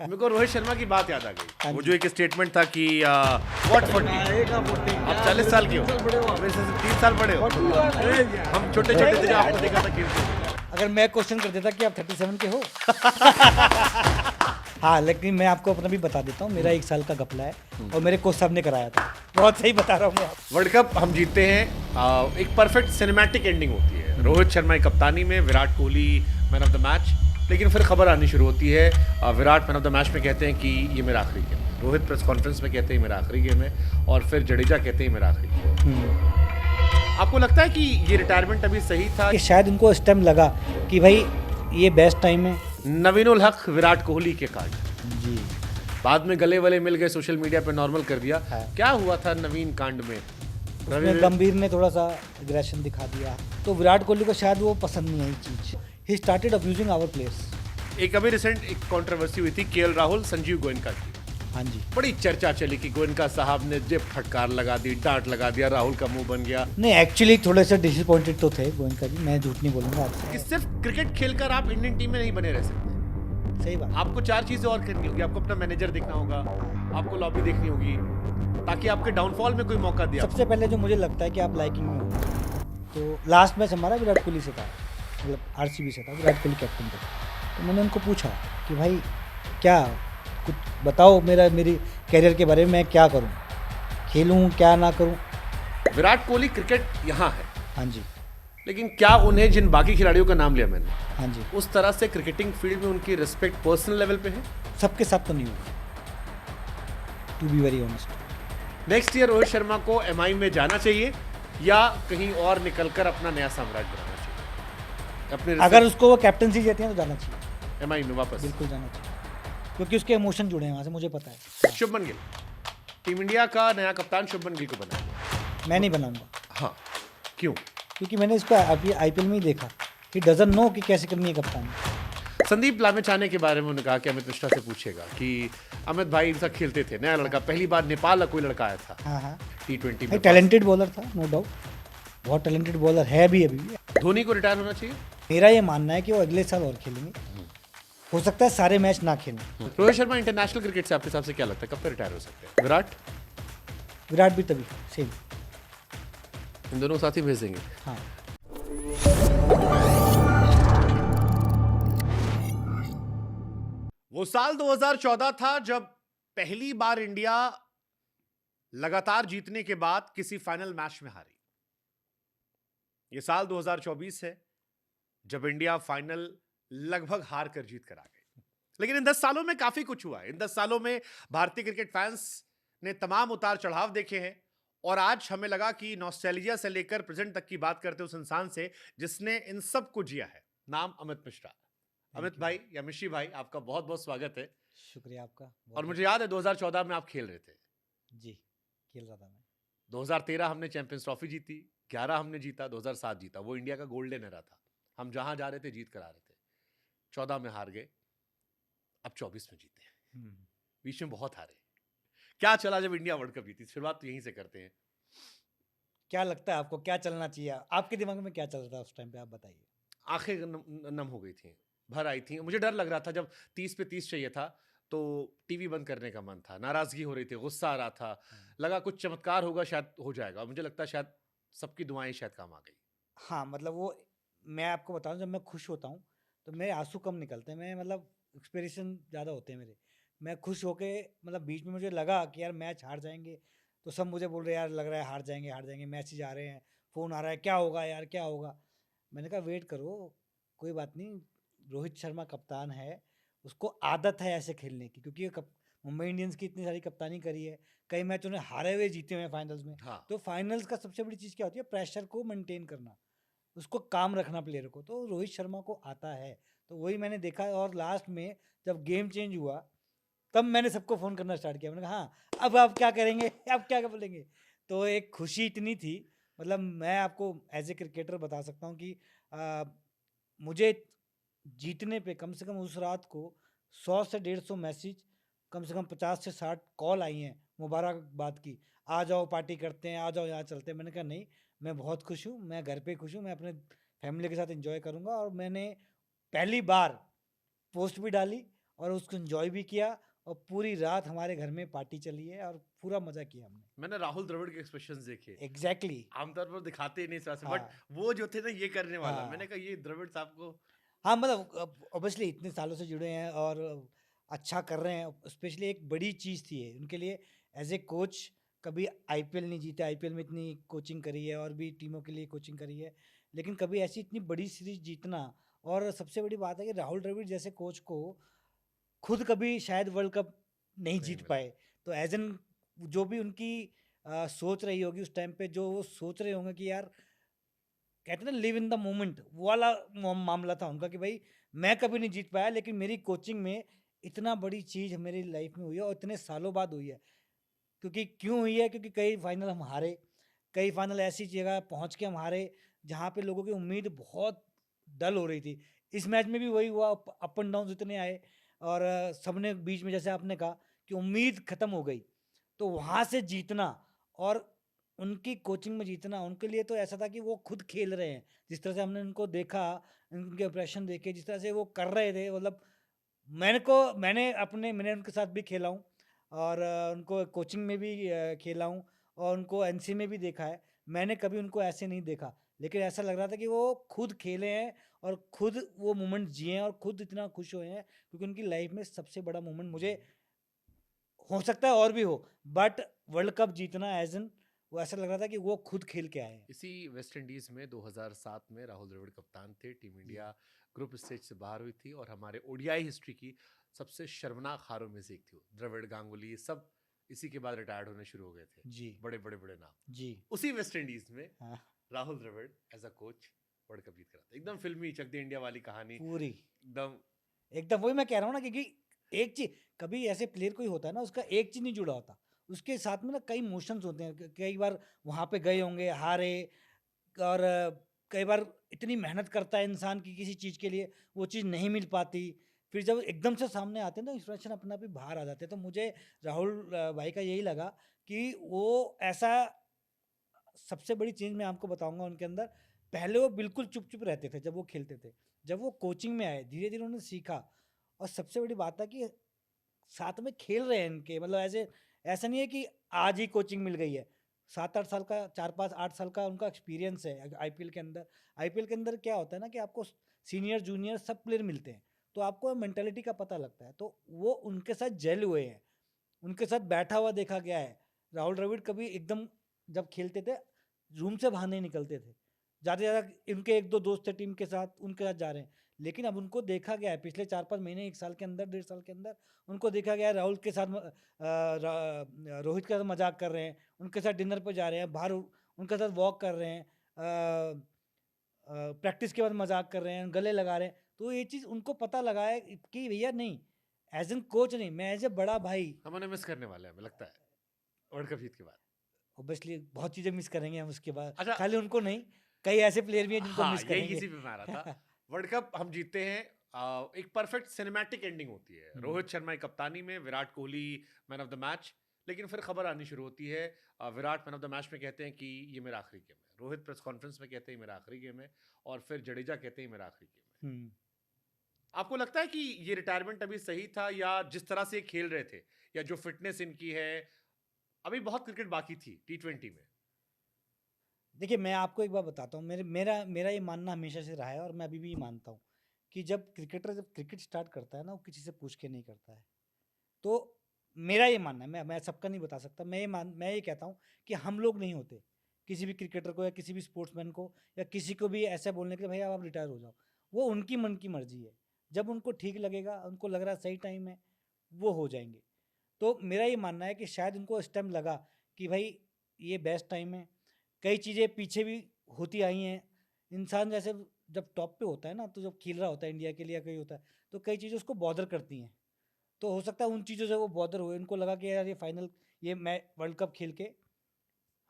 मेरे को रोहित शर्मा की बात याद आ हाँ गई। वो जी। जो एक स्टेटमेंट था कि व्हाट 40 आप 40 साल के हो, मेरे से 3 साल बड़े हो। हम छोटे छोटे थे जब आपको देखा था खेलते। अगर मैं क्वेश्चन कर देता कि आप 37 के हो हाँ, लेकिन मैं आपको अपना भी बता देता हूँ, मेरा 1 साल का घपला है और मेरे कोच साहब ने कराया था। बहुत सही बता रहा हूँ मैं आपको। वर्ल्ड कप हम जीतते हैं, एक परफेक्ट सिनेमैटिक एंडिंग होती है। रोहित शर्मा की कप्तानी में, Virat Kohli man of the match. लेकिन फिर खबर आनी शुरू होती है, Virat man of the match में कहते हैं कि ये मेरा आखिरी गेम है, रोहित प्रेस कॉन्फ्रेंस में कहते हैं मेरा आखिरी गेम है, और फिर जडेजा कहते हैं मेरा आखिरी गेम है। आपको लगता है कि ये रिटायरमेंट अभी सही था? कि शायद उनको इस टाइम लगा कि भाई ये बेस्ट टाइम है। नवीन उल हक विराट कोहली के कार्ड जी। बाद में गले वले मिल गए, सोशल मीडिया पे नॉर्मल कर दिया। हाँ। क्या हुआ था नवीन कांड में? उसमें गंभीर ने थोड़ा सा एग्रेशन दिखा दिया, तो विराट कोहली को शायद वो पसंद नहीं आई चीज। He started abusing our players. एक अभी रिसेंट एक कंट्रोवर्सी हुई थी केएल राहुल संजीव गोयनका की। हाँ जी। बड़ी चर्चा चली कि गोयनका साहब ने जब फटकार लगा दी, डांट लगा दिया, राहुल का मुंह बन गया। नहीं, एक्चुअली थोड़े से डिसअपॉइंटेड तो थे गोयनका जी, मैं झूठ नहीं बोलूंगा आपसे। कि सिर्फ क्रिकेट खेलकर आप इंडियन टीम में नहीं बने रह सकते। सही बात। आपको 4 चीजें और करनी होगी। आपको अपना मैनेजर देखना होगा, आपको लॉबी देखनी होगी, ताकि आपके डाउनफॉल में कोई मौका दिया। सबसे पहले जो मुझे लगता है कि आप लाइकिंग में हो, तो लास्ट मैच हमारा विराट कोहली से था, मतलब आरसीबी से था, विराट कोहली कैप्टन थे। तो मैंने उनको पूछा कि भाई क्या कुछ बताओ, मेरी कैरियर के बारे में, मैं क्या करूं, खेलूं क्या ना करूं। विराट कोहली क्रिकेट यहाँ है, हाँ जी। लेकिन क्या उन्हें, जिन बाकी खिलाड़ियों का नाम लिया मैंने, हाँ जी। उस तरह से क्रिकेटिंग फील्ड में उनकी रिस्पेक्ट पर्सनल लेवल पे है? सबके साथ तो नहीं हुआ, to be very honest. Next year Rohit Sharma को एमआई में जाना चाहिए या कहीं और निकलकर अपना नया साम्राज्य बनाना चाहिए? अपने अगर उसको वो कैप्टनसी देते हैं तो जाना चाहिए, एमआई में वापस। बिल्कुल जाना चाहिए, क्योंकि उसके इमोशन जुड़े हैं वहाँ से, मुझे पता है। शुभमन गिल, टीम इंडिया का नया कप्तान शुभमन गिल को बनाया। मैं नहीं बनाऊंगा, हाँ, क्यों? क्योंकि मैंने इसको अभी आईपीएल में ही देखा। ही डजंट नो कि कैसे करनी है कप्तान। संदीप लामिछाने के बारे में उन्होंने कहा कि अमित मिश्रा से पूछेगा कि अमित भाई इनसा खेलते थे, नया लड़का, पहली बार नेपाल का कोई लड़का आया था हाँ हाँ, T20 भाई में। टैलेंटेड बॉलर था, नो डाउट, बहुत टैलेंटेड बॉलर है भी अभी भी। धोनी को रिटायर होना चाहिए? मेरा ये मानना है कि वो अगले साल और खेलेंगे, हो सकता है सारे मैच ना खेलें। रोहित शर्मा इंटरनेशनल क्रिकेट से आपके हिसाब से क्या लगता है, कब तक रिटायर हो सकते हैं? विराट भी तभी सेम। इन दोनों साथ ही भेज देंगे। हाँ। वो साल 2014 था जब पहली बार इंडिया लगातार जीतने के बाद किसी फाइनल मैच में हारी। ये साल 2024 है जब इंडिया फाइनल लगभग हार कर जीत कर आ गई। लेकिन इन 10 सालों में काफी कुछ हुआ है। इन 10 सालों में भारतीय क्रिकेट फैंस ने तमाम उतार चढ़ाव देखे हैं, और आज हमें लगा कि नॉस्टैल्जिया से लेकर प्रेजेंट तक की बात करते उस इंसान से जिसने इन सब को जिया है। नाम अमित मिश्रा। अमित भाई या मिश्री भाई, आपका बहुत बहुत स्वागत है। शुक्रिया आपका। और मुझे याद है 2014 में आप खेल रहे थे। जी, खेल रहा था मैं। 2013 हमने चैंपियंस ट्रॉफी जीती, 11 हमने जीता, 2007 जीता। वो इंडिया का गोल्डन एरा था। हम जहां जा रहे थे जीत कर आ रहे थे। 14 में हार गए, अब 24 में जीते। बीच में बहुत हारे। क्या चला जब इंडिया वर्ल्ड कप जीती? शुरुआत तो यहीं से करते हैं। क्या लगता है आपको, क्या चलना चाहिए? आपके दिमाग में क्या चल रहा था उस टाइम पे, आप बताइए। आंखें नम हो गई थी, भर आई थी। मुझे डर लग रहा था जब 30 पे 30 चाहिए था, तो टीवी बंद करने का मन था, नाराजगी हो रही थी, गुस्सा आ रहा था, लगा कुछ चमत्कार होगा, शायद हो जाएगा। मुझे लगता है शायद सबकी दुआएं शायद काम आ गई। हाँ, मतलब वो, मैं आपको बताऊं, जब मैं खुश होता हूँ तो मेरे आंसू कम निकलते हैं, मैं मतलब एक्सप्रेशन ज़्यादा होते हैं मेरे। मैं खुश होके, मतलब बीच में मुझे लगा कि यार मैच हार जाएंगे, तो सब मुझे बोल रहे हैं यार लग रहा है हार जाएंगे हार जाएंगे, मैसेज आ रहे हैं, फ़ोन आ रहा है, क्या होगा यार क्या होगा। मैंने कहा वेट करो, कोई बात नहीं, रोहित शर्मा कप्तान है, उसको आदत है ऐसे खेलने की, क्योंकि मुंबई इंडियंस की इतनी सारी कप्तानी करी है, कई मैच उन्हें हारे हुए जीते हुए हैं फाइनल्स में। हाँ। तो फाइनल्स का सबसे बड़ी चीज़ क्या होती है? प्रेशर को मेंटेन करना, उसको काम रखना प्लेयर को, तो रोहित शर्मा को आता है। तो वही मैंने देखा, और लास्ट में जब गेम चेंज हुआ तब मैंने सबको फ़ोन करना स्टार्ट किया। मैंने कहा हाँ, अब आप क्या करेंगे, अब क्या बोलेंगे। तो एक खुशी इतनी थी, मतलब मैं आपको एज ए क्रिकेटर बता सकता हूँ कि मुझे जीतने पे कम से कम उस रात को 100 से 150 मैसेज, कम से कम 50 से 60 कॉल आई हैं मुबारकबाद की, आ जाओ पार्टी करते हैं, आ जाओ यहाँ चलते हैं। मैंने कहा नहीं, मैं बहुत खुश हूँ, मैं घर पे खुश हूँ, मैं अपने फैमिली के साथ एंजॉय करूँगा। और मैंने पहली बार पोस्ट भी डाली और उसको एंजॉय भी किया, और पूरी रात हमारे घर में पार्टी चली है और पूरा मजा किया हमने। मैंने राहुल द्रविड़ के एक्सप्रेशंस देखे, एग्जैक्टली आमतौर पर दिखाते ही नहीं इस तरह से, बट हाँ वो जो थे ना ये करने वाला, मैंने हाँ कहा ये द्रविड़ साहब को हाँ, मतलब ऑब्वियसली इतने सालों से जुड़े हैं और अच्छा कर रहे हैं। स्पेशली एक बड़ी चीज़ थी ये उनके लिए एज ए कोच। कभी आईपीएल नहीं जीते, आईपीएल में इतनी कोचिंग करी है और भी टीमों के लिए कोचिंग करी है, लेकिन कभी ऐसी इतनी बड़ी सीरीज जीतना। और सबसे बड़ी बात है कि राहुल द्रविड़ जैसे कोच को खुद कभी शायद वर्ल्ड कप नहीं नहीं जीत मिला। पाए, तो एज एन जो भी उनकी सोच रही होगी उस टाइम पे, जो वो सोच रहे होंगे कि यार कहते हैं ना लिव इन द मोमेंट, वो वाला मामला था उनका कि भाई मैं कभी नहीं जीत पाया, लेकिन मेरी कोचिंग में इतना बड़ी चीज़ मेरी लाइफ में हुई है और इतने सालों बाद हुई है। क्योंकि क्यों हुई है? क्योंकि कई फाइनल हम हारे, कई फाइनल ऐसी जगह पहुंच के हम हारे जहाँ पे लोगों की उम्मीद बहुत डल हो रही थी। इस मैच में भी वही हुआ, अप एंड डाउन इतने आए और सबने बीच में जैसे आपने कहा कि उम्मीद खत्म हो गई, तो वहाँ से जीतना और उनकी कोचिंग में जीतना उनके लिए तो ऐसा था कि वो खुद खेल रहे हैं। जिस तरह से हमने उनको देखा, उनके इंप्रेशन देखे, जिस तरह से वो कर रहे थे, मतलब मैंने उनके साथ भी खेला हूँ और उनको कोचिंग में भी खेला हूँ और उनको एनसी में भी देखा है। मैंने कभी उनको ऐसे नहीं देखा, लेकिन ऐसा लग रहा था कि वो खुद खेले हैं और खुद वो मोमेंट जिए हैं और खुद इतना खुश हुए हैं, क्योंकि उनकी लाइफ में सबसे बड़ा मोमेंट मुझे हो सकता है और भी हो, बट वर्ल्ड कप जीतना एज एन वो ऐसा लग रहा था कि वो खुद खेल के आए हैं। इसी वेस्ट इंडीज में 2007 में राहुल द्रविड़ कप्तान थे, टीम जी इंडिया ग्रुप स्टेज से बाहर हुई थी और हमारे ओडीआई हिस्ट्री की सबसे शर्मनाक हारों में से एक थी वो। द्रविड़, गांगुली सब इसी के बाद रिटायर्ड होने शुरू हो गए थे, जी बड़े बड़े बड़े नाम। जी उसी वेस्ट इंडीज में हाँ Rahul Dravid as a coach world cup जीत कर आता, एकदम फिल्मी चक दे इंडिया वाली कहानी, पूरी एकदम। एकदम वही मैं कह रहा हूँ ना, क्योंकि एक चीज कभी ऐसे प्लेयर कोई होता है ना, उसका एक चीज नहीं जुड़ा होता, उसके साथ में ना कई इमोशंस होते हैं। कई बार वहां पे गए होंगे, हारे, और कई बार इतनी मेहनत करता है इंसान की किसी चीज के लिए, वो चीज नहीं मिल पाती, फिर जब एकदम से सामने आते हैं ना, इंस्पिरेशन अपने आप ही बाहर आ जाते हैं। तो मुझे राहुल भाई का यही लगा कि वो ऐसा, सबसे बड़ी चीज़ मैं आपको बताऊंगा उनके अंदर, पहले वो बिल्कुल चुप चुप रहते थे जब वो खेलते थे। जब वो कोचिंग में आए, धीरे धीरे उन्होंने सीखा, और सबसे बड़ी बात है कि साथ में खेल रहे हैं इनके, मतलब ऐसे ऐसा नहीं है कि आज ही कोचिंग मिल गई है। 7-8 साल का, 4-5-8 साल का उनका एक्सपीरियंस है आईपीएल के अंदर। आईपीएल के अंदर क्या होता है ना कि आपको सीनियर जूनियर सब प्लेयर मिलते हैं, तो आपको मेंटेलिटी का पता लगता है, तो वो उनके साथ जेल हुए हैं, उनके साथ बैठा हुआ देखा गया है। राहुल द्रविड़ कभी एकदम जब खेलते थे रूम से बाहर नहीं निकलते थे, ज़्यादा से ज़्यादा इनके एक दो दोस्त थे टीम के साथ, उनके साथ जा रहे हैं। लेकिन अब उनको देखा गया है पिछले 4-5 महीने, 1 साल के अंदर, 1.5 साल के अंदर, उनको देखा गया है राहुल के साथ रोहित के साथ मजाक कर रहे हैं, उनके साथ डिनर पर जा रहे हैं, बाहर उनके साथ वॉक कर रहे हैं, प्रैक्टिस के बाद मजाक कर रहे हैं, गले लगा रहे हैं। तो ये चीज़ उनको पता लगा है कि भैया नहीं, एज एन कोच नहीं, मैं एज ए बड़ा भाई। हम उन्हें मिस करने वाले हैं, हमें लगता है वर्ल्ड कप जीत के बाद। ऑब्वियसली बहुत चीज़ें मिस करेंगे हम उसके बाद, अच्छा, खाली उनको नहीं, कई ऐसे प्लेयर भी हैं जिनको हाँ मिस यही करेंगे। इसी पे मैं आ रहा था। वर्ल्ड कप हम जीतते हैं, एक परफेक्ट सिनेमैटिक एंडिंग होती है, रोहित शर्मा की कप्तानी में, Virat Kohli man of the match. लेकिन फिर खबर आनी शुरू होती है, Virat man of the match में कहते हैं कि ये मेरा आखिरी गेम है, रोहित प्रेस कॉन्फ्रेंस में कहते हैं मेरा आखिरी गेम है, और फिर जडेजा कहते हैं मेरा आखिरी गेम है। हम्म। आपको लगता है कि ये रिटायरमेंट अभी सही था, या जिस तरह से ये खेल रहे थे, या जो फिटनेस इनकी है, अभी बहुत क्रिकेट बाकी थी T20 में? देखिए मैं आपको एक बात बताता हूँ, मेरे मेरा मेरा ये मानना हमेशा से रहा है और मैं अभी भी ये मानता हूँ कि जब क्रिकेट स्टार्ट करता है ना, वो किसी से पूछ के नहीं करता है। तो मेरा ये मानना है, मैं सबका नहीं बता सकता, मैं ये कहता हूँ कि हम लोग नहीं होते किसी भी क्रिकेटर को या किसी भी स्पोर्ट्समैन को या किसी को भी ऐसा बोलने के लिए भाई अब आप रिटायर हो जाओ। वो उनकी मन की मर्जी है, जब उनको ठीक लगेगा, उनको लग रहा है सही टाइम है, वो हो जाएंगे। तो मेरा ये मानना है कि शायद उनको इस टाइम लगा कि भाई ये बेस्ट टाइम है। कई चीज़ें पीछे भी होती आई हैं, इंसान जैसे जब टॉप पे होता है ना, तो जब खेल रहा होता है इंडिया के लिए या कहीं होता है, तो कई चीज़ें उसको बॉदर करती हैं। तो हो सकता है उन चीज़ों से वो बॉदर हुए, उनको लगा कि यार ये फाइनल, ये मैं वर्ल्ड कप खेल के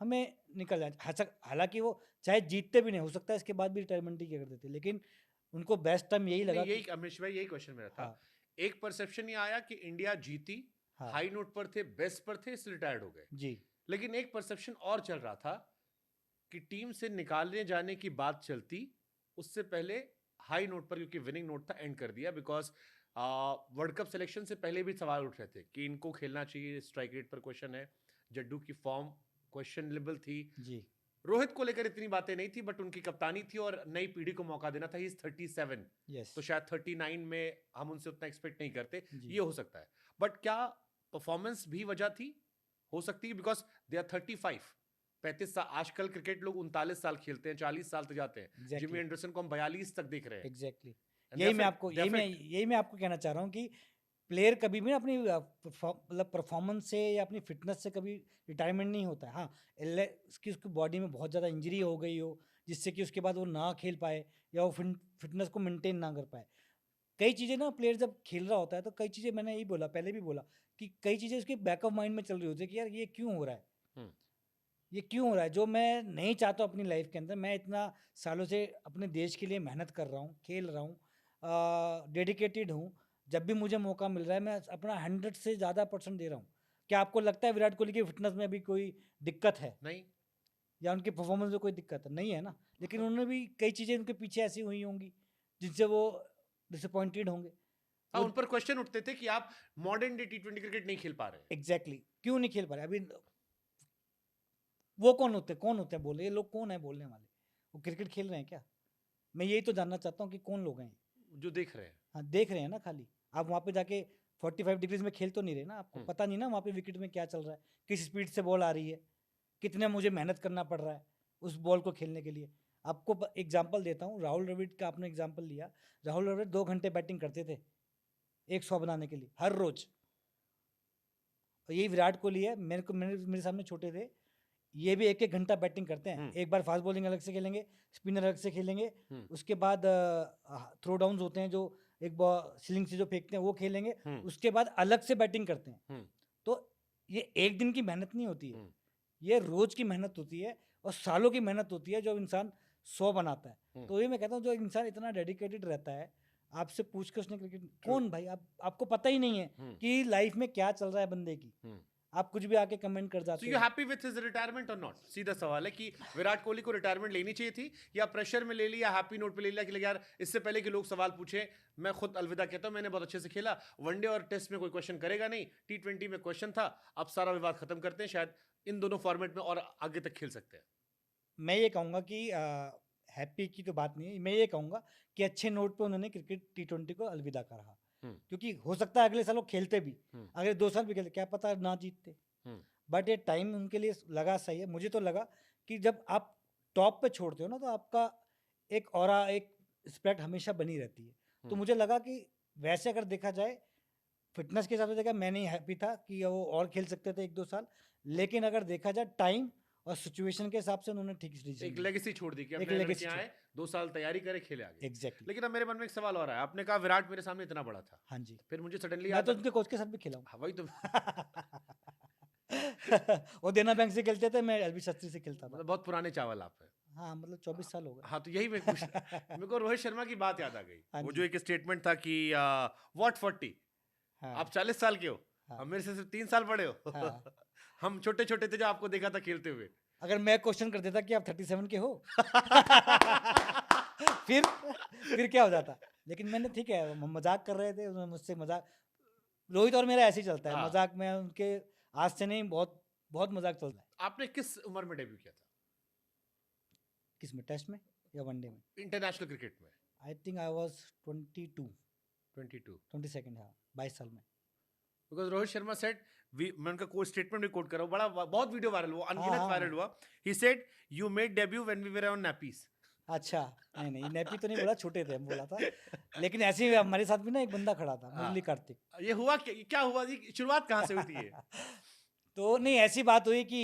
हमें निकल जाए। हालांकि वो चाहे जीतते भी नहीं, हो सकता है इसके बाद भी रिटायरमेंट ही कर देते, लेकिन उनको बेस्ट टाइम यही नहीं, लगा यही कि अमिश भाई, यही क्वेश्चन मेरा था। हाँ एक परसेप्शन ये आया कि इंडिया जीती, हाँ हाई नोट पर थे, बेस्ट पर थे, इसलिए रिटायर्ड हो गए। जी लेकिन एक परसेप्शन और चल रहा था कि टीम से निकालने जाने की बात चलती, उससे पहले हाई नोट पर, क्योंकि विनिंग नोट था, एंड कर दिया, बिकॉज वर्ल्ड कप सिलेक्शन से पहले भी सवाल उठ रहे थे कि इनको खेलना चाहिए, स्ट्राइक रेट पर क्वेश्चन है, जड्डू की फॉर्म क्वेश्चनेबल थी। जी रोहित को लेकर इतनी बातें नहीं थी, बट उनकी कप्तानी थी और नई पीढ़ी को मौका देना था। ही इज 37, यस तो शायद 39 में हम उनसे उतना एक्सपेक्ट नहीं करते, जी ये हो सकता है। बट क्या परफॉर्मेंस भी वजह थी? हो सकती है, बिकॉज दे आर 35, 35 साल। आजकल क्रिकेट लोग 39 साल खेलते हैं, 40 साल तक जाते हैं। जिमी एग्जैक्टली एंडरसन को हम 42 तक देख रहे हैं। Exactly And they are fit, they are fit. यही मैं आपको कहना चाह रहा हूँ कि प्लेयर कभी भी ना अपनी मतलब परफॉर्मेंस से या अपनी फिटनेस से कभी रिटायरमेंट नहीं होता है। हाँ, उसकी बॉडी में बहुत ज़्यादा इंजरी हो गई हो जिससे कि उसके बाद वो ना खेल पाए या वो फिटनेस को मेंटेन ना कर पाए। कई चीज़ें ना प्लेयर जब खेल रहा होता है तो कई चीज़ें, मैंने यही बोला, पहले भी बोला कि कई चीज़ें उसके बैक ऑफ माइंड में चल रही होती है कि यार ये क्यों हो रहा है, हम्म, ये क्यों हो रहा है, जो मैं नहीं चाहता हूँ अपनी लाइफ के अंदर। मैं इतना सालों से अपने देश के लिए मेहनत कर रहा हूँ, खेल रहा हूँ, डेडिकेटेड हूँ। जब भी मुझे मौका मिल रहा है मैं अपना 100 से ज़्यादा % दे रहा हूँ। क्या आपको लगता है विराट कोहली की फिटनेस में अभी कोई दिक्कत है नहीं, या उनके परफॉर्मेंस में कोई दिक्कत है? नहीं है ना। लेकिन उन्होंने भी कई चीज़ें उनके पीछे ऐसी हुई होंगी जिनसे वो डिसअपॉइंटेड होंगे। हाँ, वो उन पर क्वेश्चन उठते थे कि आप मॉडर्न डे T20 क्रिकेट नहीं खेल पा रहे हैं। एग्जैक्टली क्यों नहीं खेल पा रहे अभी? वो कौन होते हैं बोले, ये लोग कौन है बोलने वाले? वो क्रिकेट खेल रहे हैं क्या? मैं यही तो जानना चाहता हूँ कि कौन लोग हैं ये? जो देख रहे हैं। हाँ, देख रहे हैं ना खाली। आप वहाँ पे जाके 45 डिग्रीज में खेल तो नहीं रहे ना, आपको हम्म, पता नहीं ना वहाँ पे विकेट में क्या चल रहा है, किस स्पीड से बॉल आ रही है, कितना मुझे मेहनत करना पड़ रहा है उस बॉल को खेलने के लिए। आपको एग्जाम्पल देता हूँ, राहुल द्रविड़ का आपने एग्जाम्पल लिया। राहुल द्रविड़ 2 घंटे बैटिंग करते थे 100 बनाने के लिए हर रोज। और यही विराट कोहली है, मेरे सामने छोटे थे, ये भी 1-1 घंटा बैटिंग करते हैं। एक बार फास्ट बॉलिंग अलग से खेलेंगे, स्पिनर अलग से खेलेंगे, उसके बाद थ्रो डाउन्स होते हैं जो एक स्लिंग से जो फेंकते हैं वो खेलेंगे, उसके बाद अलग से बैटिंग करते हैं। तो ये एक दिन की मेहनत नहीं होती है, ये रोज की मेहनत होती है और सालों की मेहनत होती है जो इंसान 100 बनाता है। तो ये मैं कहता हूँ जो इंसान इतना डेडिकेटेड रहता है, आपसे पूछ के उसने क्रिकेट कौन भाई, आपको पता ही नहीं है कि लाइफ में क्या चल रहा है बंदे की, आप कुछ भी आके कमेंट कर जाते So you happy with his retirement or not? सीधा सवाल है कि विराट कोहली को रिटायरमेंट लेनी चाहिए थी या प्रेशर में ले लिया, हैप्पी नोट पे ले लिया कि यार इससे पहले कि लोग सवाल पूछे मैं खुद अलविदा कहता हूं, मैंने बहुत अच्छे से खेला, वनडे और टेस्ट में कोई क्वेश्चन करेगा नहीं, T20 में क्वेश्चन था, अब सारा विवाद खत्म करते हैं, शायद इन दोनों फॉर्मेट में और आगे तक खेल सकते हैं। मैं ये कहूँगा कि हैप्पी की तो बात नहीं है, मैं ये कहूँगा कि अच्छे नोट पे उन्होंने क्रिकेट T20 को अलविदा कहा, क्योंकि हो सकता है अगले साल वो खेलते भी, अगले 2 साल भी खेलते, क्या पता ना जीतते, बट ये टाइम उनके लिए लगा सही है। मुझे तो लगा कि जब आप टॉप पे छोड़ते हो ना तो आपका एक ऑरा, एक रिस्पेक्ट हमेशा बनी रहती है। तो मुझे लगा कि वैसे अगर देखा जाए फिटनेस के हिसाब से देखा, मैं नहीं हैप्पी था कि वो और खेल सकते थे 1-2 साल, लेकिन अगर देखा जाए टाइम और सिचुएशन के हिसाब से उन्होंने ठीक डिसीजन एक लेगेसी छोड़ दी कि एक अपने legacy लड़के आए 2 साल तैयारी करे, खेले आगे। एग्जैक्टली। लेकिन अब मेरे मन में एक सवाल और है, आपने कहा विराट मेरे सामने इतना बड़ा था, हाँ जी, फिर मुझे सडनली मैं याद तो उनके कोच के साथ भी खेला हूँ। हाँ, वही तो वो देना बैंक से खेलते थे, मैं एलबी शास्त्री से खेलता था। मतलब बहुत पुराने चावल आप हैं। हाँ, मतलब 24 साल हो गए। हाँ, तो यही मैं पूछ मेरे को रोहित शर्मा की बात याद आ गई। हाँ वो जी। जो एक स्टेटमेंट था कि व्हाट 40, हाँ आप 40 साल के हो, हाँ अब मेरे से सिर्फ 3 साल बड़े हो। हाँ। हम छोटे छोटे थे जो आपको देखा था खेलते हुए। अगर मैं क्वेश्चन कर देता कि आप 37 के हो फिर क्या हो जाता? लेकिन मैंने ठीक है, मजाक कर रहे थे, उन्होंने मुझसे मजाक, रोहित और मेरा ऐसे ही चलता है, हाँ। मजाक में उनके आज से नहीं, बहुत बहुत मजाक चलता है। आपने किस उम्र में डेब्यू किया था किस में, टेस्ट में या वनडे में? इंटरनेशनल क्रिकेट में? I think I was 22 22। 22nd, हाँ 22 साल में। बिकॉज रोहित शर्मा सेड, मैं उनका कोई स्टेटमेंट भी कोट कर रहा हूँ, बड़ा बहुत वीडियो वायरल हुआ, अनगिनत हाँ। वायरल हुआ। He said you made debut when we were on nappies. अच्छा, नहीं नेपी तो नहीं बोला, छोटे थे हम बोला था, लेकिन ऐसे ही हमारे साथ भी ना एक बंदा खड़ा था, मुरली कार्तिक। ये हुआ क्या हुआ जी, शुरुआत कहाँ से हुई थी ये? तो नहीं, ऐसी बात हुई कि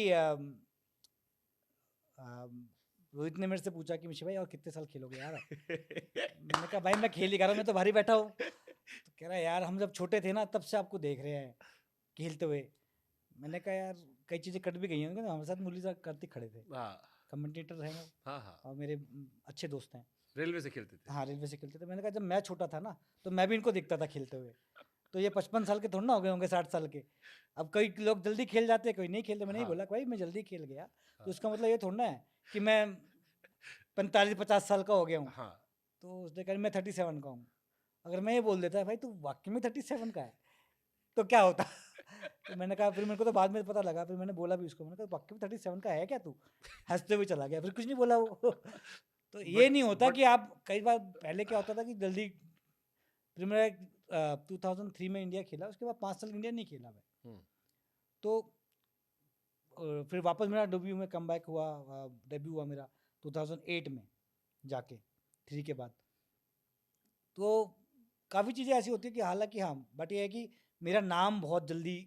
रोहित ने मेरे से पूछा कि मिशी भाई और कितने साल खेलोगे यार? मैंने कहा भाई मैं खेल ही कर रहा हूँ, मैं तो भारी बैठा हूँ। तो कह रहा है यार हम जब छोटे थे ना तब से आपको देख रहे हैं खेलते हुए। मैंने कहा यार कई चीज़ें कट भी गई हैं, हमारे साथ मुरली कार्तिक खड़े थे, कमेंटेटर हैं वो, हाँ, और मेरे अच्छे दोस्त हैं। रेलवे से खेलते थे। हाँ, रेलवे से खेलते थे। मैंने कहा जब मैं छोटा था ना तो मैं भी इनको दिखता था खेलते हुए, तो ये 55 साल के थोड़ा ना हो गए होंगे, 60 साल के। अब कई लोग जल्दी खेल जाते, कोई नहीं खेलते। मैंने नहीं बोला भाई मैं जल्दी खेल गया तो उसका मतलब ये थोड़ा ना है कि मैं 45-50 साल का हो गया हूँ। हाँ, तो उसने कहा मैं 37 का हूँ। अगर मैं ये बोल देता भाई तू वाकई में 37 का है तो क्या होता तो मैंने कहा, फिर मेरे को तो बाद में पता लगा, फिर मैंने बोला भी उसको, मैंने कहा वाकई में 37 का है क्या तू? हंसते हुए चला गया, फिर कुछ नहीं बोला वो। तो ये बट नहीं होता बट कि आप, कई बार पहले क्या होता था कि जल्दी, फिर मेरा 2003 में इंडिया खेला, उसके बाद 5 साल इंडिया नहीं खेला मैं। तो फिर वापस मेरा डेब्यू में कम बैक हुआ, डेब्यू हुआ मेरा 2008 में जाके 3 के बाद। तो काफ़ी चीज़ें ऐसी होती है कि हालांकि हाँ, बट ये है कि मेरा नाम बहुत जल्दी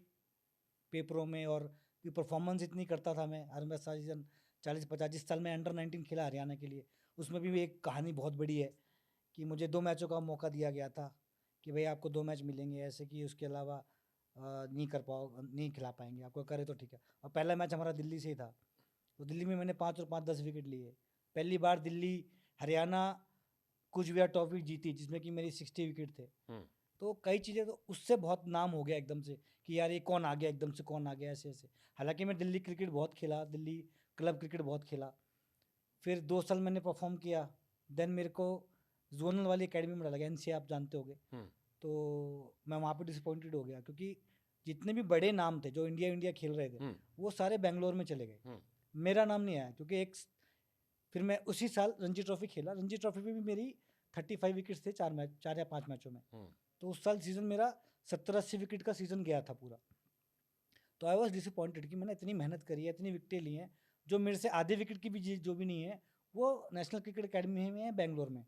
पेपरों में, और परफॉर्मेंस इतनी करता था मैं हर मैच, सारी सीजन 40-50, जिस साल मैं अंडर 19 खेला हरियाणा के लिए, उसमें भी एक कहानी बहुत बड़ी है कि मुझे 2 मैचों का मौका दिया गया था कि भाई आपको 2 मैच मिलेंगे, ऐसे कि उसके अलावा नहीं खिला पाएंगे आपको, करे तो ठीक है। और पहला मैच हमारा दिल्ली से ही था, तो दिल्ली में मैंने 5 और 5 10 विकेट लिए। पहली बार दिल्ली हरियाणा कुछ भी ट्रॉफी जीती जिसमें कि मेरी 60 विकेट थे। तो कई चीज़ें, तो उससे बहुत नाम हो गया एकदम से कि यार ये कौन आ गया, एकदम से कौन आ गया, ऐसे ऐसे। हालांकि मैं दिल्ली क्रिकेट बहुत खेला, दिल्ली क्लब क्रिकेट बहुत खेला, फिर 2 साल मैंने परफॉर्म किया, देन मेरे को जोनल वाली एकेडमी में डाला गया, एनसीए आप जानते होगे। तो मैं वहाँ पे डिसअपॉइंटेड हो गया, क्योंकि जितने भी बड़े नाम थे जो इंडिया इंडिया खेल रहे थे वो सारे बेंगलोर में चले गए, मेरा नाम नहीं आया। क्योंकि फिर मैं उसी साल रणजी ट्रॉफी खेला, रणजी ट्रॉफी में भी मेरी 35 विकेट्स थे 4 या 5 मैचों में। तो उस साल सीज़न मेरा 70-80 विकेट का सीज़न गया था पूरा। तो आई वॉज डिसअपॉइंटेड कि मैंने इतनी मेहनत करी है, इतनी विकेटें ली हैं, जो मेरे से आधे विकेट की भी जो भी नहीं है वो नेशनल क्रिकेट अकेडमी में है बेंगलोर में,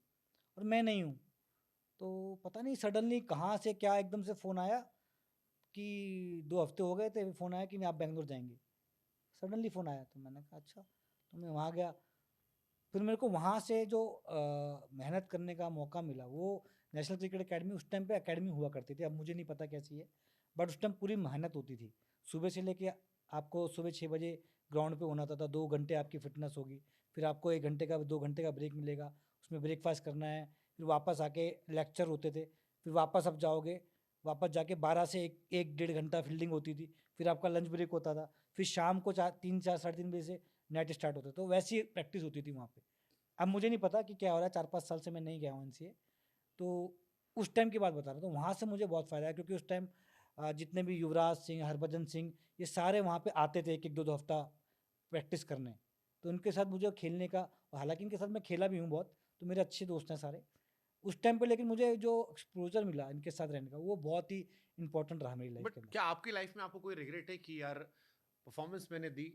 और मैं नहीं हूँ। तो पता नहीं सडनली कहाँ से क्या एकदम से फ़ोन आया कि 2 हफ्ते हो गए थे, फ़ोन आया कि आप बेंगलोर जाएंगे। सडनली फ़ोन आया, तो मैंने कहा अच्छा, तो मैं वहाँ गया। फिर मेरे को वहाँ से जो मेहनत करने का मौका मिला, वो नेशनल क्रिकेट अकेडमी, उस टाइम पे अकेडमी हुआ करती थी, अब मुझे नहीं पता कैसी है, बट उस टाइम पूरी मेहनत होती थी। सुबह से लेके आपको सुबह 6 बजे ग्राउंड पे होना होता था, 2 घंटे आपकी फिटनेस होगी, फिर आपको 1 घंटे का 2 घंटे का ब्रेक मिलेगा, उसमें ब्रेकफास्ट करना है, फिर वापस आके लेक्चर होते थे, फिर वापस आप जाओगे, वापस जाके 12 से 1-1.5 घंटा फील्डिंग होती थी, फिर आपका लंच ब्रेक होता था, फिर शाम को 3-4 साढ़े 3 बजे से नेट स्टार्ट होता, तो वैसी प्रैक्टिस होती थी वहाँ पे। अब मुझे नहीं पता कि क्या हो रहा है, 4-5 साल से मैं नहीं गया हूँ एनसीए। तो उस टाइम की बात बता रहा हूँ, तो वहाँ से मुझे बहुत फ़ायदा है, क्योंकि उस टाइम जितने भी युवराज सिंह, हरभजन सिंह, ये सारे वहाँ पे आते थे 1-1 2 हफ्ता प्रैक्टिस करने। तो उनके साथ मुझे खेलने का, हालांकि इनके साथ मैं खेला भी हूँ बहुत, तो मेरे अच्छे दोस्त हैं सारे उस टाइम पे, लेकिन मुझे जो एक्सपोजर मिला इनके साथ रहने का, वो बहुत ही इंपॉर्टेंट रहा मेरी लाइफ बट के अंदर। क्या आपकी लाइफ में आपको कोई रिग्रेट है कि यार परफॉर्मेंस मैंने दी,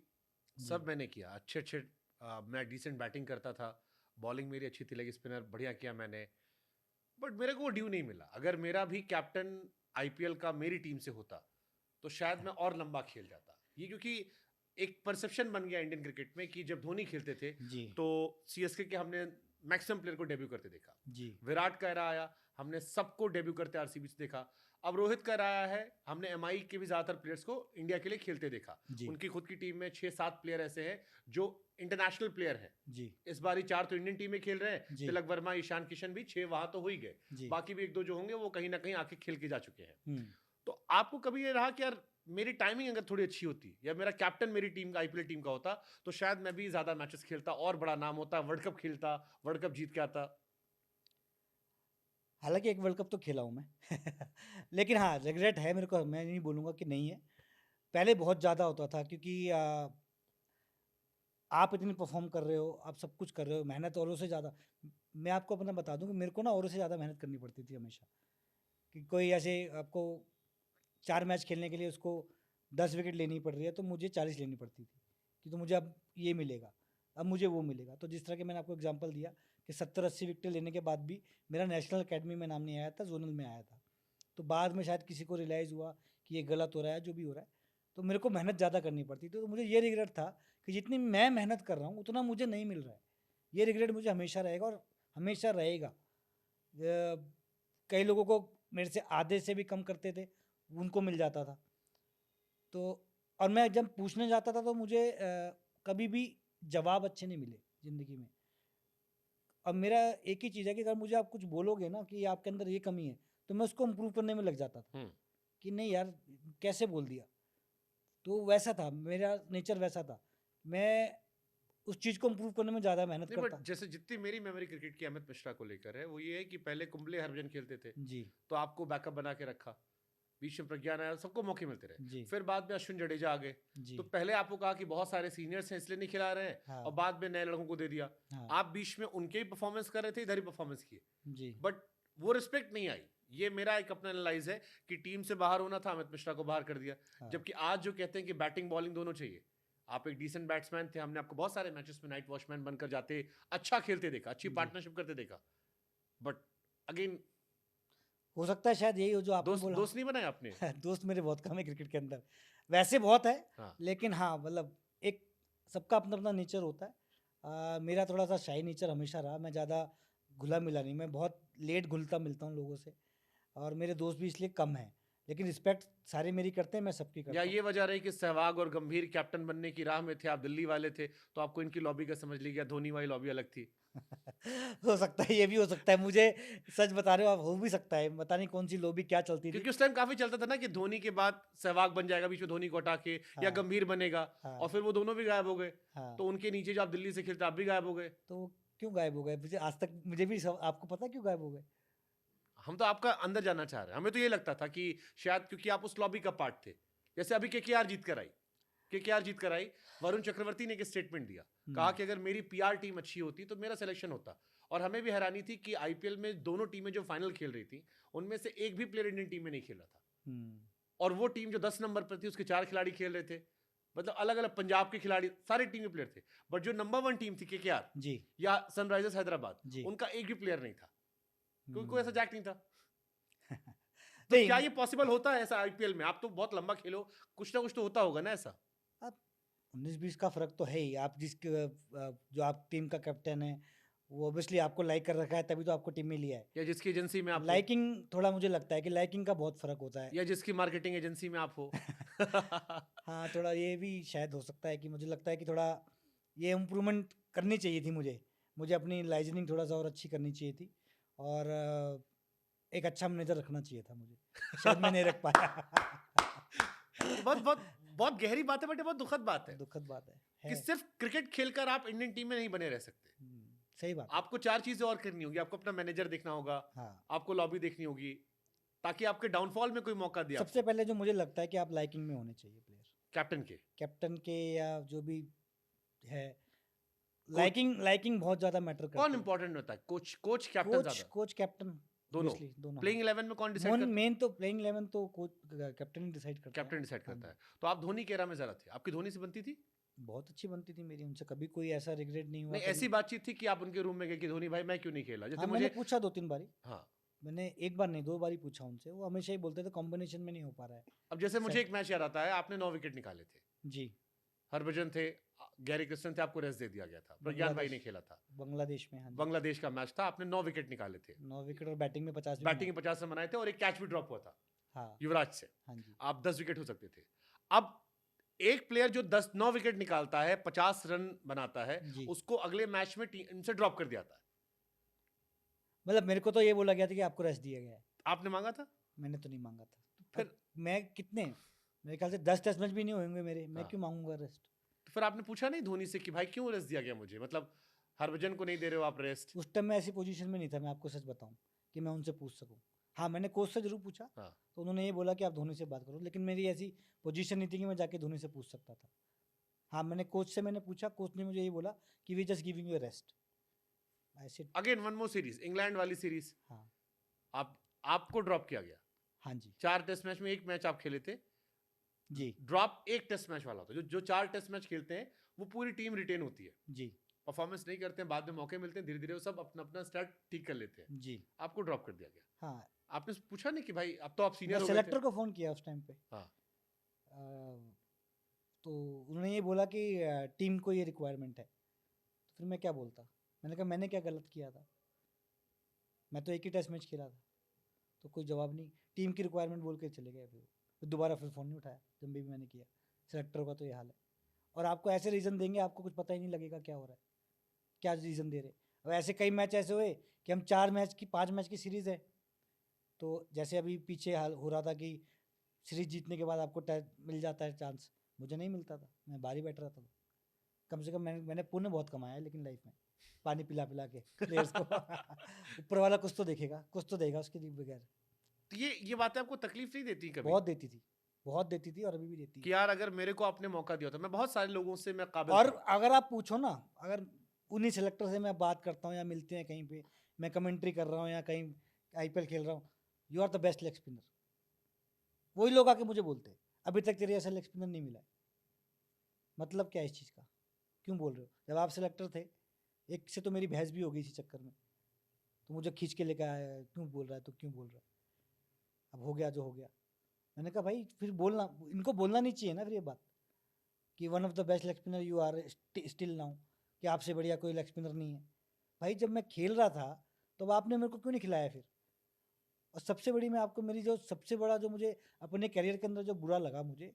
जी सब मैंने किया, अच्छे अच्छे मैं डिसेंट बैटिंग करता था, बॉलिंग मेरी अच्छी थी, लेग स्पिनर बढ़िया किया मैंने, बट मेरे को वो ड्यू नहीं मिला। अगर मेरा भी कैप्टन आईपीएल का मेरी टीम से होता तो शायद मैं और लंबा खेल जाता। ये क्योंकि एक परसेप्शन बन गया इंडियन क्रिकेट में कि जब धोनी खेलते थे जी तो सीएसके के हमने मैक्सिमम प्लेयर को डेब्यू करते देखा, जी विराट का era आया, हमने सबको डेब्यू करते आरसीबी से देखा, अब रोहित का era आया है, हमने एमआई के भी ज्यादातर प्लेयर्स को इंडिया के लिए खेलते देखा। जी उनकी खुद की टीम में 6-7 प्लेयर ऐसे हैं जो इंटरनेशनल प्लेयर हैं। जी इस बार ही 4 तो इंडियन टीम में खेल रहे हैं, जी तिलक वर्मा, ईशान किशन भी 6 वहां तो हो ही गए, जी बाकी भी 1-2 जो होंगे वो कहीं ना कहीं आके खेल के जा चुके हैं। हम्म तो आपको कभी ये रहा कि यार मेरी टाइमिंग अगर थोड़ी अच्छी होती या मेरा कैप्टन मेरी टीम का आईपीएल टीम का होता तो शायद मैं भी ज्यादा मैचेस खेलता और बड़ा नाम होता, वर्ल्ड कप खेलता, वर्ल्ड कप जीत के आता? हालांकि एक वर्ल्ड कप तो खेला हूँ मैं लेकिन हाँ रिग्रेट है मेरे को, मैं नहीं बोलूँगा कि नहीं है। पहले बहुत ज़्यादा होता था, क्योंकि आप इतनी परफॉर्म कर रहे हो, आप सब कुछ कर रहे हो, मेहनत औरों से ज़्यादा। मैं आपको अपना बता दूं कि मेरे को ना औरों से ज़्यादा मेहनत करनी पड़ती थी हमेशा। कि कोई ऐसे आपको 4 मैच खेलने के लिए उसको 10 विकेट लेनी पड़ रही है, तो मुझे 40 लेनी पड़ती थी कि तो मुझे अब ये मिलेगा, अब मुझे वो मिलेगा। तो जिस तरह के मैंने आपको एग्जांपल दिया कि 70-80 विकेट लेने के बाद भी मेरा नेशनल अकेडमी में नाम नहीं आया था, जोनल में आया था। तो बाद में शायद किसी को रियलाइज़ हुआ कि ये गलत हो रहा है, जो भी हो रहा है, तो मेरे को मेहनत ज़्यादा करनी पड़ती थी। तो मुझे ये रिग्रेट था कि जितनी मैं मेहनत कर रहा हूँ उतना मुझे नहीं मिल रहा है। ये रिग्रेट मुझे हमेशा रहेगा और हमेशा रहेगा। कई लोगों को मेरे से आधे से भी कम करते थे, उनको मिल जाता था। तो और मैं जब पूछने जाता था तो मुझे कभी भी जवाब अच्छे नहीं मिले ज़िंदगी में। अब मेरा एक ही चीज़ है कि अगर मुझे आप कुछ बोलोगे ना कि आपके अंदर ये कमी है, तो मैं उसको इम्प्रूव करने में लग जाता था कि नहीं यार कैसे बोल दिया। तो वैसा था मेरा नेचर, वैसा था। मैं उस चीज़ को इम्प्रूव करने में ज़्यादा मेहनत नहीं, करता। बट जैसे जितनी मेरी मेमोरी क्रिकेट की अमित मिश्रा को लेकर है, वो ये है कि पहले कुंबले हरभजन खेलते थे, जी, तो आपको बैकअप बना के रखा, बीच में प्रज्ञान आया, सबको मौके मिलते रहे। जी, फिर बाद में अश्विन जडेजा आ गए, जी, तो पहले आपको कहा कि बहुत सारे सीनियर्स हैं इसलिए नहीं खिला रहे हैं, हाँ, और बाद में नए लड़कों को दे दिया। हाँ, आप बीच में उनके ही परफॉर्मेंस कर रहे थे, इधर ही परफॉर्मेंस किए, जी, बट वो रिस्पेक्ट नहीं आई। ये मेरा एक अपना एनालाइज है कि टीम से बाहर होना था, अमित मिश्रा को बाहर कर दिया। हाँ, जबकि आज जो कहते हैं कि बैटिंग बॉलिंग दोनों चाहिए, आप एक डिसेंट बैट्समैन थे, हमने आपको बहुत सारे मैचेस में नाइट वॉचमैन बनकर जाते, अच्छा खेलते देखा, अच्छी जी। पार्टनरशिप करते देखा, बट अगेन हो सकता है शायद यही हो जो आपने दोस्त बोला। दोस्त नहीं बनाए आपने। दोस्त मेरे बहुत कम है क्रिकेट के अंदर, वैसे बहुत है, हाँ, लेकिन हाँ, मतलब एक सबका अपना-अपना नेचर होता है। मेरा थोड़ा-सा शाई नेचर हमेशा रहा, मैं ज़्यादा घुला-मिला नहीं, मैं बहुत लेट घुलता-मिलता हूँ लोगों से, और मेरे दोस्त भी इसलिए कम हैं। लेकिन रिस्पेक्ट सारे मेरी करते हैं, मैं सबकी या करता हूँ। ये वजह रही कि सहवाग और गंभीर कैप्टन बनने की राह में थे, आप दिल्ली वाले थे, तो आपको इनकी लॉबी का समझ लीजिए, धोनी वाली लॉबी अलग थी। हो सकता है, ये भी हो सकता है, मुझे सच बता रहे हो आप, हो भी सकता है, पता नहीं कौन-सी लॉबी क्या चलती थी। क्योंकि उस टाइम काफी चलता था ना कि धोनी के बाद सहवाग बन जाएगा बीच में धोनी को हटा के, या हाँ, गंभीर बनेगा, हाँ, और फिर वो दोनों भी गायब हो गए। हाँ, तो उनके नीचे जो आप दिल्ली से खेलते आप भी गायब हो गए। तो क्यों गायब हो गए? मुझे आज तक मुझे भी सब आपको पता है क्यों गायब हो गए? हम तो आपका अंदर जाना चाह रहे हैं, हमें तो ये लगता था कि शायद क्योंकि आप उस लॉबी का पार्ट थे। जैसे अभी केकेआर जीत कर आई, केकेआर जीत कर आई, वरुण चक्रवर्ती ने एक स्टेटमेंट दिया, कहा हुँ, कि अगर मेरी पीआर टीम अच्छी होती तो मेरा सिलेक्शन होता। और हमें भी हैरानी थी कि आईपीएल में दोनों टीमें जो फाइनल खेल रही थी, उनमें से एक भी प्लेयर इंडियन टीम में नहीं खेला था, हुँ, और वो टीम जो 10 नंबर पर थी उसके 4 खिलाड़ी खेल रहे थे, मतलब अलग अलग पंजाब के खिलाड़ी, सारी टीम के प्लेयर थे, बट जो नंबर 1 टीम थी केकेआर जी, या सनराइजर्स हैदराबाद, जी, उनका एक भी प्लेयर नहीं था, क्योंकि कोई ऐसा हुँ। जैक नहीं था। तो क्या नहीं, ये पॉसिबल होता है ऐसा आईपीएल में? आप तो बहुत लंबा खेलो, कुछ ना कुछ तो होता होगा ना ऐसा। अब 19-20 का फ़र्क तो है ही। आप जो आप टीम का कैप्टन है, वो ऑब्वियसली आपको लाइक कर रखा है, तभी तो आपको टीम में लिया है। या जिसकी एजेंसी में आप हो, लाइकिंग थोड़ा मुझे लगता है कि लाइकिंग का बहुत फ़र्क होता है। या जिसकी मार्केटिंग एजेंसी में आप हो। हाँ, थोड़ा ये भी शायद हो सकता है कि मुझे लगता है कि थोड़ा ये इम्प्रूवमेंट करनी चाहिए थी मुझे। मुझे अपनी लाइज़निंग थोड़ा-सा और अच्छी करनी चाहिए थी, और एक अच्छा मैनेजर रखना चाहिए था मुझे। शायद मैं नहीं रख पाया। ये बहुत बहुत बहुत गहरी बात है, बट ये बहुत दुखद बात है दुखद बात है। कि है। सिर्फ क्रिकेट खेलकर आप इंडियन टीम में नहीं बने रह सकते। सही बात है। आपको 4 चीजें और करनी होगी, आपको अपना मैनेजर देखना होगा, हाँ। आपको लॉबी देखनी होगी, ताकि आपके डाउनफॉल में कोई मौका दिया सबसे आपको, पहले जो मुझे लगता है कि आप लाइकिंग में होने चाहिए प्लेयर। कैप्टन के, कैप्टन के या जो भी है, कोच। लाइकिंग लाइकिंग बहुत ज़्यादा मैटर कौन करती है। इंपॉर्टेंट होता है, कोच कोच कैप्टन कोच ज्यादा? कोच कैप्टन दोनों? ऑब्वियसली दोनों, हाँ। प्लेइंग 11 में कौन डिसाइड करता है? मेन तो प्लेइंग 11 तो कोच कैप्टन ही डिसाइड करता है कैप्टन ना। डिसाइड हाँ करता जी। है। तो आप धोनी के एरा में जरा थे, आपकी धोनी से बनती थी? बहुत अच्छी बनती थी मेरी उनसे, कभी कोई ऐसा रिग्रेट नहीं हुआ नहीं, कभी। ऐसी बातचीत थी कि आप उनके रूम में गए कि धोनी भाई मैं क्यों नहीं खेला, जैसे हाँ, मैंने मुझे। पूछा 2-3 बारी। हाँ, मैंने 1 बार नहीं 2 बार ही पूछा उनसे, वो हमेशा ही बोलते थे कॉम्बिनेशन में नहीं हो पा रहा है। अब जैसे मुझे सेट एक मैच याद आता है, आपने 9 विकेट निकाले थे, जी, हरभजन थे, गैरी क्रिस्टन थे, आपको रेस्ट दे दिया गया था, प्रज्ञान भाई बांग्लादेश ने खेला था, बांग्लादेश में, हाँ जी। बांग्लादेश का मैच था, आपने 9 विकेट निकाले थे, 9 विकेट और बैटिंग में 50 भी बैटिंग बनाए। में 50 रन बनाए थे, और एक कैच भी ड्रॉप हुआ था हाँ, युवराज से, हाँ जी, आप 10 विकेट हो सकते थे। अब एक प्लेयर जो 9 विकेट निकालता है, 50 रन बनाता है, जी। उसको अगले मैच में टीम से ड्रॉप कर दिया था। मतलब मेरे को तो ये बोला गया था कि आपको रेस्ट दिया गया है। आपने मांगा था? मैंने तो नहीं माँगा था। फिर अब मैं कितने मेरे ख्याल से 10 टेस्ट मैच भी नहीं होंगे मेरे, मैं हाँ, क्यों माँगूँगा रेस्ट? तो फिर आपने पूछा नहीं धोनी से कि भाई क्यों रेस्ट दिया गया मुझे, मतलब हरभजन को नहीं दे रहे हो आप रेस्ट? उस टाइम मैं ऐसी पोजीशन में नहीं था, मैं आपको सच बताऊँ, कि मैं उनसे पूछ सकूँ। हाँ, मैंने कोच से ज़रूर पूछा, हाँ, तो उन्होंने ये बोला कि आप धोनी से बात करो, लेकिन मेरी ऐसी पोजीशन नहीं थी कि मैं जाके धोनी से पूछ सकता था। हाँ, मैंने पूछा, कोच ने मुझे यही बोला कि we just giving you a rest. I said again one more series, England वाली सीरीज, हाँ, आप आपको ड्रॉप किया गया। हाँ जी, 4 टेस्ट मैच में एक मैच आप खेले थे, जी, ड्रॉप एक टेस्ट मैच वाला होता है, जो जो 4 टेस्ट मैच खेलते हैं वो पूरी टीम रिटेन होती है, जी, परफॉर्मेंस नहीं करते हैं, बाद में मौके मिलते हैं, धीरे धीरे वो सब अपना अपना स्टार्ट ठीक कर लेते हैं। जी। आपको ड्रॉप कर दिया गया, हाँ, आपने पूछा नहीं कि भाई अब तो आप मैं सीनियर हो गए थे? सेलेक्टर को फ़ोन किया उस टाइम पे। हाँ, अ, तो उन्होंने ये बोला कि टीम को ये रिक्वायरमेंट है। तो फिर मैं क्या बोलता? मैंने कहा मैंने क्या गलत किया था? मैं तो एक ही टेस्ट मैच खेला था। तो कोई जवाब नहीं, टीम की रिक्वायरमेंट बोल के चले गए फिर वो। फिर दोबारा फिर फ़ोन नहीं उठाया, जब भी मैंने किया। सेलेक्टर का तो ये हाल है। और आपको ऐसे रीज़न देंगे, आपको कुछ पता ही नहीं लगेगा क्या हो रहा है, क्या रीज़न दे रहे। और ऐसे कई मैच ऐसे हुए कि हम 5 मैच की सीरीज़ है, तो जैसे अभी पीछे हाल हो रहा था कि सीरीज़ जीतने के बाद आपको मिल जाता है चांस, मुझे नहीं मिलता था, मैं बाहर ही बैठ रहा था। कम से कम मैंने पुण्य बहुत कमाया है लेकिन लाइफ में, पानी पिला पिला के प्लेयर्स को। ऊपर वाला कुछ तो देखेगा, कुछ तो देगा उसके लिए बगैर। तो ये बातें आपको तकलीफ नहीं देती कभी? बहुत देती थी, बहुत देती थी और अभी भी देती है। कि यार अगर मेरे को आपने मौका दिया था, मैं बहुत सारे लोगों से मैं काबिल और था। अगर आप पूछो ना, अगर उन्हीं सेलेक्टर से मैं बात करता हूँ या मिलते हैं कहीं पे, मैं कमेंट्री कर रहा हूँ या कहीं आईपीएल खेल रहा हूँ, you are the best leg spinner, वही लोग आके मुझे बोलते हैं अभी तक तेरे ऐसा लेग स्पिनर नहीं मिला है। मतलब क्या है इस चीज़ का, क्यों बोल रहे हो? जब आप सेलेक्टर थे, एक से तो मेरी बहस भी हो गई इसी चक्कर में, तो मुझे खींच के लेकर आया, क्यों बोल रहा है तो क्यों बोल रहा है, अब हो गया जो हो गया। मैंने कहा भाई फिर बोलना, इनको बोलना नहीं चाहिए ना फिर ये बात कि one of the best leg spinner you are still now, कि आपसे बढ़िया कोई लेग स्पिनर नहीं है। भाई जब मैं खेल रहा था तो अब आपने मेरे को क्यों नहीं खिलाया फिर? और सबसे बड़ी, मैं आपको मेरी जो सबसे बड़ा जो मुझे अपने करियर के अंदर जो बुरा लगा मुझे,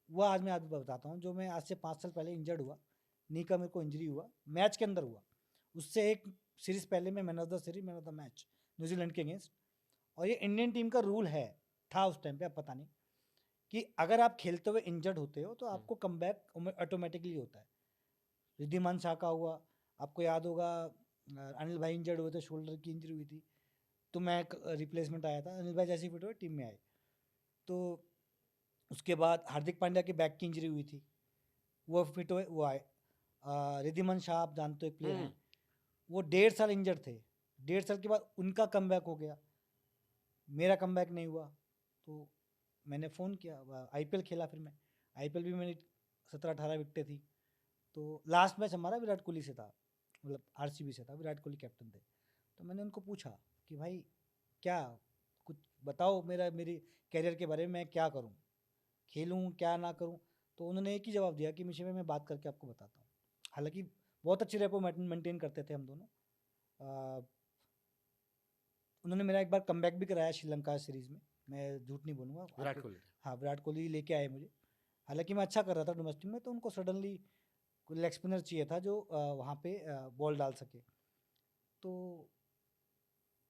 वो आज मैं बताता हूँ। जो मैं आज से 5 साल पहले इंजर्ड हुआ, नी का मेरे को इंजरी हुआ, मैच के अंदर हुआ, उससे एक सीरीज पहले मैं man of the series, man of the match New Zealand के अगेंस्ट। और ये इंडियन टीम का रूल है, था उस टाइम पे, अब पता नहीं, कि अगर आप खेलते हुए इंजर्ड होते हो तो आपको कम बैक ऑटोमेटिकली होता है। रिद्धिमान शाह का हुआ, आपको याद होगा, अनिल भाई इंजर्ड हुए थे, शोल्डर की इंजरी हुई थी, तो मैं रिप्लेसमेंट आया था, अनिल भाई जैसे फिट हुए टीम में आए। तो उसके बाद हार्दिक पांड्या की बैक की इंजरी हुई थी, वो फिट हुए, वो आए। रिद्धिमान शाह आप जानते हो एक प्लेयर हैं, वो 1.5 साल इंजर्ड थे, 1.5 साल के बाद उनका कमबैक हो गया, मेरा कमबैक नहीं हुआ। तो मैंने फ़ोन किया, आईपीएल खेला, फिर मैं आईपीएल भी मेरी 17-18 विकेटें थी। तो लास्ट मैच हमारा विराट कोहली से था, मतलब आरसीबी से था, विराट कोहली कैप्टन थे। तो मैंने उनको पूछा कि भाई क्या, कुछ बताओ मेरी कैरियर के बारे में, मैं क्या करूं, खेलूं क्या ना करूं? तो उन्होंने एक ही जवाब दिया कि मिशे मैं बात करके आपको बताता हूँ। हालांकि बहुत अच्छी रेपो मेंटेन करते थे हम दोनों। उन्होंने मेरा एक बार कमबैक भी कराया श्रीलंका सीरीज़ में, मैं झूठ नहीं बोलूँगा। विराट कोहली। हाँ, विराट कोहली लेके आए मुझे, हालांकि मैं अच्छा कर रहा था डोमेस्टिक में, तो उनको सडनली कोई लेग स्पिनर चाहिए था जो वहाँ पे बॉल डाल सके। तो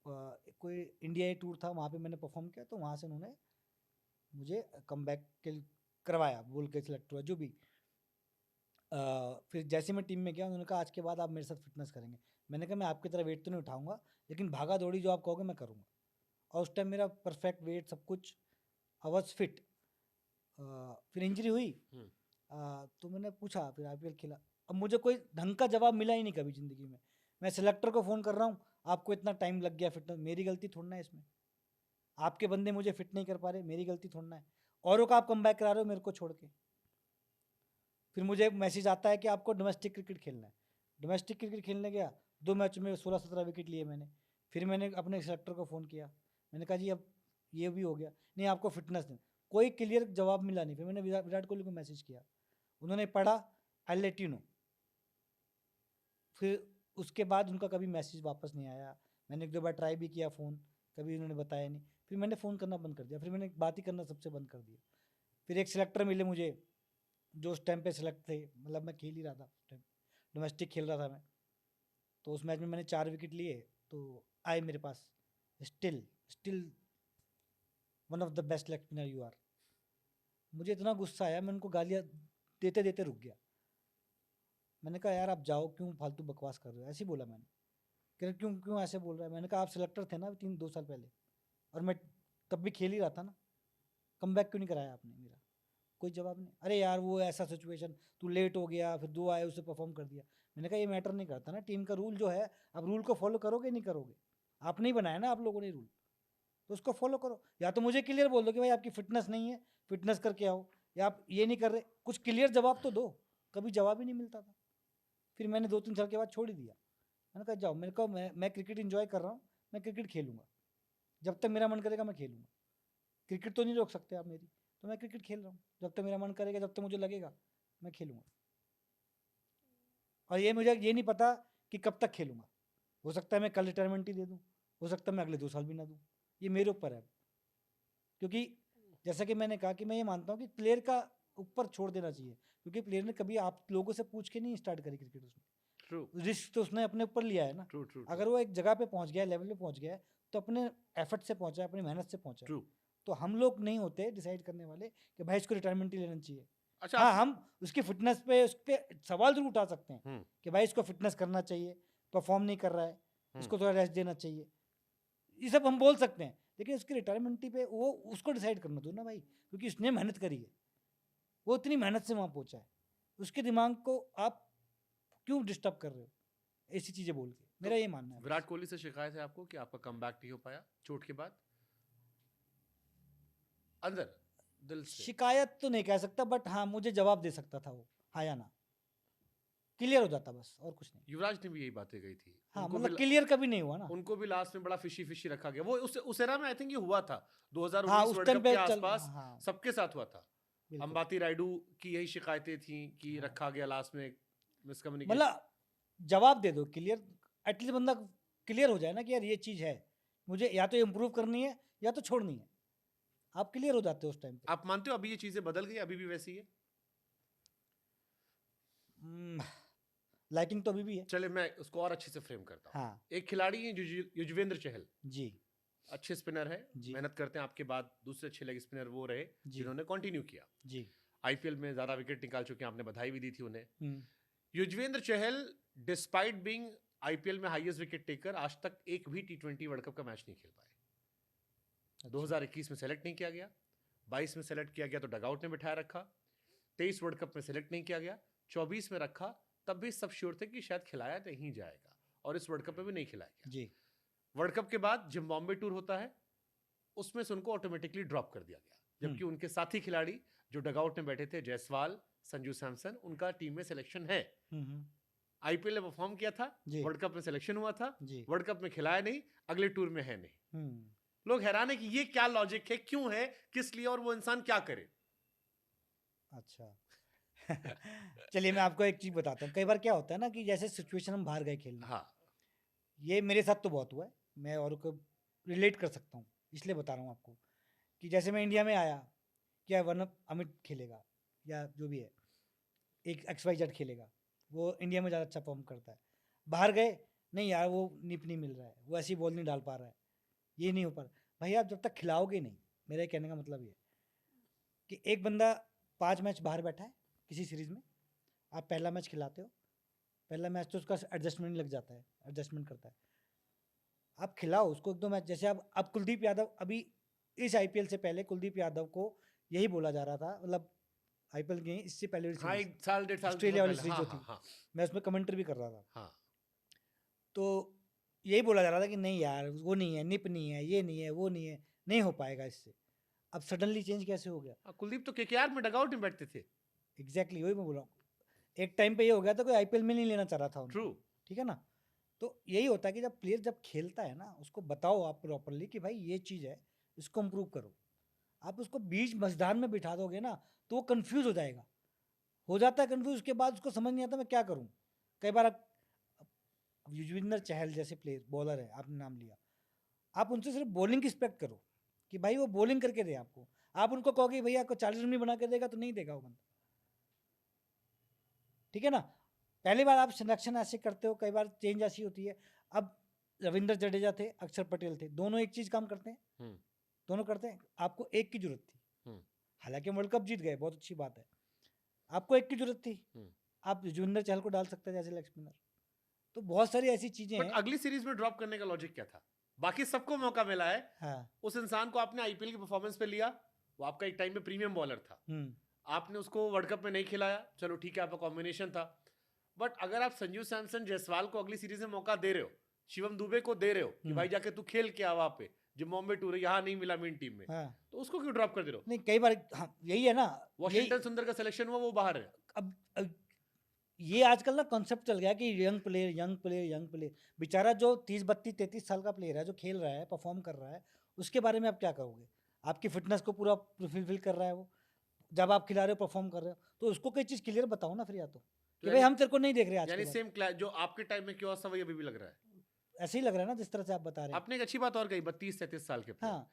कोई इंडिया ए टूर था, वहाँ पे मैंने परफॉर्म किया, तो वहाँ से उन्होंने मुझे कमबैक के करवाया, बोल के सिलेक्ट हुआ जो भी। फिर जैसे मैं टीम में गया, उन्होंने कहा आज के बाद आप मेरे साथ फिटनेस करेंगे। मैंने कहा मैं आपकी तरह वेट तो नहीं उठाऊंगा, लेकिन भागा दौड़ी जो आप कहोगे मैं करूँगा। और उस टाइम मेरा परफेक्ट वेट सब कुछ, आई वॉज फिट। फिर इंजरी हुई, तो मैंने पूछा, फिर आईपीएल खेला। अब मुझे कोई ढंग का जवाब मिला ही नहीं कभी ज़िंदगी में। मैं सिलेक्टर को फ़ोन कर रहा हूँ, आपको इतना टाइम लग गया फिटनेस, मेरी गलती थोड़ा है इसमें। आपके बंदे मुझे फिट नहीं कर पा रहे, मेरी गलती थोड़ा है। औरों का आप कम बैक करा रहे हो मेरे को छोड़ के। फिर मुझे मैसेज आता है कि आपको डोमेस्टिक क्रिकेट खेलना है। डोमेस्टिक क्रिकेट खेलने गया, 2 मैच में 16-17 विकेट लिए मैंने। फिर मैंने अपने सेलेक्टर को फ़ोन किया, मैंने कहा जी अब ये भी हो गया, नहीं आपको फिटनेस नहीं। कोई क्लियर जवाब मिला नहीं। फिर मैंने विराट कोहली को मैसेज किया, उन्होंने पढ़ा, आई लेट यू नो। फिर उसके बाद उनका कभी मैसेज वापस नहीं आया। मैंने 1-2 बार ट्राई भी किया फ़ोन, कभी उन्होंने बताया नहीं। फिर मैंने फ़ोन करना बंद कर दिया, फिर मैंने बात ही करना सबसे बंद कर दिया। फिर एक सिलेक्टर मिले मुझे जो उस टाइम पे सिलेक्ट थे, मतलब मैं खेल ही रहा था उस टाइम, डोमेस्टिक खेल रहा था मैं। तो उस मैच में मैंने 4 विकेट लिए, तो आए मेरे पास, still one of the best leg spinner you are. मुझे इतना गुस्सा आया, मैं उनको गालियाँ देते देते रुक गया। मैंने कहा यार आप जाओ, क्यों फालतू बकवास कर रहे हो, ऐसे ही बोला मैंने। कह रहे क्यों क्यों ऐसे बोल रहा है? मैंने कहा आप सिलेक्टर थे ना 3-2 साल पहले, और मैं तब भी खेल ही रहा था ना, कम बैक क्यों नहीं कराया आपने मेरा? कोई जवाब नहीं। अरे यार वो ऐसा सिचुएशन, तू लेट हो गया, फिर 2 आए, उसे परफॉर्म कर दिया। मैंने कहा ये मैटर नहीं करता ना, टीम का रूल जो है, अब रूल को फॉलो करोगे नहीं करोगे? आपने ही बनाया ना, आप लोगों ने रूल, तो उसको फॉलो करो। या तो मुझे क्लियर बोल दो कि भाई आपकी फिटनेस नहीं है, फिटनेस करके आओ, या आप ये नहीं कर रहे, कुछ क्लियर जवाब तो दो। कभी जवाब ही नहीं मिलता था। फिर मैंने 2-3 साल के बाद छोड़ ही दिया। मैंने कहा जाओ, मेरे को मैं क्रिकेट इन्जॉय कर रहा हूँ, मैं क्रिकेट खेलूंगा, जब तक मेरा मन करेगा मैं खेलूंगा। क्रिकेट तो नहीं रोक सकते आप मेरी, तो मैं क्रिकेट खेल रहा हूँ, जब तक मेरा मन करेगा, जब तक मुझे लगेगा मैं खेलूंगा। और ये मुझे ये नहीं पता कि कब तक खेलूंगा, हो सकता है मैं कल रिटायरमेंट ही दे दूँ, हो सकता है मैं अगले 2 साल भी ना दूँ, ये मेरे ऊपर है। क्योंकि जैसा कि मैंने कहा कि मैं ये मानता हूँ कि प्लेयर का ऊपर छोड़ देना चाहिए, क्योंकि प्लेयर ने कभी आप लोगों से पूछ के नहीं स्टार्ट करी क्रिकेट। उसने रिस्क तो उसने अपने ऊपर लिया है ना। अगर वो एक जगह पे पहुंच गया, लेवल पे पहुंच गया है, तो अपने एफर्ट से पहुंचा है, अपनी मेहनत से पहुंचा है। तो हम लोग नहीं होते डिसाइड करने वाले कि भाई इसको रिटायरमेंट ही लेना चाहिए। अच्छा हाँ, हम उसकी फिटनेस पे उस पे सवाल जरूर उठा सकते हैं हम्म, कि भाई इसको फिटनेस करना चाहिए, परफॉर्म नहीं कर रहा है, इसको थोड़ा रेस्ट देना चाहिए, ये सब हम बोल सकते हैं। लेकिन उसकी रिटायरमेंट पे वो उसको डिसाइड करना दो ना भाई, क्योंकि उसने मेहनत करी है, वो इतनी मेहनत से वहाँ पहुंचा है, उसके दिमाग को आप क्यों डिस्टर्ब कर रहे हो ऐसी चीजें बोल के? मेरा ये मानना है। विराट कोहली से शिकायत है आपको कि आपका कमबैक नहीं हो पाया चोट के बाद? अंदर दिल से शिकायत तो नहीं कह सकता, बट हाँ मुझे जवाब दे सकता था वो, हाँ या ना, क्लियर हो जाता बस, और कुछ नहीं। युवराज ने भी यही बातें कही थी। हाँ उनको मतलब भी क्लियर कभी नहीं हुआ ना। उनको भी लास्ट में बड़ा फिशी फिशी रखा गया। वो उस एरा में आई थिंक ये हुआ था हाँ 2019 उस वर्ल्ड टाइम कप के पे चल, आसपास, हाँ सबके साथ हुआ था। बिल्कुल। अंबाती रायडू की यही शिकायतें थी कि हाँ। रखा गया लास्ट में, मिसकम्युनिकेशन। मतलब जवाब दे दो क्लियर, एटलीस्ट बंदा क्लियर हो जाए ना कि यार ये चीज़ है, मुझे या तो इम्प्रूव करनी है या तो छोड़नी है, आप क्लियर हो जाते हो उस टाइम पे। आप मानते हो अभी ये चीजें बदल गई, अभी भी वैसी है? लाइकिंग तो अभी भी है। चले मैं उसको और अच्छे से फ्रेम करता हूँ। हाँ एक खिलाड़ी है युजवेंद्र चहल, जी अच्छे स्पिनर है, जी मेहनत करते हैं। आपके बाद दूसरे अच्छे लेग स्पिनर वो रहे जी जिन्होंने कंटिन्यू किया, जी। आईपीएल में ज्यादा विकेट निकाल चुके हैं, आपने बधाई भी दी थी उन्हें। हम्म, Yuzvendra Chahal despite being IPL में हाईएस्ट विकेट टेकर, आज तक एक भी टी20 वर्ल्ड कप का मैच नहीं खेल पाए। अच्छा। 2021 में सेलेक्ट नहीं किया गया, 22 में सेलेक्ट किया गया तो डगआउट में बिठाया रखा, 23 वर्ल्ड कप में सेलेक्ट नहीं किया गया, 24 में रखा, तब भी सब श्योर थे कि शायद खिलाया नहीं जाएगा, और इस वर्ल्ड कप में भी नहीं खिलाया गया। जी वर्ल्ड कप के बाद जिम्बाब्वे टूर होता है, उसमें से उनको ऑटोमेटिकली ड्रॉप कर दिया गया, जबकि उनके साथी खिलाड़ी जो डगआउट में बैठे थे, जायसवाल, संजू सैमसन, उनका टीम में सिलेक्शन है। हम्म, आईपीएल में परफॉर्म किया था, जी वर्ल्ड कप में सिलेक्शन हुआ था, जी वर्ल्ड कप में खिलाया नहीं, अगले टूर में है नहीं। हम्म, लोग हैरान है कि ये क्या लॉजिक है, क्यों है, किस लिए, और वो इंसान क्या करे। अच्छा। चलिए मैं आपको एक चीज़ बताता हूँ, कई बार क्या होता है ना कि जैसे सिचुएशन हम बाहर गए खेलने, हाँ ये मेरे साथ तो बहुत हुआ है, मैं और को रिलेट कर सकता हूँ, इसलिए बता रहा हूँ आपको कि जैसे मैं इंडिया में आया, क्या वन अमित खेलेगा या जो भी है, एक XYZ खेलेगा, वो इंडिया में ज़्यादा अच्छा परफॉर्म करता है, बाहर गए नहीं यार वो निप नहीं मिल रहा है, वो ऐसी बॉल नहीं डाल पा रहा है, ये नहीं हो पा रहा। भाई आप जब तक खिलाओगे नहीं, मेरे कहने का मतलब ये है कि एक बंदा 5 मैच बाहर बैठा है किसी सीरीज़ में, आप पहला मैच खिलाते हो, पहला मैच तो उसका एडजस्टमेंट लग जाता है, एडजस्टमेंट करता है, आप खिलाओ उसको 1-2 मैच। जैसे अब कुलदीप यादव, अभी इस आईपीएल से पहले कुलदीप यादव को यही बोला जा रहा था, मतलब आईपीएल की इससे पहले वाली हाँ, सीरीज, एक साल डेढ़ साल ऑस्ट्रेलिया वाली पहले, सीरीज हाँ जो हाँ थी, हाँ मैं उसमें कमेंट्री भी कर रहा था, हाँ। तो यही बोला जा रहा था कि नहीं यार वो नहीं है, निप नहीं है, ये नहीं है, वो नहीं है, नहीं हो पाएगा इससे। अब सडनली चेंज कैसे हो गया? कुलदीप तो केकेआर में डगआउट में बैठते थे। एग्जैक्टली वही मैं बोल रहा हूँ, एक टाइम पे ये हो गया था कोई आईपीएल में नहीं लेना चाह रहा था उनको, ट्रू। ठीक है ना? तो यही होता है कि जब प्लेयर जब खेलता है ना, उसको बताओ आप प्रॉपरली कि भाई ये चीज़ है, इसको इम्प्रूव करो। आप उसको बीच मझधार में बिठा दोगे ना, तो वो कंफ्यूज हो जाएगा, हो जाता है कंफ्यूज, उसके बाद उसको समझ नहीं आता मैं क्या करूँ। कई बार अब युजवेंद्र चहल जैसे प्लेयर बॉलर है, आपने नाम लिया, आप उनसे सिर्फ बॉलिंग की एक्सपेक्ट करो कि भाई वो बॉलिंग करके दे आपको, आप उनको कहोगे भैया आपको 40 रन भी बना के देगा, तो नहीं देगा वो बंदा, ठीक है ना? पहली बार आप सिलेक्शन ऐसे करते हो, कई बार चेंज ऐसी होती है। अब रविंद्र जडेजा थे, अक्षर पटेल थे, दोनों एक चीज़ काम करते हैं, दोनों करते हैं, आपको एक की जरूरत थी, हालांकि वर्ल्ड कप जीत गए, बहुत अच्छी बात है, आपको एक की जरूरत थी, आप युजवेंद्र चहल को डाल सकते हैं जैसे लेग स्पिनर। तो बहुत सारी ऐसी चीजें बट हैं। अगली सीरीज में ड्रॉप करने का लॉजिक क्या था? बाकी सबको मौका मिला है, हाँ उस इंसान को आपने आईपीएल की परफॉर्मेंस पे लिया, वो आपका एक टाइम में प्रीमियम बॉलर था, आपने उसको वर्ल्ड कप में नहीं खिलाया, चलो ठीक है आपका कॉम्बिनेशन था। बट अगर आप संजू सैमसन, जायसवाल को अगली सीरीज में मौका दे रहे हो, शिवम दुबे को दे रहे हो कि भाई जाके तू खेल के आ वहां पे, जिम्बाब्वे टूर यहाँ नहीं मिला मेन टीम में, हाँ तो उसको क्यों ड्रॉप कर दे रहे हो? नहीं कई बार, हाँ यही है ना, वॉशिंगटन सुंदर का सिलेक्शन हुआ, वो बाहर है। अब ये आजकल ना कॉन्सेप्ट चल गया कि young player young player young player, बेचारा जो 30-32-33 साल का प्लेयर है, जो खेल रहा है, परफॉर्म कर रहा है, उसके बारे में आप क्या कहोगे? आपकी फिटनेस को पूरा फुलफिल कर रहा है वो, जब आप खिला रहे हो, परफॉर्म कर रहे हो, तो उसको कोई चीज़ क्लियर बताओ ना फिर, या तो कि भाई हम तेरे को नहीं देख रहे आज के यानी बाद। सेम जो आपके टाइम में क्यों था वही अभी भी लग रहा है। ऐसे ही लग रहा है ना जिस तरह से आप बता रहे हैं। आपने एक अच्छी बात और कही, 32-33 साल के player। हाँ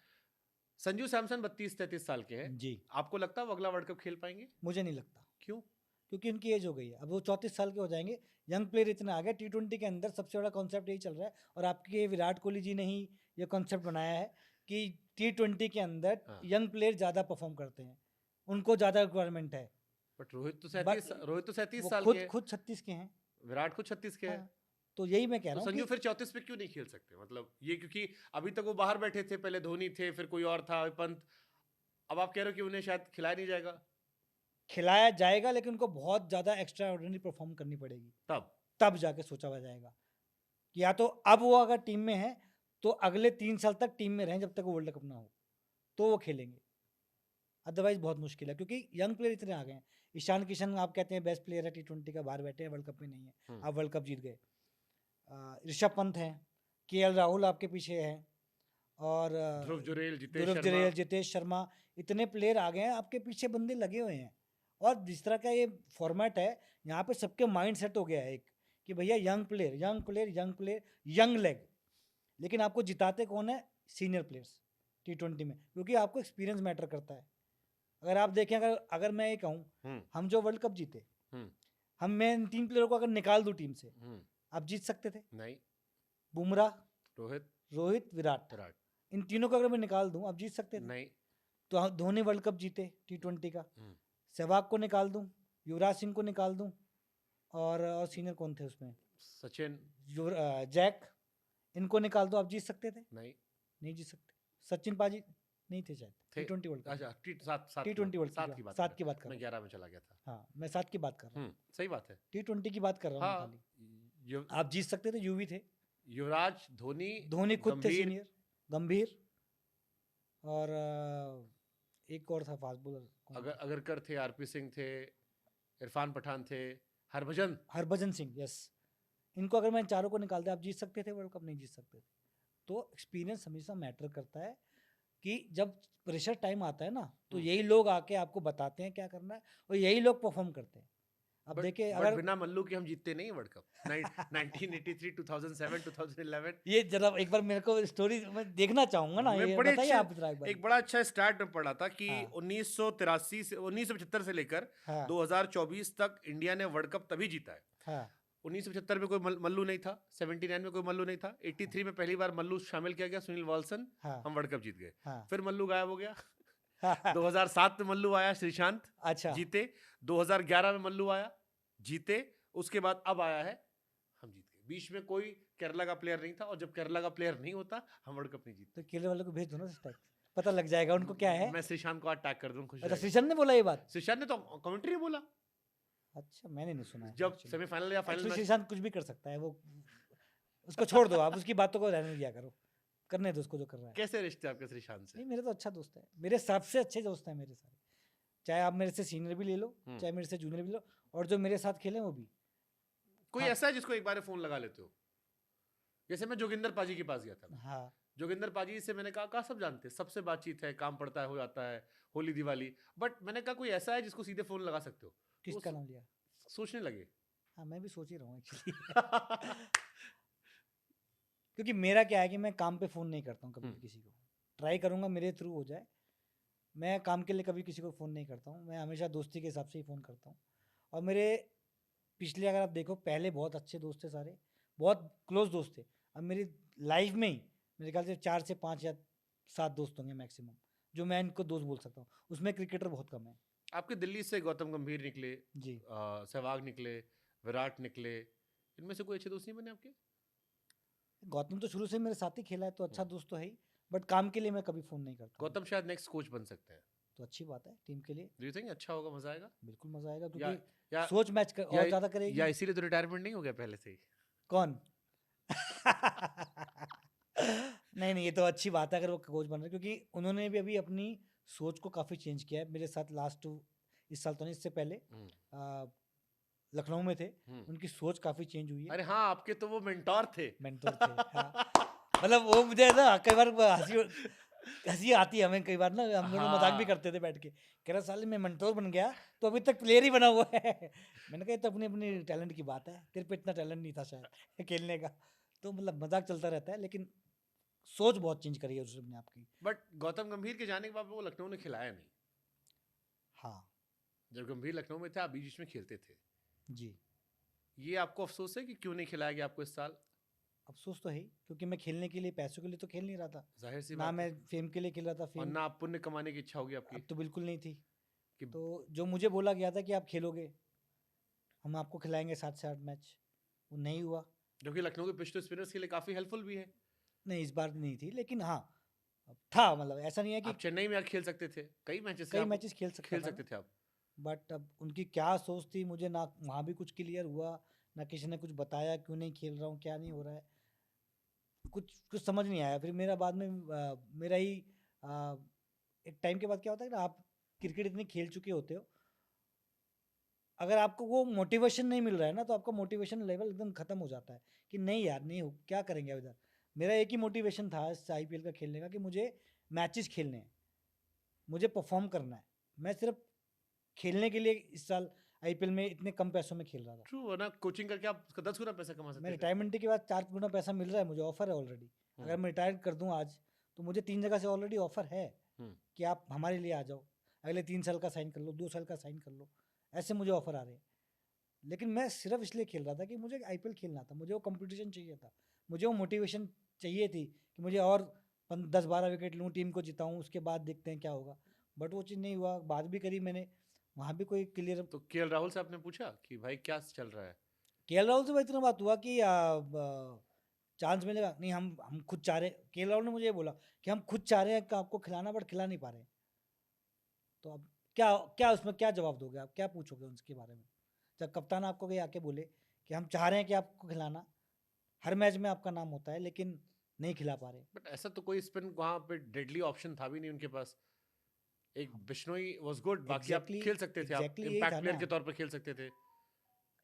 संजू सैमसन 32-33 साल के हैं, जी, आपको लगता है वो अगला वर्ल्ड कप खेल पाएंगे? मुझे नहीं लगता, क्यों? क्योंकि उनकी एज हो गई है, अब वो 34 साल के हो जाएंगे, यंग प्लेयर इतना आ गया। T20 के अंदर सबसे बड़ा कॉन्सेप्ट यही चल रहा है, और आपके विराट कोहली जी ने ही ये कॉन्सेप्ट बनाया है कि T20 के अंदर हाँ। यंग प्लेयर ज़्यादा परफॉर्म करते हैं, उनको ज़्यादा रिक्वायरमेंट है। बट रोहित तो बट 37 वो साल खुद के हैं, खुद 36 के हैं। विराट खुद 36 के हैं। हाँ, तो यही मैं कह तो रहा हूँ संजू कि फिर 34 पे क्यों नहीं खेल सकते? मतलब ये क्योंकि अभी तक वो बाहर बैठे थे, पहले धोनी थे, फिर कोई और था, पंत। अब आप कह रहे हो कि उन्हें शायद खिलाया नहीं जाएगा खिलाया जाएगा, लेकिन उनको बहुत ज़्यादा एक्स्ट्रा ऑर्डिनरी परफॉर्म करनी पड़ेगी, तब। तब जाके सोचा हुआ जाएगा कि या तो अब वो अगर टीम में है तो अगले 3 साल तक टीम में रहें जब तक वो वर्ल्ड कप ना हो, तो वो खेलेंगे। अदरवाइज बहुत मुश्किल है, क्योंकि यंग प्लेयर इतने आ गए हैं। ईशान किशन आप कहते हैं बेस्ट प्लेयर है T20 का, बाहर बैठे हैं, वर्ल्ड कप में नहीं है, आप वर्ल्ड कप जीत गए। ऋषभ पंत हैं, KL राहुल आपके पीछे है, और ध्रुव जुरेल, जितेश ध्रुव शर्मा। जुरेल, जितेश शर्मा, इतने प्लेयर आ गए हैं, आपके पीछे बंदे लगे हुए हैं। और जिस तरह का ये फॉर्मेट है, यहाँ पे सबके माइंड सेट हो गया है एक कि भैया young player, young player, young player, young leg. लेकिन आपको जिताते कौन है? सीनियर प्लेयर्स T20 में, क्योंकि आपको एक्सपीरियंस मैटर करता है। अगर आप देखें, अगर अगर मैं ये कहूँ, हम जो वर्ल्ड कप जीते, मैं इन 3 प्लेयरों को अगर निकाल दूं टीम से, आप जीत सकते थे? नहीं। बुमराह, रोहित, विराट, इन तीनों को अगर मैं निकाल दूं, आप जीत सकते थे? नहीं। तो धोनी वर्ल्ड कप जीते T20 का, सहवाग को निकाल दूं, युवराज सिंह को निकाल दूं, और सीनियर कौन थे उसमें? सचिन, जैक, इनको निकाल दो, आप जीत सकते थे? नहीं। नहीं जीत सकते। सचिन पाजी नहीं थे शायद T20 वर्ल्ड कप। अच्छा, T20 वर्ल्ड कप की बात, 7 की बात कर रहा मैं हूँ। 11 में चला गया था। हाँ, मैं 7 की बात कर रहा हूँ, सही बात है। T20 की बात कर रहा हूँ हाँ, खाली। आप जीत सकते थे, यूवी थे, युवराज, धोनी खुद थे सीनियर, गंभीर, और एक और था फास्ट बॉलर, अगरकर थे, आरपी सिंह थे, इरफान पठान थे, हरभजन सिंह, यस। इनको अगर मैं चारों को निकाल दे, आप जीत सकते थे वर्ल्ड कप? नहीं जीत सकते थे। तो एक्सपीरियंस हमेशा मैटर करता है, कि जब प्रेशर टाइम आता है ना, तो यही लोग आके आपको बताते हैं क्या करना है, और यही लोग परफॉर्म करते हैं। अब देखिए, अगर बिना मल्लू के हम जीतते नहीं वर्ल्ड कप 1983, 2007, 2011। ये जरा एक बार मेरे को स्टोरी मैं देखना चाहूंगा ना, ये बताइए आप जरा एक बड़ा अच्छा स्टार्ट में पढ़ा था कि हाँ। 1973 से 1975 से लेकर हाँ। 2024 तक इंडिया ने वर्ल्ड कप तभी जीता है। हाँ। 1975 में कोई मल्लू नहीं था, 79 में कोई मल्लू नहीं था, 83 में पहली बार मल्लू शामिल किया गया, सुनील वॉल्सन, हाँ। हम वर्ल्ड कप जीत गए। हाँ। फिर मल्लू गायब हो गया। 2007 में मल्लू आया, श्रीशांत, अच्छा, जीते। 2011 में मल्लू आया, जीते। उसके बाद अब आया है, हम जीत गए। बीच में कोई केरला का प्लेयर नहीं था, और जब केरला का प्लेयर नहीं होता, हम वर्ल्ड कप नहीं जीतते। तो केरला वालों को भेज दो ना टैग, पता लग जाएगा उनको क्या है। मैं श्रीशांत को आज टैग कर दूं, खुश अच्छा, रहेगा। श्रीशांत ने बोला ये बात? श्रीशांत ने तो कमेंट्री बोला, अच्छा, मैंने नहीं सुना है। जब सेमीफाइनल या फाइनल में। श्रीशांत कुछ भी कर सकता है, वो उसको छोड़ दो, आप उसकी बातों को रहने दिया करो, करने दो उसको जो कर रहा है। कैसे रिश्ते आपके श्रीशांत से? नहीं, मेरे तो अच्छा दोस्त है, मेरे सबसे अच्छे दोस्त हैं मेरे सारे। चाहे आप मेरे से सीनियर भी ले लो, चाहे मेरे से जूनियर भी लो, और जो मेरे साथ खेले वो भी। कोई ऐसा है जिसको एक बार फोन लगा लेते हो? जैसे मैं जोगिंदर पाजी के पास गया था। हाँ। जोगिंदर पाजी से मैंने कहा सब जानते हैं, सबसे बातचीत है, काम पड़ता है, हो जाता है, होली दिवाली। बट मैंने कहा कोई ऐसा है जिसको सीधे फोन लगा सकते हो? किसका नाम लिया? सोचने लगे। हाँ, मैं भी सोच ही रहा हूँ एक्चुअली। क्योंकि मेरा क्या है कि मैं काम पे फ़ोन नहीं करता हूँ कभी भी किसी को। ट्राई करूँगा मेरे थ्रू हो जाए। मैं काम के लिए कभी किसी को फ़ोन नहीं करता हूँ, मैं हमेशा दोस्ती के हिसाब से ही फ़ोन करता हूँ। और मेरे पिछले अगर आप देखो, पहले बहुत अच्छे दोस्त थे सारे, बहुत क्लोज दोस्त थे। अब मेरी लाइफ में ही मेरे ख्याल से 4 से 5 या 7 दोस्त होंगे मैक्सिमम, जो मैं इनको दोस्त बोल सकता हूँ। उसमें क्रिकेटर बहुत कम है। आपके दिल्ली से गौतम गंभीर निकले जी। सहवाग निकले, विराट निकले, इनमें से कोई अच्छे दोस्त नहीं बने आपके? गौतम तो शुरू से मेरे साथ ही खेला है, तो अच्छा दोस्त तो है ही, बट काम के लिए मैं कभी फ़ोन नहीं करता। गौतम शायद नेक्स्ट कोच बन सकते हैं, तो अच्छी बात है टीम के लिए। डू यू थिंक अच्छा होगा, मजा आएगा? बिल्कुल मजा आएगा, क्योंकि सोच मैच कर और ज़्यादा करेगी। या इसीलिए तो रिटायरमेंट नहीं हो गया पहले से ही? कौन? नहीं, ये तो अच्छी बात है अगर वो कोच बन रहे, क्योंकि उन्होंने भी अभी अपनी सोच को काफ़ी चेंज किया है। मेरे साथ लास्ट इस साल तो नहीं, इससे पहले लखनऊ में थे, उनकी सोच काफ़ी चेंज हुई है। अरे हाँ, आपके तो वो मेंटोर थे। हाँ। मतलब वो मुझे ना कई बार हंसी आती है हमें, कई बार ना हम लोग मजाक भी करते थे बैठ के, कह रहा साले मैं मेंटोर बन गया तो अभी तक प्लेयर ही बना हुआ है। मैंने कहा ये तो अपनी अपनी टैलेंट की बात है, तेरे पे इतना टैलेंट नहीं था शायद खेलने का, तो मतलब मजाक चलता रहता है, लेकिन सोच बहुत चेंज करी है उसने आपकी। बट गौतम गंभीर के जाने के बाद वो लखनऊ ने खिलाया नहीं। हाँ, जब गंभीर लखनऊ में थे, आप बीच में खेलते थे जी। ये आपको अफसोस है कि क्यों नहीं खिलाया गया आपको इस साल? अफसोस तो है ही, क्योंकि मैं खेलने के लिए, पैसों के लिए तो खेल नहीं रहा था, जाहिर सी ना बात मैं है। फेम के लिए खेल रहा था। और फेम ना आप पुण्य कमाने की इच्छा होगी आपकी? अब तो बिल्कुल नहीं थी। कि तो जो मुझे बोला गया था कि आप खेलोगे, हम आपको खिलाएंगे 7 से 8 मैच, वो नहीं हुआ। जो कि लखनऊ के पिच तो स्पिनर्स के लिए काफी हेल्पफुल भी है। नहीं, इस बार नहीं थी, लेकिन हाँ था, मतलब ऐसा नहीं है कि आप चेन्नई में खेल सकते थे, कई मैचेस से कई आप मैचेस खेल सकता खेल था सकते मैं। थे आप। बट अब उनकी क्या सोच थी, मुझे ना वहाँ भी कुछ क्लियर हुआ, ना किसी ने कुछ बताया क्यों नहीं खेल रहा हूँ, क्या नहीं हो रहा है, कुछ कुछ समझ नहीं आया। फिर मेरा बाद में मेरा ही एक टाइम के बाद क्या होता है ना, आप क्रिकेट इतनी खेल चुके होते हो, अगर आपको वो मोटिवेशन नहीं मिल रहा है ना, तो आपका मोटिवेशन लेवल एकदम खत्म हो जाता है कि नहीं यार, नहीं हो, क्या करेंगे अब इधर। मेरा एक ही मोटिवेशन था इस आईपीएल का खेलने का कि मुझे मैचेस खेलने हैं, मुझे परफॉर्म करना है। मैं सिर्फ खेलने के लिए इस साल आईपीएल में इतने कम पैसों में खेल रहा था। ट्रू, वरना कोचिंग करके आप उसका 10 गुना पैसा कमा मैं सकते थे। रिटायरमेंट के बाद 4 गुना पैसा मिल रहा है मुझे, ऑफर है ऑलरेडी। अगर मैं रिटायर कर दूं आज, तो मुझे 3 जगह से ऑलरेडी ऑफर है हम्म। कि आप हमारे लिए आ जाओ, अगले 3 साल का साइन कर लो, 2 साल का साइन कर लो, ऐसे मुझे ऑफर आ रहे हैं। लेकिन मैं सिर्फ इसलिए खेल रहा था कि मुझे आईपीएल खेलना था, मुझे वो कंपटीशन चाहिए था, मुझे वो मोटिवेशन चाहिए थी कि मुझे और 10-12 विकेट लूँ, टीम को जिताऊँ, उसके बाद देखते हैं क्या होगा। बट वो चीज़ नहीं हुआ, बात भी करी मैंने, वहाँ भी कोई क्लियर। तो केएल राहुल से आपने पूछा कि भाई क्या चल रहा है? केएल राहुल से इतना बात हुआ कि चांस मिलेगा, नहीं हम खुद चाह रहे, केएल राहुल ने मुझे ये बोला कि हम खुद चाह रहे हैं कि आपको खिलाना, बट खिला नहीं पा रहे हैं। तो अब क्या क्या उसमें क्या जवाब दोगे आप, क्या पूछोगे उसके बारे में, जब कप्तान आपको कहीं आके बोले कि हम चाह रहे हैं कि आपको खिलाना, हर मैच में आपका नाम होता है, लेकिन नहीं खिला पा रहे। बट ऐसा तो कोई स्पिन वहां पे डेडली ऑप्शन था भी नहीं उनके पास। एक बिश्नोई वाज गुड, बाकी आप एग्जैक्टली खेल सकते थे, आप एग्जैक्टली यही था इम्पैक्ट ना, प्लेयर के तौर पर खेल सकते थे।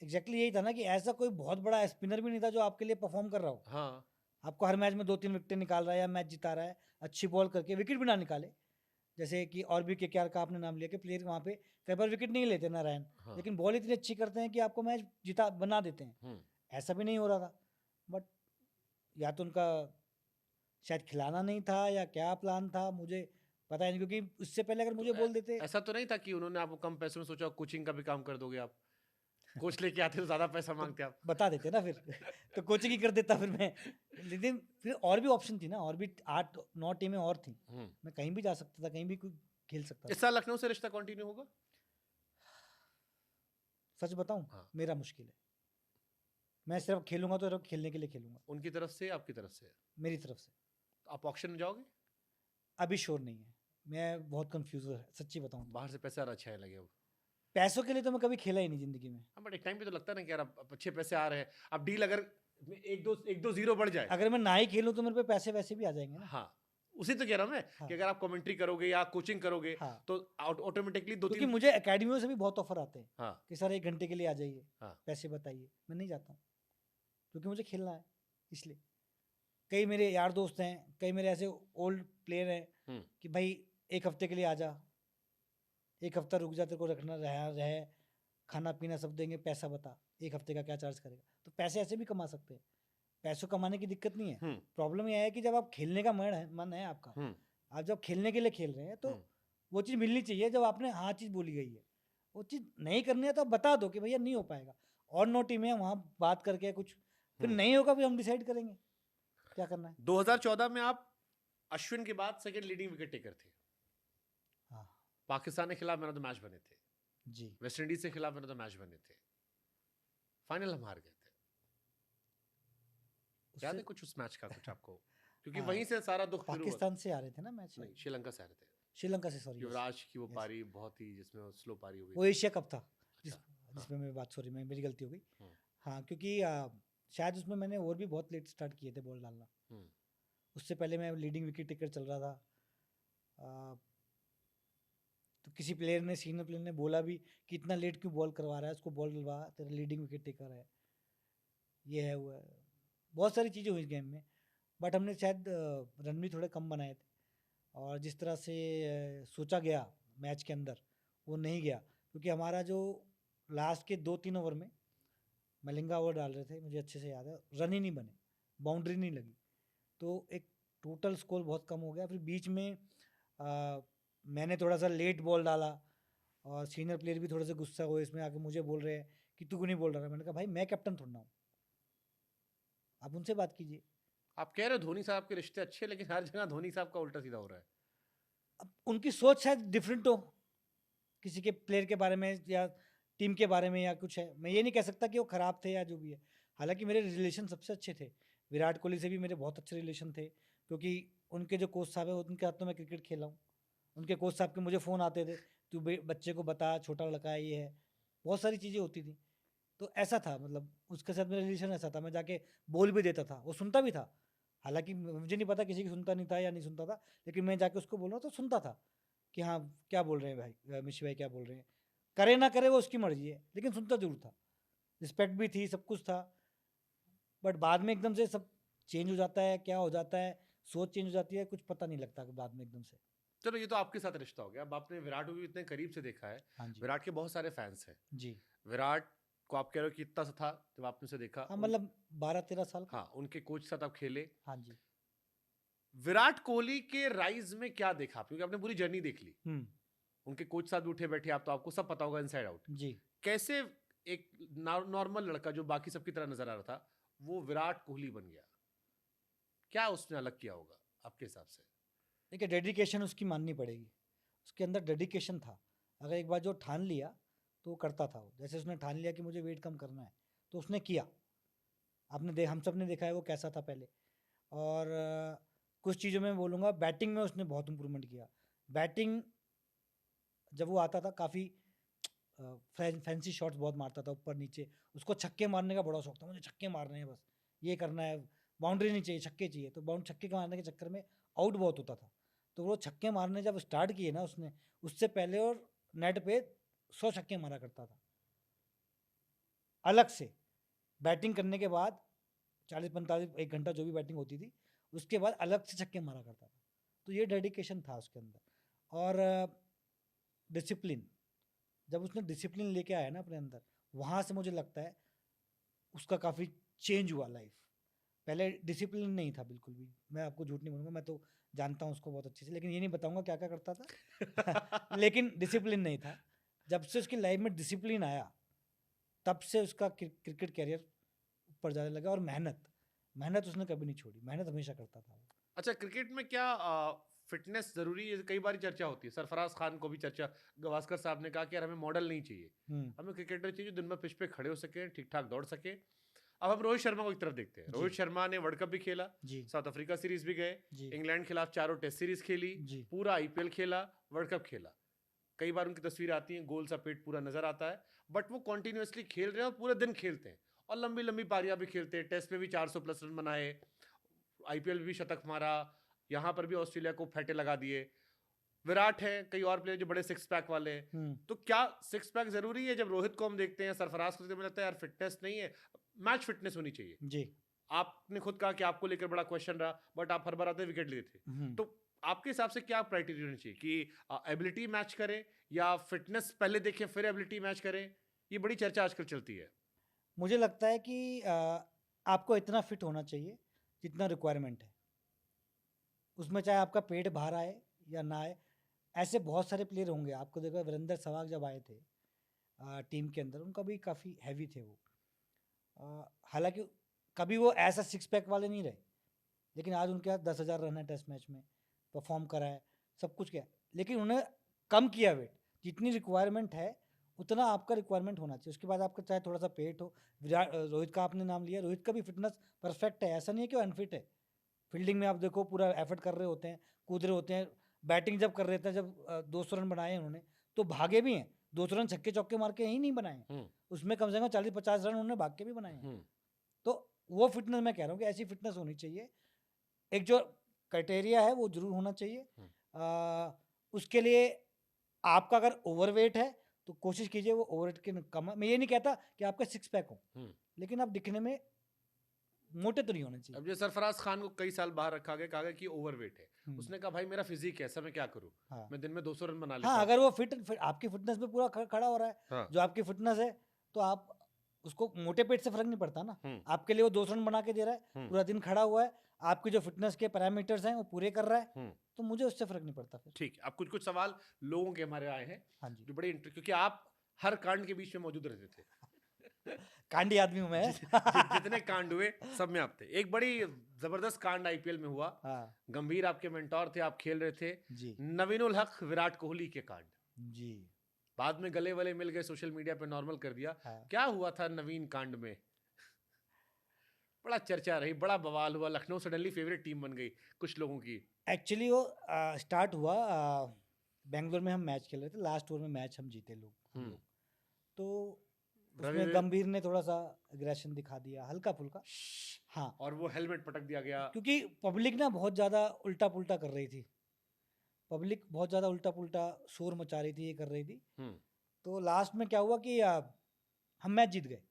एग्जैक्टली यही था ना कि ऐसा कोई बहुत बड़ा स्पिनर भी नहीं था जो आपके लिए परफॉर्म कर रहा हो, हाँ। आपको हर मैच में 2-3 विकेट निकाल रहा है या मैच जिता रहा है, अच्छी बॉल करके, विकेट भी ना निकाले। जैसे कि और भी केकेआर का आपने नाम लिया कि प्लेयर वहाँ पे कई बार विकेट नहीं लेते नारायण, हाँ। लेकिन बॉल इतनी अच्छी करते हैं कि आपको मैच जिता बना देते हैं। ऐसा भी नहीं हो रहा था। बट या तो उनका शायद खिलाना नहीं था या क्या प्लान था, मुझे पता ही नहीं, क्योंकि उससे पहले अगर तो मुझे बोल देते। ऐसा तो नहीं था कि उन्होंने आपको कम पैसों में सोचा कोचिंग का भी काम कर दोगे आप? कोच लेके आते तो ज्यादा पैसा तो मांगते आप। बता देते ना फिर तो कोचिंग ही कर देता फिर मैं। लेकिन फिर और भी ऑप्शन थी ना, और भी 8-9 टीमें और थी, मैं कहीं भी जा सकता था, कहीं भी खेल सकता इस था। साल लखनऊ से रिश्ता कंटिन्यू होगा? सच बताऊं, हाँ। मेरा मुश्किल है। मैं सिर्फ खेलूंगा तो सिर्फ खेलने के लिए खेलूंगा, उनकी तरफ से, आपकी तरफ से? मेरी तरफ से। आप ऑक्शन में जाओगे? अभी श्योर नहीं है, मैं बहुत कंफ्यूज है सच्ची बताऊं तो। बाहर से पैसा आ रहा, अच्छा है लगे अब। पैसों के लिए तो मैं कभी खेला ही नहीं जिंदगी में। हाँ, बट एक टाइम पे तो लगता है ना कि यार अब अच्छे पैसे आ रहे हैं, अब डील अगर एक दो जीरो बढ़ जाए। अगर मैं ना ही खेलूं तो मेरे पे पैसे वैसे भी आ जाएंगे ना। हाँ, उसी तो कह रहा हूँ मैं हाँ कि अगर आप कमेंट्री करोगे या कोचिंग करोगे हाँ, तो ऑटोमेटिकली दो क्योंकि तीन। मुझे एकेडमियों से भी बहुत ऑफर आते हैं हाँ। कि सर 1 घंटे के लिए आ जाइए, हाँ। पैसे बताइए। मैं नहीं जाता हूँ क्योंकि मुझे खेलना है, इसलिए। कई मेरे यार दोस्त हैं, कई मेरे ऐसे ओल्ड प्लेयर हैं कि भाई 1 हफ्ते के लिए आ जा, 1 हफ्ता रुक जा, तेरे को रखना रहे, खाना पीना सब देंगे, पैसा बता 1 हफ्ते का क्या चार्ज करेगा। तो पैसे ऐसे भी कमा सकते हैं, पैसों कमाने की दिक्कत नहीं है। प्रॉब्लम यह है कि जब आप खेलने का मन है आपका, आप जब खेलने के लिए खेल रहे हैं, तो वो चीज़ मिलनी चाहिए। जब आपने हाँ चीज़ बोली गई है, वो चीज़ नहीं करनी है तो आप बता दो कि भैया नहीं हो पाएगा, और 9 टीमें वहाँ बात करके कुछ, फिर नहीं होगा, फिर हम डिसाइड करेंगे क्या करना है। 2014 में आप अश्विन के बाद सेकंड लीडिंग विकेट टेकर थे। हाँ पाकिस्तान के खिलाफ मैन ऑफ द मैच बने थे, जी, वेस्ट इंडीज के खिलाफ मैन ऑफ द मैच बने थे, फाइनल हम हार गए थे। याद है कुछ उस मैच का कुछ आपको? क्योंकि हाँ, वहीं से सारा दुख शुरू हुआ। पाकिस्तान से आ रहे थे ना मैच, नहीं, श्रीलंका से आ रहे थे। श्रीलंका से, सॉरी। युवराज की वो पारी बहुत ही, जिसमें वो स्लो पारी हो गई वो थी। एशिया कप था अच्छा, जिसमें मैं बात, सॉरी, मेरी गलती हो गई। हाँ, क्योंकि शायद उसमें मैंने और भी बहुत लेट स्टार्ट किए थे बॉल डालना। उससे पहले मैं लीडिंग विकेट टेकर चल रहा था। तो किसी प्लेयर ने, सीनियर प्लेयर ने बोला भी कि इतना लेट क्यों बॉल करवा रहा है, उसको बॉल डलवा, तेरा लीडिंग विकेट टेकर है, ये है वो है। बहुत सारी चीज़ें हुई इस गेम में, बट हमने शायद रन भी थोड़े कम बनाए थे, और जिस तरह से सोचा गया मैच के अंदर वो नहीं गया, क्योंकि हमारा जो लास्ट के 2-3 ओवर में मलिंगा ओवर डाल रहे थे, मुझे अच्छे से याद है, रन ही नहीं बने, बाउंड्री नहीं लगी, तो एक टोटल स्कोर बहुत कम हो गया। फिर बीच में मैंने थोड़ा सा लेट बॉल डाला, और सीनियर प्लेयर भी थोड़े से गुस्सा हुए, इसमें आके मुझे बोल रहे हैं कि तू क्यों नहीं बोल रहा। मैंने कहा भाई मैं कैप्टन थोड़ा हूँ, आप उनसे बात कीजिए। आप कह रहे हो धोनी साहब के रिश्ते अच्छे, लेकिन हर जगह धोनी साहब का उल्टा सीधा हो रहा है। अब उनकी सोच शायद डिफरेंट हो, किसी के प्लेयर के बारे में या टीम के बारे में या कुछ है, मैं ये नहीं कह सकता कि वो ख़राब थे या जो भी है। हालाँकि मेरे रिलेशन सबसे अच्छे थे। विराट कोहली से भी मेरे बहुत अच्छे रिलेशन थे, क्योंकि उनके जो कोच साहब हैं, उनके हाथों में क्रिकेट खेला हूँ। उनके कोच साहब के मुझे फ़ोन आते थे, "तू बच्चे को बता, छोटा लड़का है, ये है।" बहुत सारी चीज़ें होती थी। तो ऐसा था, मतलब उसके साथ मेरा रिलेशन ऐसा था, मैं जाके बोल भी देता था, वो सुनता भी था। हालाँकि मुझे नहीं पता किसी की सुनता नहीं था या नहीं सुनता था, लेकिन मैं जाके उसको बोल रहा तो सुनता था कि हाँ, क्या बोल रहे हैं भाई, मिशी भाई क्या बोल रहे हैं। करे ना करे वो उसकी मर्ज़ी है, लेकिन सुनता ज़रूर था। रिस्पेक्ट भी थी, सब कुछ था। बट बाद में एकदम से सब चेंज हो जाता है, क्या हो जाता है, सोच चेंज हो जाती है, कुछ पता नहीं लगता बाद में एकदम से। चलो ये तो आपके साथ रिश्ता हो गया। अब आपने विराट को भी इतने करीब से देखा है। हाँ जी। विराट के बहुत सारे फैंस हैं। जी। विराट को आप कह रहे हो कि इतना सा था जब आपने उसे देखा। हाँ, मतलब 12-13 साल का। हाँ, उनके कोच के साथ आप खेले। हाँ जी। विराट कोहली के राइज में क्या देखा आप? क्योंकि आपने पूरी जर्नी देख ली। हुँ। उनके कोच साथ भी उठे बैठे आप, तो आपको सब पता होगा इनसाइड आउट। जी। कैसे एक नॉर्मल लड़का जो बाकी सबकी तरह नजर आ रहा था, वो विराट कोहली बन गया? क्या उसने अलग किया होगा आपके हिसाब से? देखिए, डेडिकेशन उसकी माननी पड़ेगी। उसके अंदर डेडिकेशन था। अगर एक बार जो ठान लिया, तो वो करता था वो। जैसे उसने ठान लिया कि मुझे वेट कम करना है, तो उसने किया। हम सब ने देखा है वो कैसा था पहले। और कुछ चीज़ों में बोलूँगा, बैटिंग में उसने बहुत इम्प्रूवमेंट किया। बैटिंग जब वो आता था, काफ़ी फैंसी शॉट्स बहुत मारता था ऊपर नीचे। उसको छक्के मारने का बड़ा शौक था, मुझे छक्के मारने हैं बस, ये करना है, बाउंड्री नहीं चाहिए, छक्के चाहिए। तो छक्के मारने के चक्कर में आउट बहुत होता था। तो वो छक्के मारने जब स्टार्ट किए ना उसने, उससे पहले और नेट पे 100 छक्के मारा करता था अलग से। बैटिंग करने के बाद 40-45 1 घंटा जो भी बैटिंग होती थी, उसके बाद अलग से छक्के मारा करता था। तो ये डेडिकेशन था उसके अंदर। और डिसिप्लिन, जब उसने डिसिप्लिन लेके आया ना अपने अंदर, वहाँ से मुझे लगता है उसका काफ़ी चेंज हुआ लाइफ। पहले डिसिप्लिन नहीं था बिल्कुल भी, मैं आपको झूठ नहीं बोलूँगा, मैं तो जानता हूँ उसको बहुत अच्छे से, लेकिन ये नहीं बताऊँगा क्या क्या करता था। लेकिन डिसिप्लिन नहीं था। जब से उसकी लाइफ में डिसिप्लिन आया, तब से उसका क्रिकेट कैरियर ऊपर जाने लगा। और मेहनत, मेहनत उसने कभी नहीं छोड़ी, मेहनत हमेशा करता था वो। अच्छा, क्रिकेट में क्या फिटनेस जरूरी है? कई बार चर्चा होती है, सरफराज खान को भी चर्चा, गवास्कर साहब ने कहा कि यार हमें मॉडल नहीं चाहिए, हुँ। हमें क्रिकेटर चाहिए जो दिन में पिच पे खड़े हो सके, ठीक ठाक दौड़ सके। अब हम रोहित शर्मा को एक तरफ देखते हैं। जी। रोहित शर्मा ने वर्ल्ड कप भी खेला, जी। साउथ अफ्रीका सीरीज भी गए, जी। इंग्लैंड के खिलाफ चारों टेस्ट सीरीज खेली, जी। पूरा आईपीएल खेला, वर्ल्ड कप खेला। कई बार उनकी तस्वीर आती है, गोल सा पेट पूरा नजर आता है, बट वो कॉन्टिन्यूसली खेल रहे हैं और पूरे दिन खेलते हैं और लंबी लंबी पारियां भी खेलते हैं। टेस्ट में भी 400 प्लस रन बनाए, आईपीएल भी शतक मारा, यहाँ पर भी ऑस्ट्रेलिया को फैटे लगा दिए। विराट है, कई और प्लेयर जो बड़े सिक्स पैक वाले हैं। हुँ। तो क्या सिक्स पैक जरूरी है? जब रोहित को हम देखते हैं, सरफराज को, तो मुझे लगता है यार फिटनेस नहीं है, मैच फिटनेस होनी चाहिए। जी। आपने खुद कहा कि आपको लेकर बड़ा क्वेश्चन रहा, बट आप हर बार आते विकेट लेते थे। हुँ। तो आपके हिसाब से क्या क्राइटेरिया होनी चाहिए कि एबिलिटी मैच करे या फिटनेस पहले देखें फिर एबिलिटी मैच करें? ये बड़ी चर्चा आजकल चलती है। मुझे लगता है कि आपको इतना फिट होना चाहिए जितना रिक्वायरमेंट है। उसमें चाहे आपका पेट बाहर आए या ना आए। ऐसे बहुत सारे प्लेयर होंगे, आपको देखो वीरेंद्र सहवाग जब आए थे टीम के अंदर, उनका भी काफ़ी हैवी थे वो। हालांकि कभी वो ऐसा सिक्स पैक वाले नहीं रहे, लेकिन आज उनके पास 10,000 रन है टेस्ट मैच में, परफॉर्म करा है, सब कुछ किया, लेकिन उन्हें कम किया वेट। जितनी रिक्वायरमेंट है उतना आपका रिक्वायरमेंट होना चाहिए। उसके बाद आपका चाहे थोड़ा सा पेट हो। रोहित का आपने नाम लिया, रोहित का भी फिटनेस परफेक्ट है, ऐसा नहीं है कि वो अनफिट है। फील्डिंग में आप देखो पूरा एफर्ट कर रहे होते हैं, कूद रहे होते हैं। बैटिंग जब कर रहे थे, जब 200 रन बनाए हैं उन्होंने, तो भागे भी हैं। 200 रन छक्के चौके मार के ही नहीं बनाए, उसमें कम से कम 40-50 रन उन्होंने भाग के भी बनाए हैं। तो वो फिटनेस मैं कह रहा हूँ कि ऐसी फिटनेस होनी चाहिए। एक जो क्राइटेरिया है वो जरूर होना चाहिए। उसके लिए आपका अगर ओवरवेट है तो कोशिश कीजिए वो ओवरवेट के कम। मैं ये नहीं कहता कि आपका सिक्स पैक हो, लेकिन आप दिखने में मोटे तो नहीं होने चाहिए। अब जो सरफराज खान को कई साल बाहर रखा गया, कहा गया कि ओवरवेट है। उसने कहा भाई मेरा फिजिक है, ऐसा मैं क्या करूं? हाँ। मैं दिन में 200 रन बना लेता हाँ, हूं। अगर वो आपकी फिटनेस पे पूरा खड़ा हो रहा है, हाँ। जो आपकी फिटनेस है, तो आप उसको मोटे पेट से फर्क नहीं पड़ता ना। आपके लिए वो 200 रन बना के दे रहा है, पूरा दिन खड़ा हुआ है, आपकी जो फिटनेस के पैरामीटर्स हैं वो पूरे कर रहा है, तो मुझे उससे फर्क नहीं पड़ता फिर। ठीक है, अब कुछ कुछ सवाल लोगों के हमारे आए हैं। हाँ जी। जो बड़े क्योंकि आप हर कांड के बीच में मौजूद रहते थे। कांडी आदमी हूं मैं। जितने कांड हुए सब में आप थे। एक बड़ी जबरदस्त कांड आईपीएल में हुआ। हाँ। गंभीर आपके मेंटोर थे, आप खेल रहे थे। जी। नवीनुल हक विराट कोहली के कांड। जी। बाद में गले वाले मिल गए, सोशल मीडिया पे नॉर्मल कर दिया। हाँ। क्या हुआ था नवीन कांड में? बड़ा चर्चा रही, बड़ा बवाल हुआ, लखनऊ सडनली फेवरेट टीम बन गई कुछ लोगों की। एक्चुअली वो स्टार्ट हुआ बेंगलोर में, हम मैच खेल रहे थे, लास्ट ओवर में मैच हम जीते हम लोग। तो रवि उसमें गंभीर ने थोड़ा सा एग्रेशन दिखा दिया, हल्का फुल्का। हाँ, और वो हेलमेट पटक दिया गया। क्योंकि पब्लिक ना बहुत ज़्यादा उल्टा पुल्टा कर रही थी, पब्लिक बहुत ज़्यादा उल्टा पुल्टा शोर मचा रही थी, ये कर रही थी। तो लास्ट में क्या हुआ कि हम मैच जीत गए।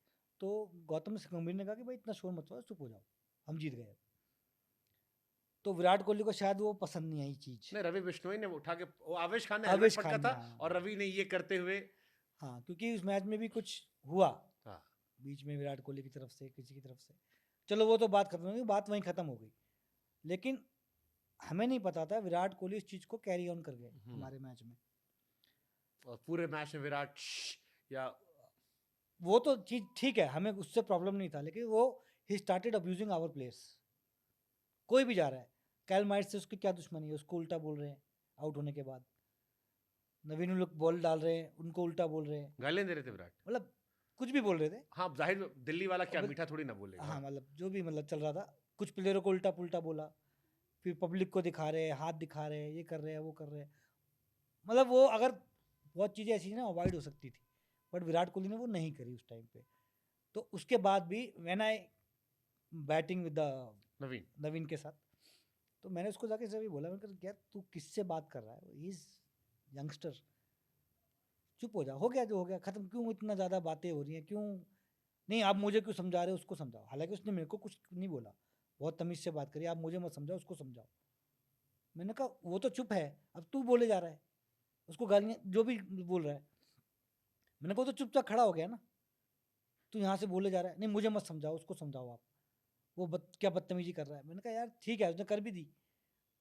तो गौतम गंभीर ने कहा कि भाई इतना शोर मत करो, चुप हो जाओ, हम जीत गए। तो विराट कोहली को शायद वो पसंद नहीं आई चीज। नहीं, रवि बिश्नोई ने उठा के, वो आवेश खान ने आवेश हेलमेट पटका खान था, ने, हाँ। और रवि ने ये करते हुए, हाँ, क्योंकि उस मैच में भी कुछ हुआ हाँ, बीच में विराट कोहली की तरफ से, किसी की तरफ से। चलो वो तो बात खत्म हो गई, बात वहीं खत्म हो गई। लेकिन हमें नहीं पता था विराट कोहली इस चीज को कैरी ऑन कर गए हमारे मैच में। और पूरे मैच में विराट या वो तो चीज ठीक है, हमें उससे प्रॉब्लम नहीं था, लेकिन वो he started abusing our players. कोई भी जा रहा है, कैल माइट से उसकी क्या दुश्मनी है, उसको उल्टा बोल रहे हैं आउट होने के बाद। नवीन लोग बॉल डाल रहे हैं, उनको उल्टा बोल रहे हैं, गालियां दे रहे थे विराट। मतलब कुछ भी बोल रहे थे। हाँ, जाहिर दिल्ली वाला क्या अब- मीठा थोड़ी ना बोलेगा। हाँ, मतलब जो भी मतलब चल रहा था, कुछ प्लेयरों को उल्टा पुल्टा बोला, फिर पब्लिक को दिखा रहे हैं, हाथ दिखा रहे हैं, ये कर रहे हैं, वो कर रहे हैं। मतलब वो अगर बहुत चीज़ें ऐसी ना अवॉइड हो सकती थी, बट विराट कोहली ने वो नहीं करी उस टाइम पे। तो उसके बाद भी when I batting with the Naveen के साथ, तो मैंने उसको जाके जब बोला, मैंने कहा यार तू किससे बात कर रहा है, ही इज यंगस्टर, चुप हो जा, हो गया जो हो गया, खत्म। क्यों इतना ज़्यादा बातें हो रही हैं, क्यों नहीं, आप मुझे क्यों समझा रहे हो, उसको समझाओ। हालांकि उसने मेरे को कुछ नहीं बोला, बहुत तमीज़ से बात करी, आप मुझे मत समझाओ, उसको समझाओ। मैंने कहा वो तो चुप है, अब तू बोले जा रहा है, उसको गालियाँ जो भी बोल रहा है। मैंने कहा वो तो चुपचाप खड़ा हो गया ना, तू यहाँ से बोले जा रहा है, नहीं मुझे मत समझाओ, उसको समझाओ आप, वो क्या बदतमीजी कर रहा है। मैंने कहा यार ठीक है, उसने कर भी दी,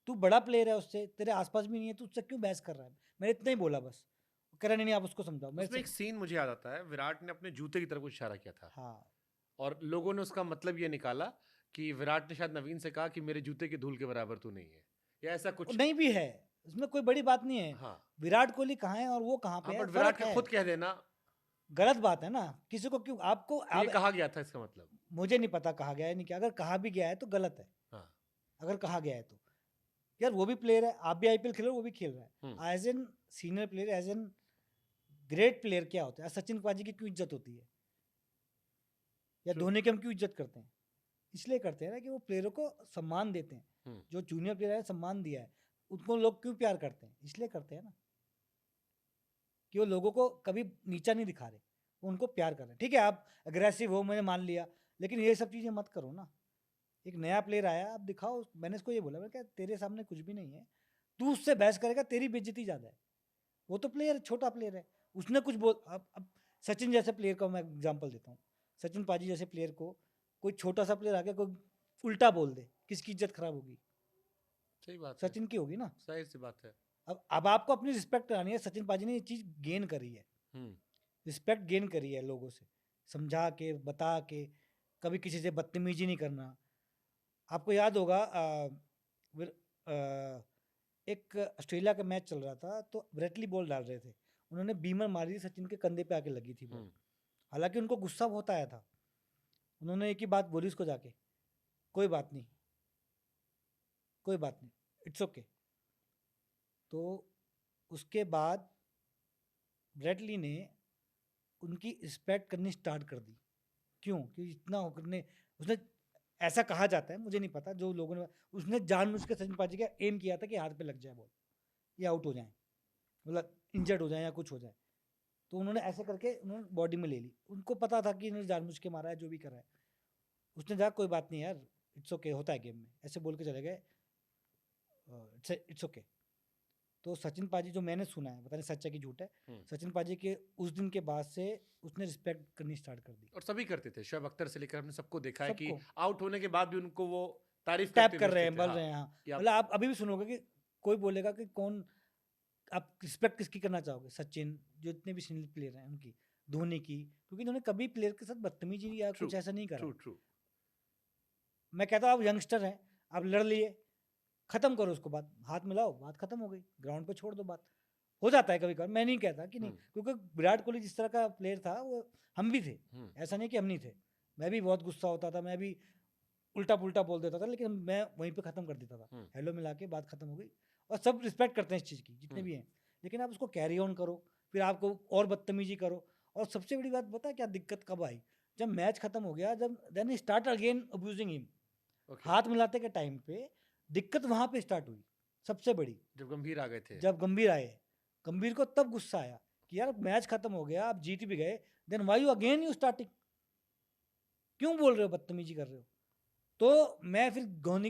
तू बड़ा प्लेयर है, उससे तेरे आसपास भी नहीं है, तू उससे क्यों बहस कर रहा है। मैंने इतना ही बोला बस। कह रहा नहीं आप उसको समझाओ। उसमें एक सीन मुझे याद आता है, विराट ने अपने जूते की तरफ कुछ इशारा किया था। हाँ, और लोगों ने उसका मतलब ये निकाला कि विराट ने शायद नवीन से कहा कि मेरे जूते की धूल के बराबर तू नहीं है, या ऐसा वो कुछ। नहीं भी है, उसमें कोई बड़ी बात नहीं है। हाँ, विराट कोहली कहाँ है और वो कहाँ पे हाँ, है, बट विराट फर्क का है। खुद कह देना, गलत बात है ना, किसी को क्यों आपको तो ये कहा गया था इसका मतलब। मुझे नहीं पता कहा गया है नहीं, क्या अगर कहा भी गया है तो गलत है। हाँ, अगर कहा गया है तो यार वो भी प्लेयर है, आप भी आईपीएल खेलो, वो भी खेल रहा है as an senior player, as an great player. क्या होता है, सचिन पाजी की क्यों इज्जत होती है, या धोनी की हम क्यों इज्जत करते हैं? इसलिए करते हैं ना कि वो प्लेयरों को सम्मान देते हैं। जो जूनियर प्लेयर है सम्मान दिया है, उनको लोग क्यों प्यार करते हैं, इसलिए करते हैं ना, कि वो लोगों को कभी नीचा नहीं दिखा रहे, वो उनको प्यार कर रहे हैं। ठीक है आप अग्रेसिव हो, मैंने मान लिया, लेकिन ये सब चीज़ें मत करो ना। एक नया प्लेयर आया, आप दिखाओ। मैंने इसको ये बोला, मैं क्या तेरे सामने कुछ भी नहीं है, तू उससे बहस करेगा, तेरी बेइज्जती ज़्यादा है। वो तो प्लेयर, छोटा प्लेयर है, उसने कुछ बोल, अब सचिन जैसे प्लेयर का मैं एग्जाम्पल देता हूँ। सचिन पाजी जैसे प्लेयर को कोई छोटा सा प्लेयर आके कोई उल्टा बोल दे, किसकी इज्जत खराब होगी? सही बात है, सचिन की होगी ना। जाहिर सी बात है। अब आपको अपनी रिस्पेक्ट करानी है। सचिन पाजी ने ये चीज़ गेन करी है, हम्म रिस्पेक्ट गेन करी है लोगों से, समझा के, बता के, कभी किसी से बदतमीजी नहीं करना। आपको याद होगा एक ऑस्ट्रेलिया का मैच चल रहा था, तो ब्रेटली बॉल डाल रहे थे, उन्होंने बीमर मारी थी, सचिन के कंधे पे आके लगी थी बॉल। हालांकि उनको गुस्सा बहुत आया था, उन्होंने एक ही बात बोली उसको जाके, कोई बात नहीं, कोई बात नहीं, इट्स ओके। तो उसके बाद ब्रेटली ने उनकी रिस्पेक्ट करनी स्टार्ट कर दी। क्यों? क्योंकि इतना करने, उसने, ऐसा कहा जाता है, मुझे नहीं पता, जो लोगों ने, उसने जानबूझ के सचिन पाजी का एम किया था कि हाथ पे लग जाए बॉल, या आउट हो जाए, मतलब इंजर्ड हो जाए या कुछ हो जाए। तो उन्होंने ऐसे करके उन्होंने बॉडी में ले ली, उनको पता था कि इन्होंने जानबूझ के मारा है, जो भी करा है। उसने कहा कोई बात नहीं यार, इट्स ओके, होता है गेम में, ऐसे बोल के चले गए, इट्स ओके। तो सचिन पाजी, जो मैंने सुना है, पता नहीं सच्चा की झूठ है, सचिन पाजी के उस दिन के बाद से उसने रिस्पेक्ट करनी स्टार्ट कर दी। और सभी करते थे, शोएब अख्तर से लेकर हमने सबको देखा है कि सबको आउट होने के बाद भी उनको वो तारीफ टैप करते कर रहे हैं, भेजते थे। बोल हाँ, रहे हैं। हाँ, कि आप मतलब आप अभी भी सुनोगे कि कोई बोलेगा कि कौन, आप रिस्पेक्ट किसकी करना चाहोगे? सचिन, जो इतने भी सीनियर प्लेयर हैं उनकी, धोनी की, क्योंकि उन्होंने कभी प्लेयर के साथ बदतमीजी या ट्रू, कुछ ऐसा नहीं करा। True, true. मैं कहता हूँ आप यंगस्टर हैं, आप लड़ लिए, खत्म करो उसको, बात हाथ मिलाओ, बात खत्म हो गई, ग्राउंड पे छोड़ दो बात। हो जाता है कभी कभार, मैं नहीं कहता कि नहीं, हम्म, क्योंकि विराट कोहली जिस तरह का प्लेयर था वो हम भी थे, हम्म, ऐसा नहीं कि हम नहीं थे। मैं भी बहुत गुस्सा होता था, मैं भी उल्टा पुल्टा बोल देता था, लेकिन मैं वहीं पे ख़त्म कर देता था, हम्म, हेलो मिला के बात ख़त्म हो गई। और सब रिस्पेक्ट करते हैं इस चीज़ की, जितने हम्म, भी हैं। लेकिन आप उसको कैरी ऑन करो, फिर आपको और बदतमीजी करो। और सबसे बड़ी बात पता है क्या दिक्कत कब आई? जब मैच ख़त्म हो गया, जब then start again abusing him, okay. हाथ मिलाते के टाइम पे दिक्कत वहाँ पे स्टार्ट हुई सबसे बड़ी। जब गंभीर आ गए थे। जब गंभीर आए, गंभीर को तब गुस्सा आया कि यार मैच खत्म हो गया, आप जीत भी गए, then why you again you starting, क्यों बोल रहे हो, बदतमीजी कर रहे हो? तो मैं फिर गौनी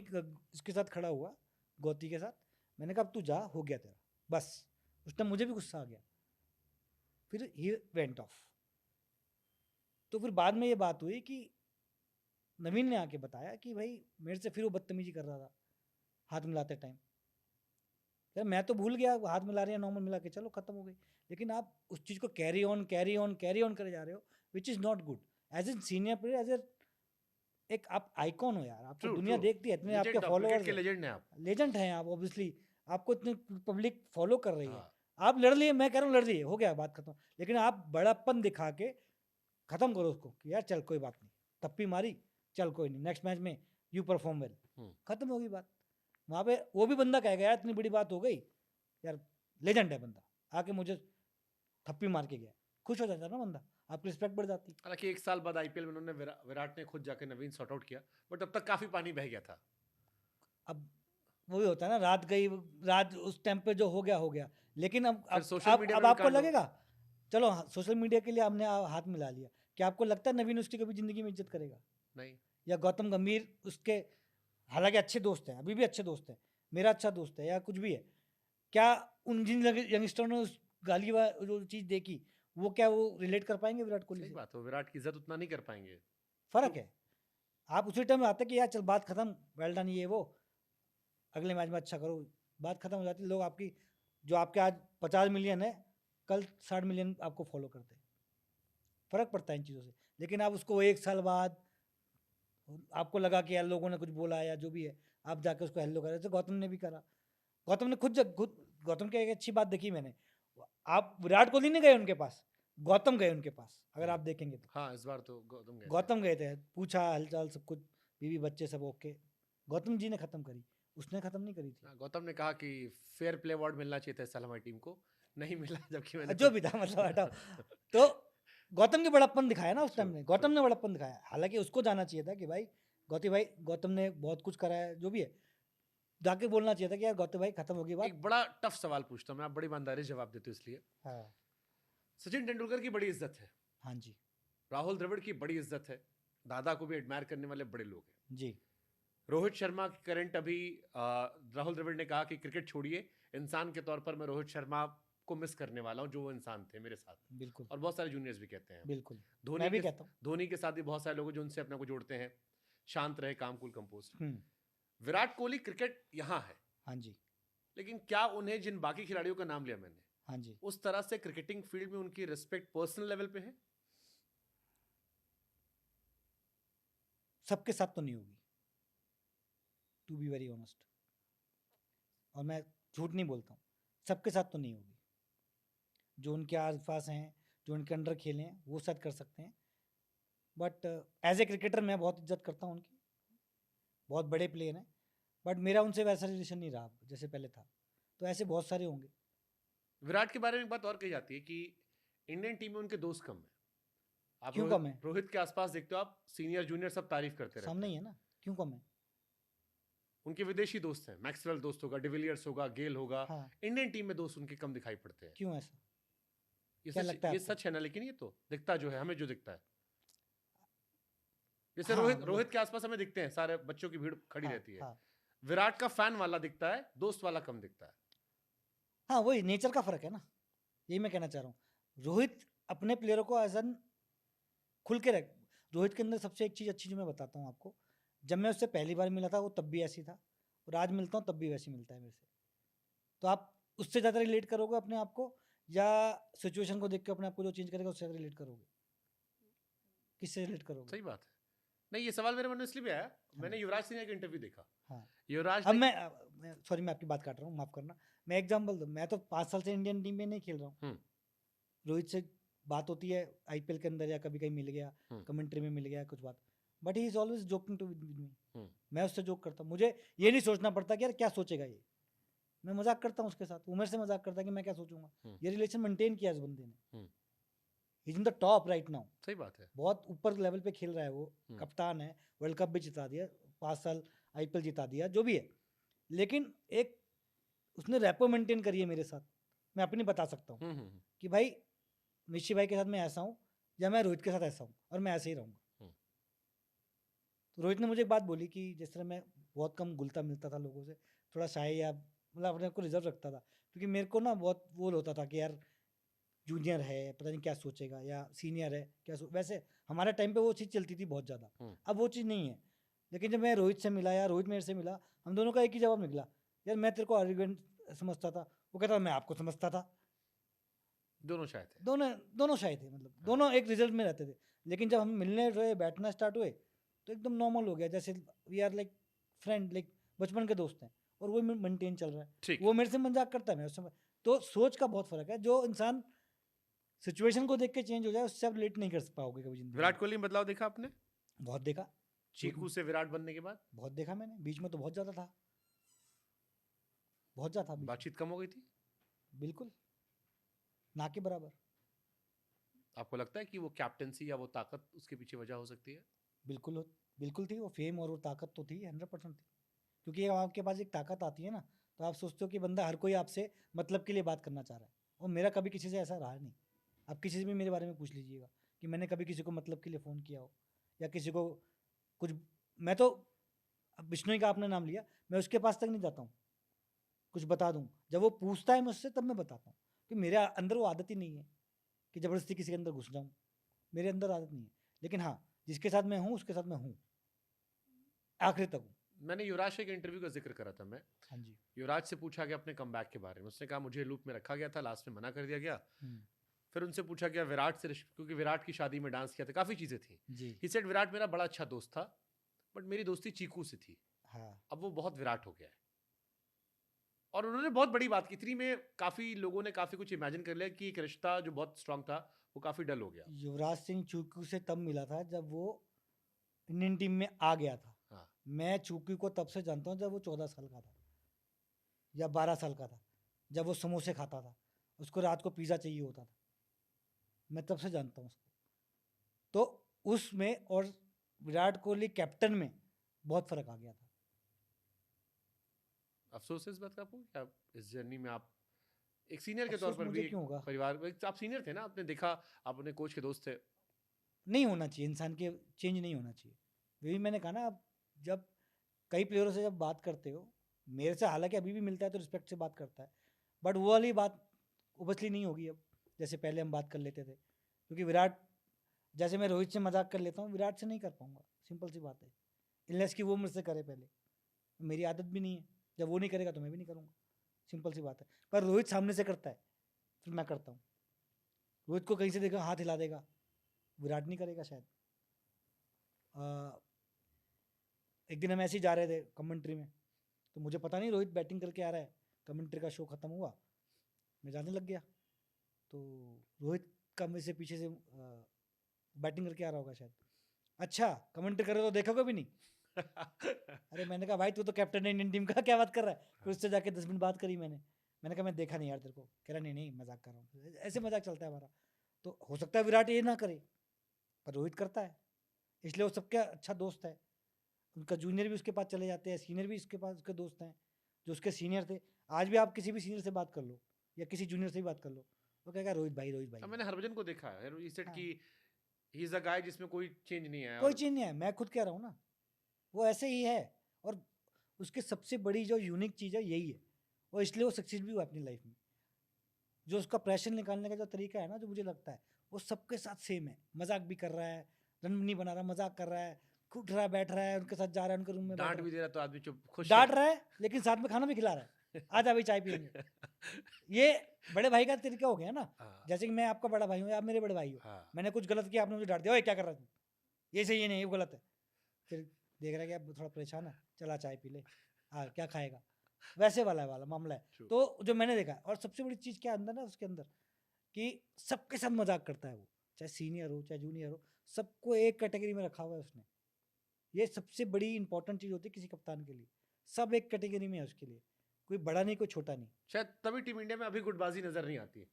इसके साथ खड़ा हुआ, गौती के साथ, मैंने कहा अब तू जा, हो गया तेरा, बस। उस टाइम मुझे भी गुस्सा आ गया, फिर ही वेंट ऑफ। तो फिर बाद में ये बात हुई कि नवीन ने आके बताया कि भाई मेरे से फिर वो बदतमीजी कर रहा था हाथ मिलाते टाइम। यार मैं तो भूल गया, हाथ मिला रहे हैं नॉर्मल मिला के, चलो खत्म हो गई। लेकिन आप उस चीज़ को carry on carry on carry on करे जा रहे हो, which is not good. As a senior player, as a एक आप आइकॉन हो यार, आपको ट्रू, दुनिया ट्रू। देखती है, इतने आपके लेजेंड, आप क्रिकेट फॉलोअर्स के हैं, लेजेंड हैं आप। लेजेंड हैं आप, ऑब्वियसली आपको इतनी पब्लिक फॉलो कर रही है। हाँ, आप लड़ लिए, मैं कह रहा हूँ लड़ लिए, हो गया बात खत्म। लेकिन आप बड़ापन दिखा के खत्म करो उसको कि यार चल कोई बात नहीं, थप्पी मारी, चल कोई नहीं, नेक्स्ट मैच में यू परफॉर्म वेल, हम्म, खत्म होगी बात। वहाँ पे वो भी बंदा कहेगा यार इतनी बड़ी बात हो गई, यार लेजेंड है बंदा, आके मुझे थप्पी मार के गया, खुश हो जाता ना बंदा, आपकी रिस्पेक्ट बढ़ जाती। हालांकि एक साल बाद आईपीएल में उन्होंने विराट ने खुद जाके नवीन सॉर्ट आउट किया, बट अब तक काफी पानी बह गया था। अब वही होता है ना, रात गई, रात उस टाइम पे जो हो गया हो गया। लेकिन अब फिर अब सोशल अब मीडिया अब में भी आपको कांड हो। लगेगा, चलो सोशल मीडिया के लिए आपने हाथ मिला लिया, क्या आपको लगता है नवीन उसकी कभी जिंदगी में इज्जत करेगा? नहीं। या गौतम गंभीर उसके, हालांकि अच्छे दोस्त हैं, अभी भी अच्छे दोस्त हैं, मेरा अच्छा दोस्त है या कुछ भी है, क्या उन जिन यंगस्टरों ने उस गाली जो चीज़ देखी, वो क्या वो रिलेट कर पाएंगे विराट कोहली सही से? बात है, विराट की इज्जत उतना नहीं कर पाएंगे। फर्क है। आप उसी टाइम आते कि यार चल बात खत्म, वेल डन, ये वो अगले मैच में अच्छा करो, बात खत्म हो जाती। लोग आपकी, जो आपके आज 50 मिलियन है, कल 60 मिलियन आपको फॉलो करते हैं। फर्क पड़ता है इन चीज़ों से। लेकिन आप उसको एक साल बाद आपको लगा कि यार लोगों ने कुछ बोला या जो भी है, आप जाके उसको हेलो करे, जैसे गौतम ने भी करा। गौतम ने खुद गौतम की एक अच्छी बात देखी मैंने, आप विराट कोहली नहीं गए उनके पास, गौतम गए उनके पास, अगर आप देखेंगे तो। हाँ, इस बार तो गौतम गए थे। गौतम गए थे, पूछा हालचाल सब कुछ, बीवी बच्चे सब ओके, गौतम जी ने खत्म करी, उसने खत्म नहीं करी थी। हाँ, गौतम ने कहा कि फेयर प्ले अवार्ड मिलना चाहिए था इस साल हमारी टीम को, नहीं मिला, जबकि मैंने जो खुद। भी था मतलब हटाओ। तो गौतम ने बड़प्पन दिखाया ना उस ट्रू, टाइम में, ट्रू। गौतम ने बड़प्पन दिखाया। हालांकि उसको जाना चाहिए था कि भाई गौतम ने बहुत कुछ करा है, जो भी है, जाके बोलना चाहिए था कि यार गौतम भाई खत्म होगी बात। एक बड़ा टफ सवाल पूछता हूँ मैं, आप बड़ी ईमानदारी से जवाब देते हो इसलिए। हाँ। सचिन तेंदुलकर की बड़ी इज्जत है, हाँ जी। राहुल द्रविड़ की बड़ी इज्जत है, दादा को भी एडमायर करने वाले बड़े लोग हैं। जी। रोहित शर्मा की करंट अभी राहुल द्रविड़ ने कहा कि क्रिकेट छोड़िए, इंसान के तौर पर मैं रोहित शर्मा को मिस करने वाला हूं, जो वो इंसान थे मेरे साथ। बिल्कुल। और बहुत सारे जूनियर्स भी कहते हैं। बिल्कुल। धोनी मैं भी के कहता हूँ। धोनी के साथ भी बहुत सारे लोग हैं जो उनसे अपने को जोड़ते हैं, शांत रहे, काम कूल कंपोज। हम्म। विराट कोहली क्रिकेट यहाँ है, हाँ जी। लेकिन क्या उन्हें, जिन बाकी खिलाड़ियों का नाम लिया मैंने, हाँ जी। उस तरह से क्रिकेटिंग फील्ड में उनकी रिस्पेक्ट पर्सनल लेवल पे है? सबके साथ तो नहीं होगी, टू बी वेरी ऑनेस्ट, और मैं झूठ नहीं बोलता हूँ, सबके साथ तो नहीं होगी। जो उनके आसपास हैं, जो उनके अंडर खेले हैं, वो शायद कर सकते हैं। बट एज ए क्रिकेटर मैं बहुत इज्जत करता हूँ उनकी, बहुत बड़े प्लेयर हैं, बट मेरा उनसे वैसा रिलेशन नहीं रहा जैसे पहले था। तो ऐसे बहुत सारे होंगे। विराट के बारे में एक बात और कही जाती है कि इंडियन टीम में उनके दोस्त कम है। आप क्यों कम है? रोहित के आसपास देखते हो, आप सीनियर जूनियर सब तारीफ करते रहते सामने हैं। ही है ना, क्यों कम है? उनके विदेशी दोस्त हैं, मैक्सवेल दोस्त होगा, डिविलियर्स होगा, गेल होगा। हाँ। इंडियन टीम में दोस्त उनके कम दिखाई पड़ते हैं। क्यों ऐसा? ये क्या सच, लगता है ये आपको? सच है ना, लेकिन ये तो दिखता जो है, हमें जो दिखता है, जैसे हाँ रोहित मतलब। रोहित के आसपास हमें दिखते हैं सारे बच्चों की भीड़ खड़ी हाँ। रहती है। हाँ। विराट का फैन वाला दिखता है, दोस्त वाला कम दिखता है। हाँ, वही नेचर का फर्क है ना, यही मैं कहना चाह रहा हूँ। रोहित अपने प्लेयरों को एज एन खुल के रख, रोहित के अंदर सबसे एक चीज़ अच्छी जो मैं बताता हूँ आपको, जब मैं उससे पहली बार मिला था वो तब भी ऐसी था, और आज मिलता हूँ तब भी वैसी मिलता है मेरे से। तो आप उससे ज़्यादा रिलेट करोगे अपने आप को, या सिचुएशन को देख के अपने आप को जो चेंज करेगा उससे ज़्यादा रिलेट करोगे? किससे रिलेट करोगे? सही बात है। नहीं, ये सवाल मेरे मन में इसलिए भी आया, मैंने जी। युवराज सिंह का इंटरव्यू देखा। हाँ। युवराज अब ने मैं सॉरी मैं आपकी बात काट रहा हूँ, माफ करना। मैं एग्जांपल दूं, मैं तो 5 साल से इंडियन टीम में नहीं खेल रहा हूँ। हम्म, रोहित से बात होती है आईपीएल के अंदर या कभी कहीं मिल गया, हम्म, कमेंट्री में मिल गया कुछ बात, but he is always joking to with me. Hmm, मैं उससे जोक करता हूँ, मुझे ये नहीं सोचना पड़ता कि यार क्या सोचेगा ये। मैं मजाक करता हूँ उसके साथ, वो मेरे से मजाक करता है कि मैं क्या सोचूंगा। हम्म, ये रिलेशन मेंटेन किया इस बंदे ने। Hmm, is in the top right now, सही बात है। बहुत ऊपर लेवल पे खेल रहा है वो। हम्म, कप्तान है, वर्ल्ड कप भी जिता दिया, 5 साल आईपीएल जिता दिया, जो भी है। लेकिन एक उसने रैपो मेंटेन करी है मेरे साथ। मैं अपनी बता सकता हूँ कि भाई निश्ची भाई के साथ मैं ऐसा हूँ, या मैं रोहित के साथ ऐसा हूँ, और मैं ऐसे ही रहूँगा। हम्म, तो रोहित ने मुझे एक बात बोली कि जिस तरह मैं बहुत कम घुलता मिलता था लोगों से, थोड़ा शाय या मतलब अपने आप को रिजर्व रखता था, क्योंकि मेरे को ना बहुत वो होता था कि यार जूनियर है, पता नहीं क्या सोचेगा, या सीनियर है क्या वैसे हमारे टाइम पे वो चीज़ चलती थी बहुत ज़्यादा। अब वो चीज़ नहीं है। लेकिन जब मैं रोहित से मिला या रोहित मेरे से मिला, हम दोनों का एक ही जवाब निकला, यार मैं तेरे को आर्गुमेंट समझता था, वो कहता मैं आपको समझता था। दोनों शायद थे। दोनों दोनों शायद थे, मतलब दोनों एक रिजल्ट में रहते थे। लेकिन जब हम मिलने रहे, बैठना स्टार्ट हुए, तो एकदम नॉर्मल हो गया, जैसे we are like friend, like बचपन के दोस्त हैं, और वो मेंटेन चल रहा है। ठीक। वो मेरे से मजाक करता है, मैं उस समय। तो सोच का बहुत फर्क है। जो इंसान सिचुएशन को देख के चेंज हो जाए, उससे आप रिलेट नहीं कर पाओगे कभी जिंदगी में। विराट कोहली में बदलाव देखा आपने बहुत देखा, चीकू से विराट बनने के बाद? बहुत देखा मैंने, बीच में तो बहुत ज्यादा था, बहुत ज्यादा था बीच में। बातचीत कम हो गई थी? बिल्कुल ना के बराबर। आपको लगता है कि वो कैप्टेंसी या वो ताकत उसके पीछे वजह हो सकती है? बिल्कुल बिल्कुल थी वो, फेम और वो ताकत तो थी, 100% थी। क्योंकि जब आपके पास एक ताकत आती है ना, तो आप सोचते हो कि बंदा हर कोई आपसे मतलब के लिए बात करना चाह रहा है, और मेरा कभी किसी से ऐसा रहा नहीं। आप किसी से भी मेरे बारे में पूछ लीजिएगा कि मैंने कभी किसी को मतलब के लिए फ़ोन किया हो, या किसी को कुछ। मैं तो, अब बिश्नोई का आपने नाम लिया, मैं उसके पास तक नहीं जाता हूँ कुछ बता दूँ। जब वो पूछता है मुझसे तब मैं बताता हूँ, कि मेरे अंदर वो आदत ही नहीं है कि ज़बरदस्ती किसी के अंदर घुस जाऊँ। मेरे अंदर आदत नहीं है। लेकिन हाँ, जिसके साथ मैं हूँ उसके साथ मैं हूँ, आखिर तक हूँ। मैंने युवराज के एक इंटरव्यू का जिक्र करा था मैं। हाँ जी। युवराज से पूछा गया अपने कमबैक के बारे में, उसने कहा मुझे लूप में रखा गया था, लास्ट में मना कर दिया गया। फिर उनसे पूछा गया विराट से, क्योंकि विराट की शादी में डांस किया था, काफी चीजें थी। जी। ही सेड विराट मेरा बड़ा अच्छा दोस्त था, बट मेरी दोस्ती चीकू से थी, हाँ। अब वो बहुत विराट हो गया है। और उन्होंने बहुत बड़ी बात की थी, में काफी लोगों ने काफी कुछ इमेजिन कर लिया कि एक रिश्ता जो बहुत स्ट्रांग था वो काफी डल हो गया। युवराज सिंह चूकू से तब मिला था जब वो इंडियन टीम में आ गया था। हाँ। मैं चूकू को तब से जानता हूँ जब वो 14 साल का था या 12 साल का था, जब वो समोसे खाता था, उसको रात को पिज़्ज़ा चाहिए होता था। मैं तब से जानता हूँ उसको। तो उसमें और विराट कोहली कैप्टन में बहुत फर्क आ गया था। अफसोस है इस बात का आपको, क्या इस जर्नी में आप एक सीनियर के तौर अफसोस पर मुझे भी, क्यों होगा? परिवार, आप सीनियर थे ना, आपने देखा, आप अपने कोच के दोस्त थे। नहीं होना चाहिए इंसान के, चेंज नहीं होना चाहिए। वही मैंने कहा ना, आप जब कई प्लेयरों से जब बात करते हो, मेरे से हालांकि अभी भी मिलता है तो रिस्पेक्ट से बात करता है, बट वो वाली बात ओबसली नहीं होगी अब, जैसे पहले हम बात कर लेते थे। क्योंकि विराट, जैसे मैं रोहित से मजाक कर लेता हूँ, विराट से नहीं कर पाऊंगा, सिंपल सी बात है। इनलेस कि वो मुझसे करे पहले, मेरी आदत भी नहीं है। जब वो नहीं करेगा तो मैं भी नहीं करूँगा, सिंपल सी बात है। पर रोहित सामने से करता है, फिर मैं करता हूँ। रोहित को कहीं से देखा हाथ हिला देगा, विराट नहीं करेगा शायद। एक दिन हम ऐसे ही जा रहे थे कमेंट्री में, तो मुझे पता नहीं रोहित बैटिंग करके आ रहा है, कमेंट्री का शो खत्म हुआ, मैं जाने लग गया, तो रोहित का मेरे से पीछे से बैटिंग करके आ रहा होगा शायद। अच्छा कमेंट्री कर रहे हो तो देखोगे भी नहीं। अरे मैंने कहा भाई तू तो कैप्टन है इंडियन टीम का, क्या बात कर रहा है। फिर उससे जाके 10 मिनट बात करी मैंने कहा मैं देखा नहीं यार तेरे को। कह रहा नहीं मजाक कर रहा हूँ। ऐसे मजाक चलता है हमारा। तो हो सकता है विराट ये ना करे, पर रोहित करता है, इसलिए वो सबका अच्छा दोस्त है। उनका जूनियर भी उसके पास चले जाते हैं, सीनियर भी उसके पास उसके दोस्त हैं जो उसके सीनियर थे। आज भी आप किसी भी सीनियर से बात कर लो या किसी जूनियर से भी बात कर लो, वो कहेगा रोहित भाई रोहित भाई। मैंने हरभजन को देखा है, ही सेड हाँ, कि ही इज अ गाय जिसमें कोई चेंज नहीं है। कोई और चीज़ नहीं है, मैं खुद कह रहा हूँ ना, वो ऐसे ही है। और उसकी सबसे बड़ी जो यूनिक चीज़ है यही है, और इसलिए वो सक्सीड भी हुआ अपनी लाइफ में। जो उसका प्रेशर निकालने का जो तरीका है ना, जो मुझे लगता है वो सबके साथ सेम है। मजाक भी कर रहा है, रन नहीं बना रहा, मजाक कर रहा है, उठ रहा है, बैठ रहा है, उनके साथ जा रहा है, उनके रूम में बैठ डांट रहा भी दे है, रहा तो आदमी चुप खुश डांट है। रहा है, लेकिन साथ में खाना भी खिला रहा है। आज भाई चाय पियेंगे। ये बड़े भाई का तरीका हो गया ना। हाँ, जैसे कि मैं आपका बड़ा भाई हूँ, आप मेरे बड़े भाई हो, हाँ। मैंने कुछ गलत किया, आपने मुझे डांट दिया, ओए क्या कर रहा है तू, ये सही है नहीं, ये गलत है। फिर देख रहा है कि अब थोड़ा परेशान है, चला चाय पी ले, क्या खाएगा, वैसे वाला मामला है। True. तो जो मैंने देखा, और सबसे बड़ी चीज़ क्या अंदर ना उसके अंदर, कि सबके साथ मजाक करता है वो, चाहे सीनियर हो चाहे जूनियर हो, सबको एक कैटेगरी में रखा हुआ है उसने। ये सबसे बड़ी इंपॉर्टेंट चीज़ होती है किसी कप्तान के लिए, सब एक कैटेगरी में है उसके लिए, कोई बड़ा नहीं कोई छोटा नहीं। शायद तभी टीम इंडिया में अभी गुटबाजी नजर नहीं आती है,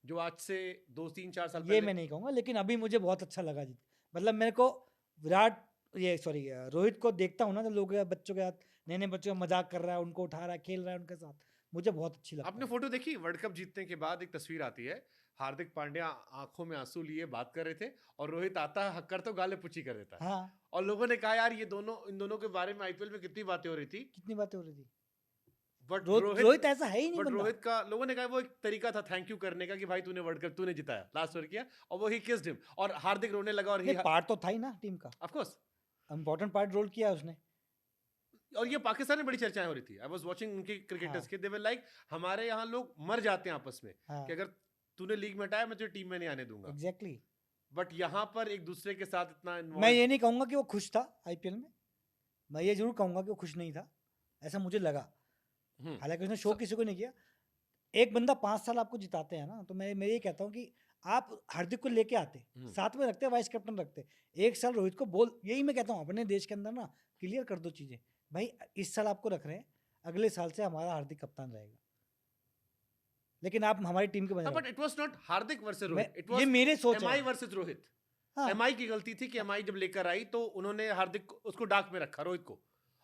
जो आज से 2-3-4 साल ये पहले। मैं नहीं कहूँगा, लेकिन अभी मुझे बहुत अच्छा लगा जीत, मतलब मेरे को विराट, ये सॉरी रोहित को देखता हूँ ना, तो लोग बच्चों के साथ, नए नए बच्चों का मजाक कर रहा है, उनको उठा रहा है, खेल रहा है उनके साथ, मुझे बहुत अच्छी लगता आपने है। फोटो देखी वर्ल्ड कप जीतने के बाद? एक तस्वीर आती है, हार्दिक पांड्या आंखों में आंसू लिए बात कर रहे थे, और रोहित आता है हक्कर तो गाले पुची कर देता है। हाँ, और लोगों ने कहा यार ये दोनों, इन दोनों के बारे में आईपीएल में कितनी बातें हो रही थी, कितनी बातें हो रही थी। बट रोहित ऐसा है ही नहीं बंदा। रोहित का, लोगों ने कहा वो एक तरीका था थैंक यू करने का, कि भाई तूने वर्ल्ड कप तूने जिताया, लास्ट ओवर किया, और वो ही किस्ड हिम, और हार्दिक रोने लगा, और नहीं, पार्ट तो था ही ना टीम का, of course. Important part role किया उसने। और ये पाकिस्तान में बड़ी चर्चाएं हो रही थी, आई वाज वाचिंग उनके क्रिकेटर्स हाँ, के, दे वर लाइक हमारे यहाँ लोग मर जाते हैं आपस में, हाँ, कि अगर तूने लीग में हटाया मैं तुझे टीम में नहीं आने दूंगा, एग्जैक्टली। बट यहाँ पर एक दूसरे के साथ इतना मैं इन्वॉल्व। ये नहीं कहूंगा कि वो खुश था आईपीएल में, मैं ये जरूर कहूंगा कि वो खुश नहीं था, ऐसा मुझे लगा, हालांकि उसने शो किसी को नहीं किया। एक बंदा 5 साल आपको जिताते हैं ना, तो मैं ये कहता हूँ कि आप हार्दिक को लेके आते, साथ में रखते, वाइस कैप्टन रखते, 1 साल रोहित को बोल, यही मैं कहता हूँ अपने देश के अंदर ना क्लियर कर दो चीजें, भाई इस साल आपको रख रहे हैं, अगले साल से हमारा हार्दिक कप्तान रहेगा, लेकिन आप हमारी टीम के बने but it was not Hardik versus Rohit, it ये वाज मेरे सोच एमआई है। वर्सेस रोहित। हाँ, एमआई की गलती थी कि एमआई जब लेकर आई तो उन्होंने हार्दिक उसको डाक में रखा, रोहित को,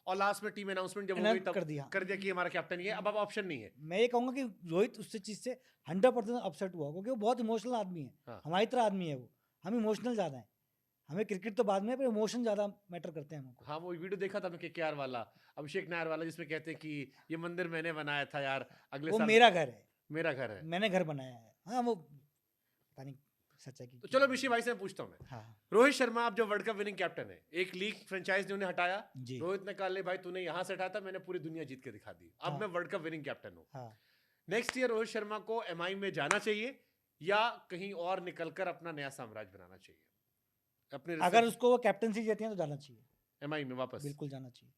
और लास्ट में टीम अनाउंसमेंट जब हो गई तब कर दिया कि हमारा कैप्टन ये, अब ऑप्शन नहीं है। मैं ये कहूंगा कि रोहित उससे चीज से 100% अपसेट हुआ, क्योंकि वो बहुत इमोशनल आदमी है। हाँ। हमारी तरह आदमी है वो, हम इमोशनल ज्यादा है, हमें क्रिकेट तो बाद में, पर इमोशन ज्यादा मैटर करते हैं हमको। हाँ, वो वीडियो देखा था मैं, केकेआर वाला, अभिषेक नायर वाला, जिसमें कहते हैं कि ये मंदिर मैंने बनाया था यार, अगले वो साल मेरा घर है, मेरा घर है। मैंने घर बनाया है। हाँ, वो पता नहीं सच है कि तो चलो मिशी भाई से मैं पूछता हूँ मैं, हाँ रोहित शर्मा आप जो वर्ल्ड कप विनिंग कैप्टन है, एक लीग फ्रेंचाइज ने उन्हें हटाया, जी, रोहित ने कहा ले भाई तूने यहाँ से हटाया था, मैंने पूरी दुनिया जीत के दिखा दी, अब हाँ, मैं वर्ल्ड कप विनिंग कैप्टन हूँ। हाँ। नेक्स्ट ईयर रोहित शर्मा को एमआई में जाना चाहिए, या कहीं और निकलकर अपना नया साम्राज्य बनाना चाहिए, अपने अगर उसको वो कैप्टनसी देती है तो जाना चाहिए, एमआई में वापस? बिल्कुल जाना चाहिए,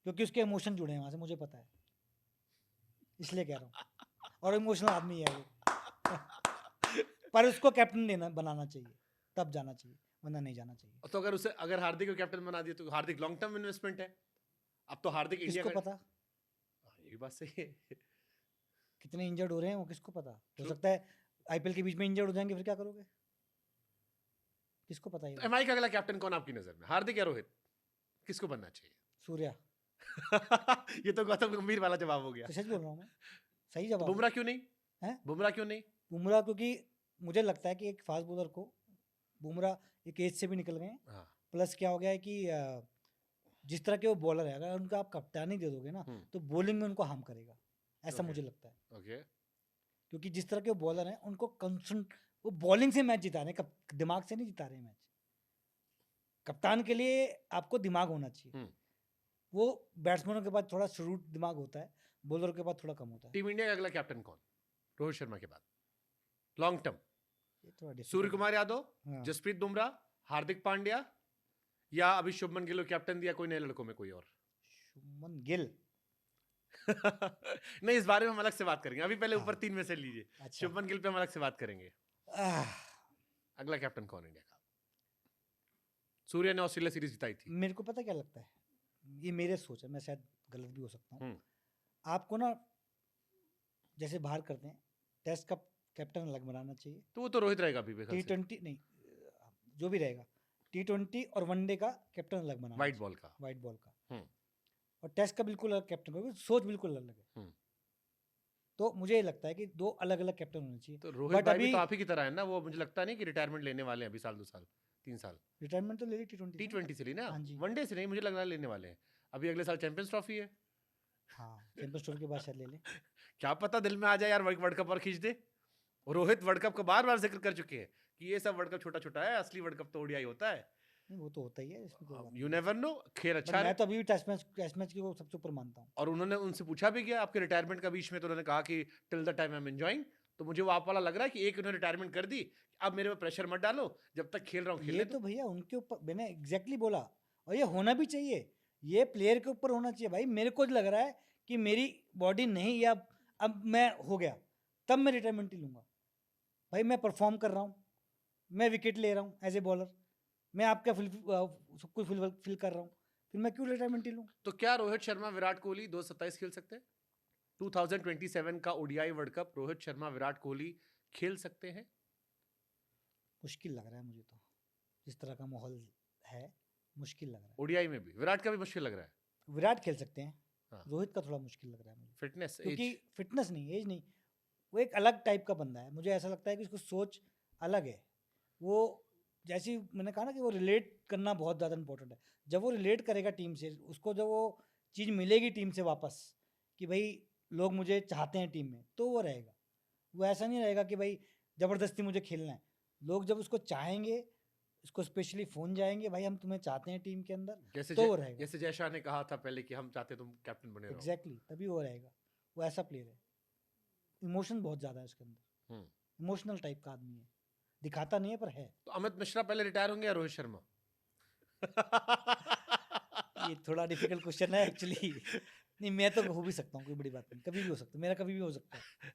क्योंकि उसके इमोशन जुड़े हैं वहां से, मुझे पता है, इसलिए कह रहा हूँ, और इमोशनल आदमी है वो पर उसको कैप्टन देना बनाना चाहिए, तब जाना चाहिए, वरना नहीं जाना चाहिए। तो अगर हार्दिक को कैप्टन बना दिया तो हार्दिक लॉन्ग टर्म इन्वेस्टमेंट है, अब तो हार्दिक इंडिया किसको का। पता ये भी बात सही है। कितने इंजर्ड हो रहे हैं वो, किसको पता, हो True. सकता है आईपीएल के बीच में इंजर्ड हो जाएंगे, फिर क्या करोगे, किसको पता। ये एमआई का अगला कैप्टन कौन आपकी नजर में, हार्दिक या रोहित, किसको बनना चाहिए? सूर्या। ये तो गौतम गंभीर वाला जवाब हो गया। तो सच बोल रहा हूँ मैं, सही तो जवाब बुमराह क्यों नहीं? है। बुमराह क्यों नहीं? बुमराह क्योंकि मुझे लगता है कि एक फास्ट बॉलर को, बुमराह एक एज से भी निकल गए हैं, हाँ। प्लस क्या हो गया है कि जिस तरह के वो बॉलर है, अगर उनका आप कप्तानी दे दोगे ना, तो बॉलिंग में उनको हार्म करेगा, ऐसा Okay. मुझे लगता है। ओके। क्योंकि जिस तरह के वो बॉलर हैं, उनको कंसंट, वो बॉलिंग से मैच जिता रहे हैं, दिमाग से नहीं जिता रहे हैं मैच। कप्तान के लिए आपको दिमाग होना चाहिए, वो बैट्समैनों के पास थोड़ा शुरू दिमाग होता है, बॉलर के पास थोड़ा कम होता है। टीम इंडिया का अगला कैप्टन कौन, रोहित शर्मा के बाद, लॉन्ग टर्म? ये थोड़ा difficult सूर्य है। कुमार यादव, हाँ। जसप्रीत बुमराह, हार्दिक पांड्या, या अभी शुभमन गिल को कैप्टन दिया, कोई नए लड़कों में कोई और? शुभमन गिल। नहीं, इस बारे में हम अलग से बात करेंगे, अभी पहले हाँ। ऊपर 3 में से लीजिए। अच्छा। शुभमन गिल पे हम अलग से बात करेंगे। आह, अगला कैप्टन कौन इंडिया का? सूर्य ने ऑस्ट्रेलिया सीरीज जिताई थी। मेरे को पता क्या लगता है, ये मेरे सोच है, मैं शायद गलत भी हो सकता हूँ। हम्म। आपको ना जैसे बाहर करते हैं, टेस्ट का कैप्टन अलग बनाना चाहिए, तो वो तो रोहित रहेगा अभी मेरे ख्याल से। T20 नहीं, जो भी रहेगा, T20 और वनडे का कैप्टन अलग बनाना वाइट चाहिए, बॉल का। वाइट बॉल का, हम्म। और टेस्ट का बिल्कुल अलग कैप्टन, क्योंकि सोच बिल्कुल अलग है। तो मुझे ये लगता है कि 2 अलग अलग कैप्टन होने चाहिए। तो रोहित But भाई भी अभी तो आप ही की तरह है ना, वो मुझे लगता नहीं कि रिटायरमेंट लेने वाले हैं अभी, साल 2 साल 3 साल। रिटायरमेंट तो ले ली T20 से। T20 से ली ना, हाँ जी। वनडे से नहीं, मुझे लग रहा है लेने वाले हैं। अभी अगले साल चैंपियंस ट्रॉफी है, हाँ, चैंपियंस ट्रॉफी के बाद शायद ले ले। क्या पता दिल में आ जाए यार वर्ल्ड कप और खींच दे। और रोहित वर्ल्ड कप का बार बार जिक्र कर चुके हैं कि ये सब वर्ल्ड कप छोटा छोटा है, असली वर्ल्ड कप तो ओडीआई होता है। नहीं, वो तो होता ही है, इसमें कोई बात नहीं। यू नेवर नो, खेल But अच्छा मैं है। तो अभी भी टेस्ट मैच को सबसे ऊपर मानता हूँ। और उन्होंने उनसे पूछा भी गया आपके रिटायरमेंट का बीच में, तो उन्होंने कहा कि till the time I am enjoying. तो मुझे वो आप वाला लग रहा है कि एक उन्होंने रिटायरमेंट कर दी, अब मेरे पे प्रेशर मत डालो, जब तक खेल रहा हूँ खेलने ये दो। तो भैया उनके ऊपर, मैंने एग्जैक्टली बोला, और ये होना भी चाहिए, ये प्लेयर के ऊपर होना चाहिए। भाई मेरे को लग रहा है कि मेरी बॉडी नहीं, या अब मैं हो गया, तब मैं रिटायरमेंट ही लूँगा। भाई मैं परफॉर्म कर रहा हूँ, मैं विकेट ले रहा हूँ एज ए बॉलर, मैं आपका सब कुछ फिल कर रहा हूँ, फिर मैं क्यों रिटायरमेंट ही लूँ? तो क्या रोहित शर्मा विराट कोहली 2027 खेल सकते हैं? 2027 का ODI world cup Rohit Sharma Virat Kohli खेल सकते हैं? मुश्किल लग रहा है मुझे तो, जिस तरह का माहौल है, मुश्किल लग रहा है। ओडीआई में भी विराट का भी मुश्किल लग रहा है। विराट खेल सकते हैं, हाँ। रोहित का थोड़ा मुश्किल लग रहा है मुझे, फिटनेस, क्योंकि एज। फिटनेस नहीं, एज नहीं, वो एक अलग टाइप का बंदा है। मुझे ऐसा लगता है कि उसको सोच अलग है। वो जैसी मैंने कहा ना कि वो रिलेट करना बहुत ज़्यादा इंपॉर्टेंट है। जब वो रिलेट करेगा टीम से, उसको जब वो चीज़ मिलेगी टीम से वापस कि भाई लोग मुझे चाहते हैं टीम में, तो वो रहेगा। वो ऐसा नहीं रहेगा कि भाई ज़बरदस्ती मुझे खेलना है। लोग जब उसको चाहेंगे, उसको स्पेशली फ़ोन जाएंगे, भाई हम तुम्हें चाहते हैं टीम के अंदर, तो वो रहेगा। जैसे जय शाह ने कहा था पहले कि हम चाहते तुम कैप्टन बने रहो। एग्जैक्टली, तभी वो रहेगा। वो ऐसा प्लेयर है, इमोशन बहुत ज़्यादा है उसके अंदर, इमोशनल टाइप का आदमी है, दिखाता नहीं है पर है। तो अमित मिश्रा पहले रिटायर होंगे या रोहित शर्मा? ये थोड़ा डिफिकल्ट क्वेश्चन है एक्चुअली। नहीं, मैं तो हो भी सकता हूँ, कोई बड़ी बात नहीं, कभी भी हो सकता है, मेरा कभी भी हो सकता है,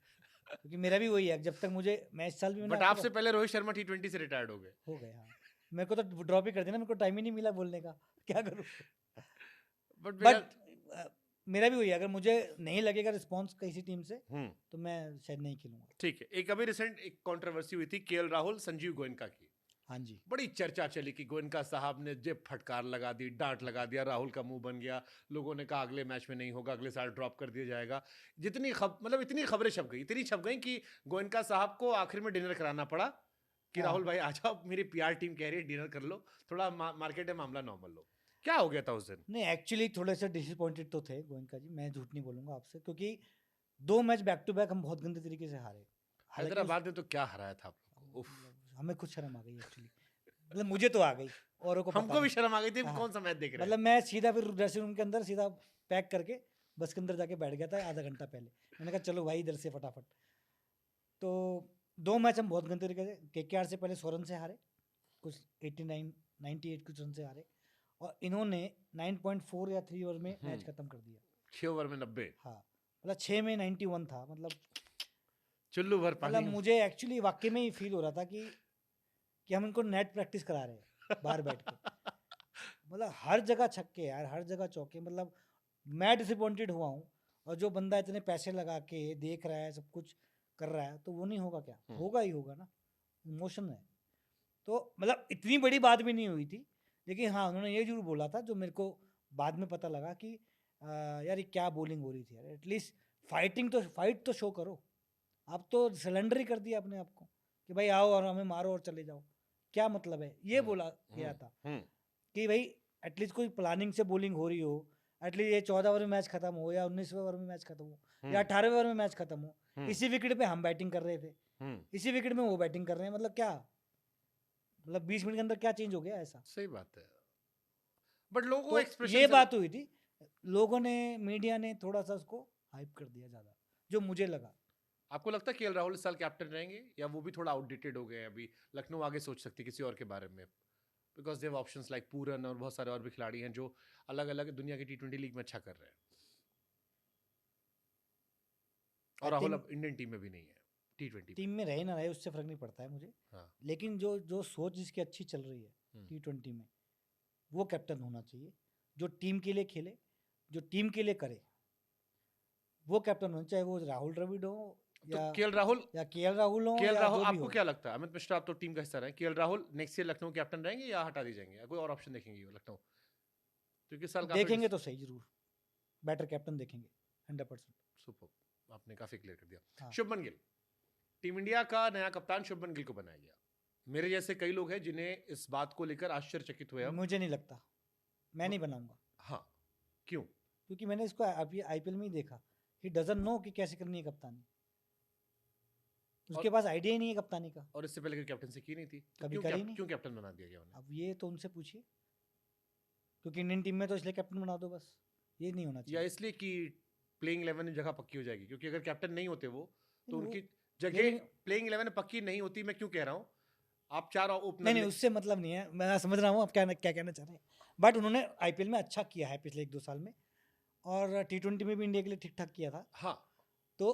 क्योंकि मेरा भी वही है, जब तक मुझे मैच साल भी मैंने बट आपको आपसे पहले रोहित शर्मा T20 से रिटायर्ड हो गए। हो गए। हाँ, मेरे को तो ड्रॉप ही कर देना, मेरे को टाइम ही नहीं मिला बोलने का, क्या करूँ। बट मेरा भी वही है, अगर मुझे नहीं लगेगा रिस्पॉन्स किसी टीम से, तो मैं शायद नहीं खेलूंगा। ठीक है। एक अभी रिसेंट एक कंट्रोवर्सी हुई थी केएल राहुल संजीव गोयनका की। हाँ जी, बड़ी चर्चा चली कि गोयनका साहब ने जब फटकार लगा दी, डांट लगा दिया, राहुल का मुंह बन गया। लोगों ने कहा अगले मैच में नहीं होगा, अगले साल ड्रॉप कर दिया जाएगा। मतलब इतनी खबरें छप गई कि गोयनका साहब को आखिर में डिनर कराना पड़ा कि हाँ। राहुल भाई आ जाओ, मेरी पीआर टीम कह रही है डिनर कर लो, थोड़ा मार्केट में मामला नॉर्मल लो। क्या हो गया था उस दिन? नहीं, एक्चुअली थोड़े से डिसअपॉइंटेड तो थे गोयनका जी, मैं झूठ नहीं बोलूंगा आपसे, क्योंकि 2 मैच बैक टू बैक हम बहुत गंदे तरीके से हारे। हालांकि हैदराबाद ने तो क्या हराया था आप लोग को। उफ। हमें खुद शर्म आ गई एक्चुअली, मतलब मुझे तो आ गई, औरों को पता हमको भी नहीं। शर्म आ गई थी, हाँ, कौन सा मैच देख रहे हैं। मतलब मैं सीधा फिर ड्रेसिंग रूम के अंदर सीधा पैक करके बस के अंदर जाके बैठ गया था आधा घंटा पहले। मैंने कहा चलो भाई इधर से फटाफट। तो 2 मैच हम बहुत गंदे तरीके से, केकेआर से पहले 100 रन से हारे, कुछ 89 98 कुछ रन से हारे, और इन्होंने 9.4 या 3 ओवर में मैच खत्म कर दिया। 6 ओवर में 90। हाँ, मतलब 6 में 91 था, मतलब चुल्लू भर मतलब पानी। मुझे एक्चुअली वाकई में ही फील हो रहा था कि हम इनको नेट प्रैक्टिस करा रहे हैं बाहर बैठ के। मतलब हर जगह छक्के यार, हर जगह चौके, मतलब मैं डिसअपॉइंटेड हुआ हूँ। और जो बंदा इतने पैसे लगा के देख रहा है, सब कुछ कर रहा है, तो वो नहीं होगा क्या? होगा ही होगा ना, इमोशन है। तो मतलब इतनी बड़ी बात भी नहीं हुई थी, लेकिन हाँ उन्होंने ये जरूर बोला था जो मेरे को बाद में पता लगा कि यार ये क्या बॉलिंग हो रही थी यार, एटलीस्ट फाइट तो शो करो। आप तो सरेंडर ही कर दिया अपने आप को कि भाई आओ और हमें मारो और चले जाओ, क्या मतलब है? ये बोला गया था कि भाई एटलीस्ट कोई प्लानिंग से बॉलिंग हो रही हो, एटलीस्ट ये 14 ओवर में मैच खत्म हो, या 19वें ओवर में मैच खत्म हो, या 18वें ओवर में मैच खत्म हो, इसी विकेट पे हम बैटिंग कर रहे थे, इसी विकेट में वो बैटिंग कर रहे हैं, मतलब क्या, मतलब 20 मिनट के अंदर क्या चेंज हो गया ऐसा? सही बात है। बट लोगों को तो एक्सप्रेशन ये बात हुई थी, लोगों ने, मीडिया ने थोड़ा सा उसको हाइप कर दिया ज्यादा, जो मुझे लगा। आपको लगता है केएल राहुल इस साल कैप्टन रहेंगे या वो भी थोड़ा आउटडेटेड हो गए हैं? अभी लखनऊ आगे सोच सकती है किसी और के बारे में, because they have options like Puran और बहुत सारे और भी खिलाड़ी हैं जो अलग अलग दुनिया की T20 लीग में अच्छा कर रहे हैं। और I राहुल think अब इंडियन टीम में भी नहीं है T20 टीम में रहे ना रहे उससे फर्क नहीं पड़ता है मुझे, हाँ। लेकिन जो जो सोच जिसकी अच्छी चल रही है T20 में, वो कैप्टन होना चाहिए, जो टीम के लिए खेले, जो टीम के लिए करे, वो कैप्टन होना, चाहे वो राहुल द्रविड़ हो तो या केएल राहुल केएल राहुल हो केएल या राहुल जो भी आपको हो। क्या लगता है? अमित मिश्रा आप तो टीम का हिस्सा रहे, KL Rahul next year Lucknow captain रहेंगे या हटा दी जाएंगे, या कोई और ऑप्शन देखेंगे लखनऊ? क्योंकि इस साल काफी देखेंगे तो सही, जरूर बेटर कैप्टन देखेंगे 100%। सुपर, आपने काफी क्लियर कर दिया। हाँ। शुभमन गिल, टीम इंडिया का नया कप्तान शुभमन गिल को बनाया गया। मेरे जैसे कई लोग हैं जिन्हें इस बात को लेकर आश्चर्यचकित हुए हम। मुझे नहीं लगता, मैं नहीं बनाऊंगा, हाँ, क्यों? क्योंकि मैंने इसको आईपीएल में ही देखा, ही डजंट नो कि कैसे करनी है कप्तानी, उसके पास आइडिया ही नहीं है कप्तानी का। और इससे पहले कैप्टनसी की नहीं थी, तो कभी करी नहीं। क्यों कैप्टन बना दिया गया उन्हें? अब ये तो उनसे पूछिए, क्योंकि इंडियन टीम में तो इसलिए कैप्टन बना दो बस, ये नहीं होना या चाहिए। इसलिए कि प्लेइंग 11 में जगह पक्की हो जाएगी? क्योंकि अगर कैप्टन नहीं होते वो, तो नहीं, उनकी वो जगह प्लेइंग 11 में पक्की नहीं होती। मैं क्यों कह रहा हूँ, आप 4 नहीं ओपनर नहीं उससे मतलब नहीं है, मैं समझ रहा हूँ आप क्या क्या कहना चाह रहे हैं, बट उन्होंने आईपीएल में अच्छा किया है पिछले 1-2 साल में, और टी20 में भी इंडिया के लिए ठीक ठाक किया था। हाँ तो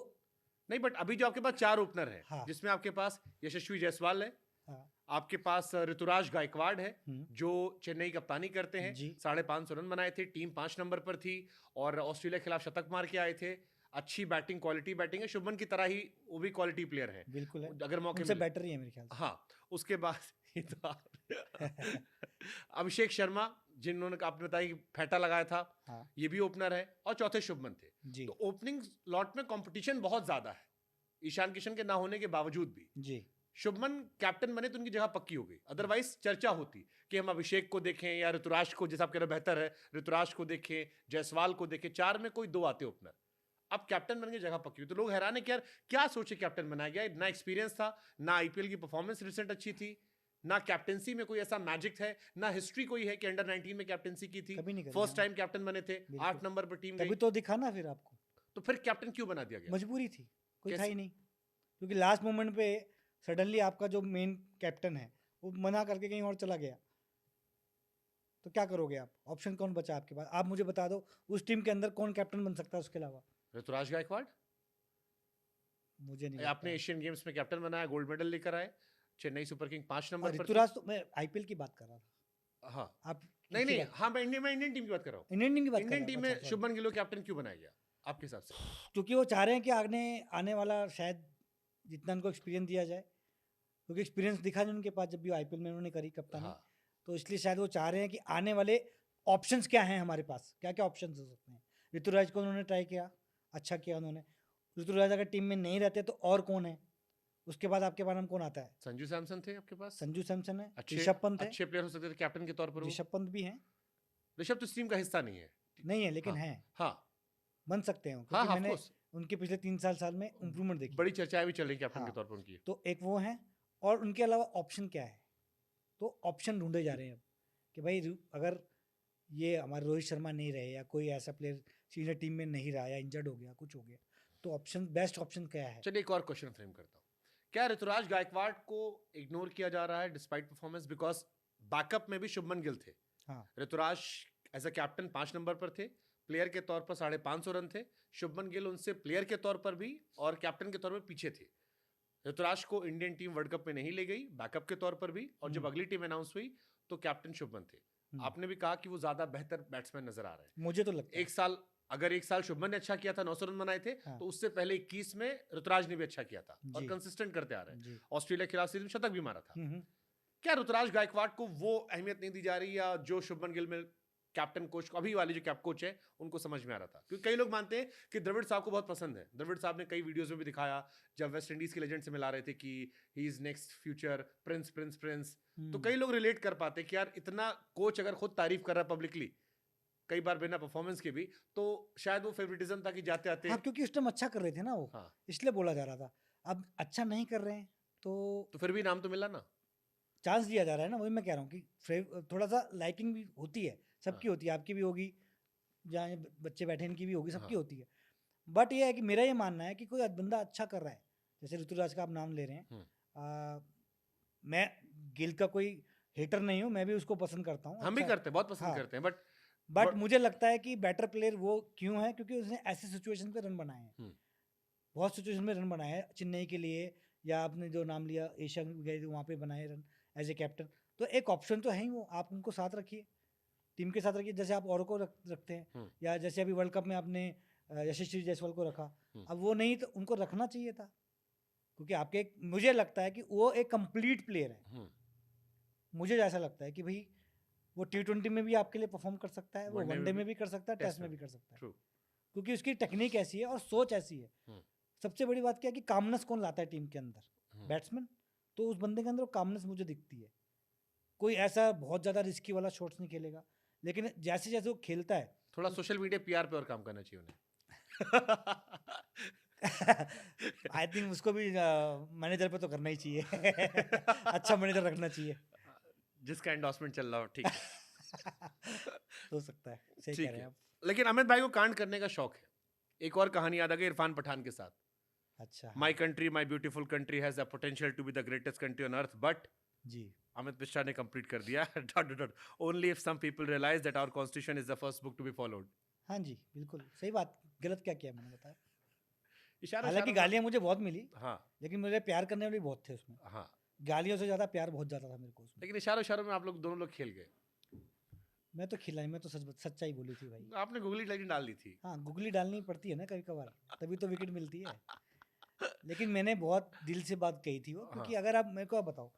नहीं, बट अभी जो आपके पास 4 ओपनर है, हाँ जिसमें आपके पास यशस्वी जायसवाल है, हाँ आपके पास ऋतुराज गायकवाड़ है, हम्म, जो चेन्नई कप्तानी करते हैं, जी 550 रन बनाए थे, टीम 5 नंबर पर थी और ऑस्ट्रेलिया के खिलाफ शतक मार के आए थे। अच्छी बैटिंग, क्वालिटी बैटिंग है, शुभमन की तरह ही वो भी क्वालिटी प्लेयर है बिल्कुल है, अगर मौके उनसे मिले। बेटर ही है मेरे ख्याल से। हाँ, उसके बाद ये तो अभिषेक शर्मा, जिन्होंने आपने बताया कि फेटा लगाया था, हाँ ये भी ओपनर है, और चौथे शुभमन थे। जी तो ओपनिंग लॉट में कंपटीशन बहुत ज्यादा है, ईशान किशन के ना होने के बावजूद भी। जी शुभमन कैप्टन बने तो उनकी जगह पक्की हो गई, अदरवाइज चर्चा होती कि हम अभिषेक को देखें या ऋतुराज को, जैसा आप कह रहे हो बेहतर है, ऋतुराज को देखें, जायसवाल को देखें, 4 में कोई 2 आते ओपनर। अब कैप्टन बन के जगह पक्की हुई तो लोग हैरान है कि यार क्या सोचे कैप्टन बनाया गया, ना एक्सपीरियंस था, ना आईपीएल की परफॉर्मेंस रिसेंट अच्छी थी, ना कैप्टनसी में कोई ऐसा मैजिक है, ना हिस्ट्री कोई है कि अंडर 19 में कैप्टनसी की थी, कभी नहीं करी, फर्स्ट हाँ टाइम कैप्टन बने थे, बिल्कुल, 8 नंबर पर टीम तभी गई, तो दिखा ना फिर आपको, तो फिर कैप्टन क्यों बना दिया गया? मजबूरी थी, कोई था कैसे? ही नहीं, क्योंकि लास्ट मोमेंट पे सडनली आपका जो मेन कैप्टन है वो मना करके कहीं और चला गया, तो क्या करोगे आप, ऑप्शन कौन बचा आपके पास, आप मुझे बता दो उस टीम के अंदर कौन कैप्टन बन सकता है उसके अलावा, ऋतुराज गायकवाड़ मुझे नहीं आपने लगता। एशियन गेम्स में कैप्टन बनाया, गोल्ड मेडल लेकर आए, चेन्नई सुपर किंग 5 नंबर और पर थी। ऋतुराज तो मैं आईपीएल की बात कर रहा था, हाँ आप नहीं किसकी नहीं, बात हाँ मैं इंडियन टीम की बात कर रहा हूँ। इंडियन टीम की बात कर इंडियन रहे टीम हो, में अच्छा, शुभमन गिल को कैप्टन क्यों बनाया गया आपके हिसाब से? क्योंकि वो चाह रहे हैं कि आने वाला शायद जितना उनको एक्सपीरियंस दिया जाए, क्योंकि एक्सपीरियंस दिखा नहीं उनके पास जब भी आईपीएल में उन्होंने करी कप्तानी, हाँ तो इसलिए शायद वो चाह रहे हैं कि आने वाले ऑप्शंस क्या हैं हमारे पास, क्या क्या ऑप्शंस हो सकते हैं। ऋतुराज को उन्होंने ट्राई किया, अच्छा किया उन्होंने, ऋतुराज अगर टीम में नहीं रहते तो और कौन है, उसके बाद आपके पास कौन आता है, संजू सैमसन थे आपके पास, संजू सैमसन है, अच्छे ऋषभ पंत है, अच्छे प्लेयर हो सकते थे कैप्टन के तौर पर वो। ऋषभ पंत भी हैं, ऋषभ तो इस टीम का हिस्सा नहीं है। नहीं है लेकिन हाँ हैं, हाँ बन सकते हैं वो, हाँ क्योंकि हाँ, ऑफ मैंने कोर्स उनके पिछले 3 साल में इम्प्रूवमेंट देखी बड़ी चर्चाएं भी चल रही कैप्टन के हाँ, तौर पर उनकी। तो एक वो हैं, और उनके अलावा ऑप्शन क्या है, तो ऑप्शन ढूंढे जा रहे हैं अब कि भाई अगर ये हमारे रोहित शर्मा नहीं रहे या कोई ऐसा प्लेयर सीनियर टीम में नहीं रहा या इंजर्ड हो गया, कुछ हो गया, तो ऑप्शन बेस्ट ऑप्शन क्या है। चलिए एक और क्वेश्चन फ्रेम करता हूँ, क्या ऋतुराज गायकवाड़ को इग्नोर किया जा रहा है डिस्पाइट परफॉर्मेंस, बिकॉज बैकअप में भी शुभमन गिल थे, हाँ Ruturaj as a captain 5 number पर थे, प्लेयर के तौर पर 550 रन थे, शुभमन गिल उनसे प्लेयर के तौर पर भी और कैप्टन के तौर पर पीछे थे। ऋतुराज को इंडियन टीम वर्ल्ड कप में नहीं ले गई बैकअप के तौर पर भी, और जब अगली टीम अनाउंस हुई तो कैप्टन शुभमन थे। आपने भी कहा कि वो ज्यादा बेहतर बैट्समैन नजर आ रहे हैं, मुझे तो लगता एक साल अगर एक साल शुभमन ने अच्छा किया था, 900 रन बनाए थे, हाँ, तो उससे पहले 21 में ऋतुराज ने भी अच्छा किया था और जी कंसिस्टेंट करते आ रहे हैं, जी ऑस्ट्रेलिया के खिलाफ सीरीज में शतक भी मारा था। हम्म, क्या ऋतुराज गायकवाड़ को वो अहमियत नहीं दी जा रही, या जो शुभमन गिल में कैप्टन कोच अभी वाले जो कैप कोच है उनको समझ में आ रहा था? क्योंकि कई लोग मानते हैं कि द्रविड़ साहब को बहुत पसंद है, द्रविड़ साहब ने कई वीडियोस में भी दिखाया जब वेस्ट इंडीज के लेजेंड से मिला रहे थे कि he is next future Prince Prince Prince, तो कई लोग रिलेट कर पाते कि यार इतना कोच अगर खुद तारीफ कर रहा है पब्लिकली, कई बार बिना परफॉर्मेंस के भी, तो शायद वो फेवरेटिज्म था कि जाते आते। हाँ, क्योंकि उस टाइम अच्छा कर रहे थे ना वो, हाँ इसलिए बोला जा रहा था, अब अच्छा नहीं कर रहे हैं तो फिर भी नाम तो मिला ना। चांस दिया जा रहा है ना, वही मैं कह रहा हूँ कि थोड़ा सा लाइकिंग भी होती है, सबकी होती है, आपकी भी होगी, जहाँ ये बच्चे बैठे इनकी भी होगी, सबकी हाँ। होती है, बट ये है कि मेरा ये मानना है कि कोई बंदा अच्छा कर रहा है, जैसे ऋतुराज का आप नाम ले रहे हैं, मैं गिल का कोई हेटर नहीं हूँ, मैं भी उसको पसंद करता हूँ, हम भी अच्छा, करते हैं, बहुत पसंद हाँ, करते हैं, बट मुझे लगता है कि बेटर प्लेयर वो क्यों है, क्योंकि उसने ऐसे सिचुएशन पे रन बनाए हैं, बहुत सिचुएशन में रन बनाए हैं, चेन्नई के लिए, या आपने जो नाम लिया एशिया गए थे वहाँ पे बनाए रन एज ए कैप्टन, तो एक ऑप्शन तो है ही वो, आप उनको साथ रखिए, टीम के साथ रखिए, जैसे आप और को रखते हैं, या जैसे अभी वर्ल्ड कप में आपने यशस्वी जायसवाल को रखा, अब वो नहीं तो उनको रखना चाहिए था, क्योंकि आपके मुझे लगता है कि वो एक कंप्लीट प्लेयर है, मुझे ऐसा लगता है कि भाई वो टी20 में भी आपके लिए परफॉर्म कर सकता है, वो वनडे में भी कर सकता है, टेस्ट में भी कर सकता है, क्योंकि उसकी टेक्निक ऐसी है और सोच ऐसी है। सबसे बड़ी बात क्या है कि कामनेस कौन लाता है टीम के अंदर, बैट्समैन, तो उस बंदे के अंदर वो कामनेस मुझे दिखती है, कोई ऐसा बहुत ज्यादा रिस्की वाला शॉट्स नहीं खेलेगा, लेकिन जैसे जैसे वो खेलता है थोड़ा सोशल मीडिया पीआर पे और काम करना चाहिए उन्हें। आई थिंक उसको भी मैनेजर पे तो करना ही चाहिए। अच्छा मैनेजर रखना चाहिए जिसका एंडोर्समेंट चल रहा हो, ठीक है। हो सकता है, सही ठीक कह रहे है। हैं आप। लेकिन अमित भाई को कांड करने का शौक है, एक और कहानी याद आ गई इरफान पठान के साथ। अच्छा, my country my beautiful country has the potential to be the greatest country on earth, but जी। अमित मिश्रा ने कंप्लीट कर दिया only if some people realise that our constitution is the first book to be followed. हाँ जी, बिल्कुल सही बात। गलत क्या किया मैंने बताया? इशारों हालाँकि इशारों में गालियाँ मुझे बहुत मिली, हाँ लेकिन मुझे प्यार करने वाले भी बहुत थे उसमें। हाँ, गालियों से ज़्यादा प्यार बहुत ज़्यादा था मेरे को उसमें। लेकिन इशारों इशारों में आप लोग दोनों लोग खेल गए। मैं तो खिलाई, मैं तो सच्चाई बोली थी भाई। आपने गूगली लाइन डाल दी थी। हाँ, गुगली डालनी पड़ती है ना कभी-कभार, तभी तो विकेट मिलती है। लेकिन मैंने बहुत दिल से बात कही थी वो, क्योंकि हाँ अगर आप मेरे को आप बताओ,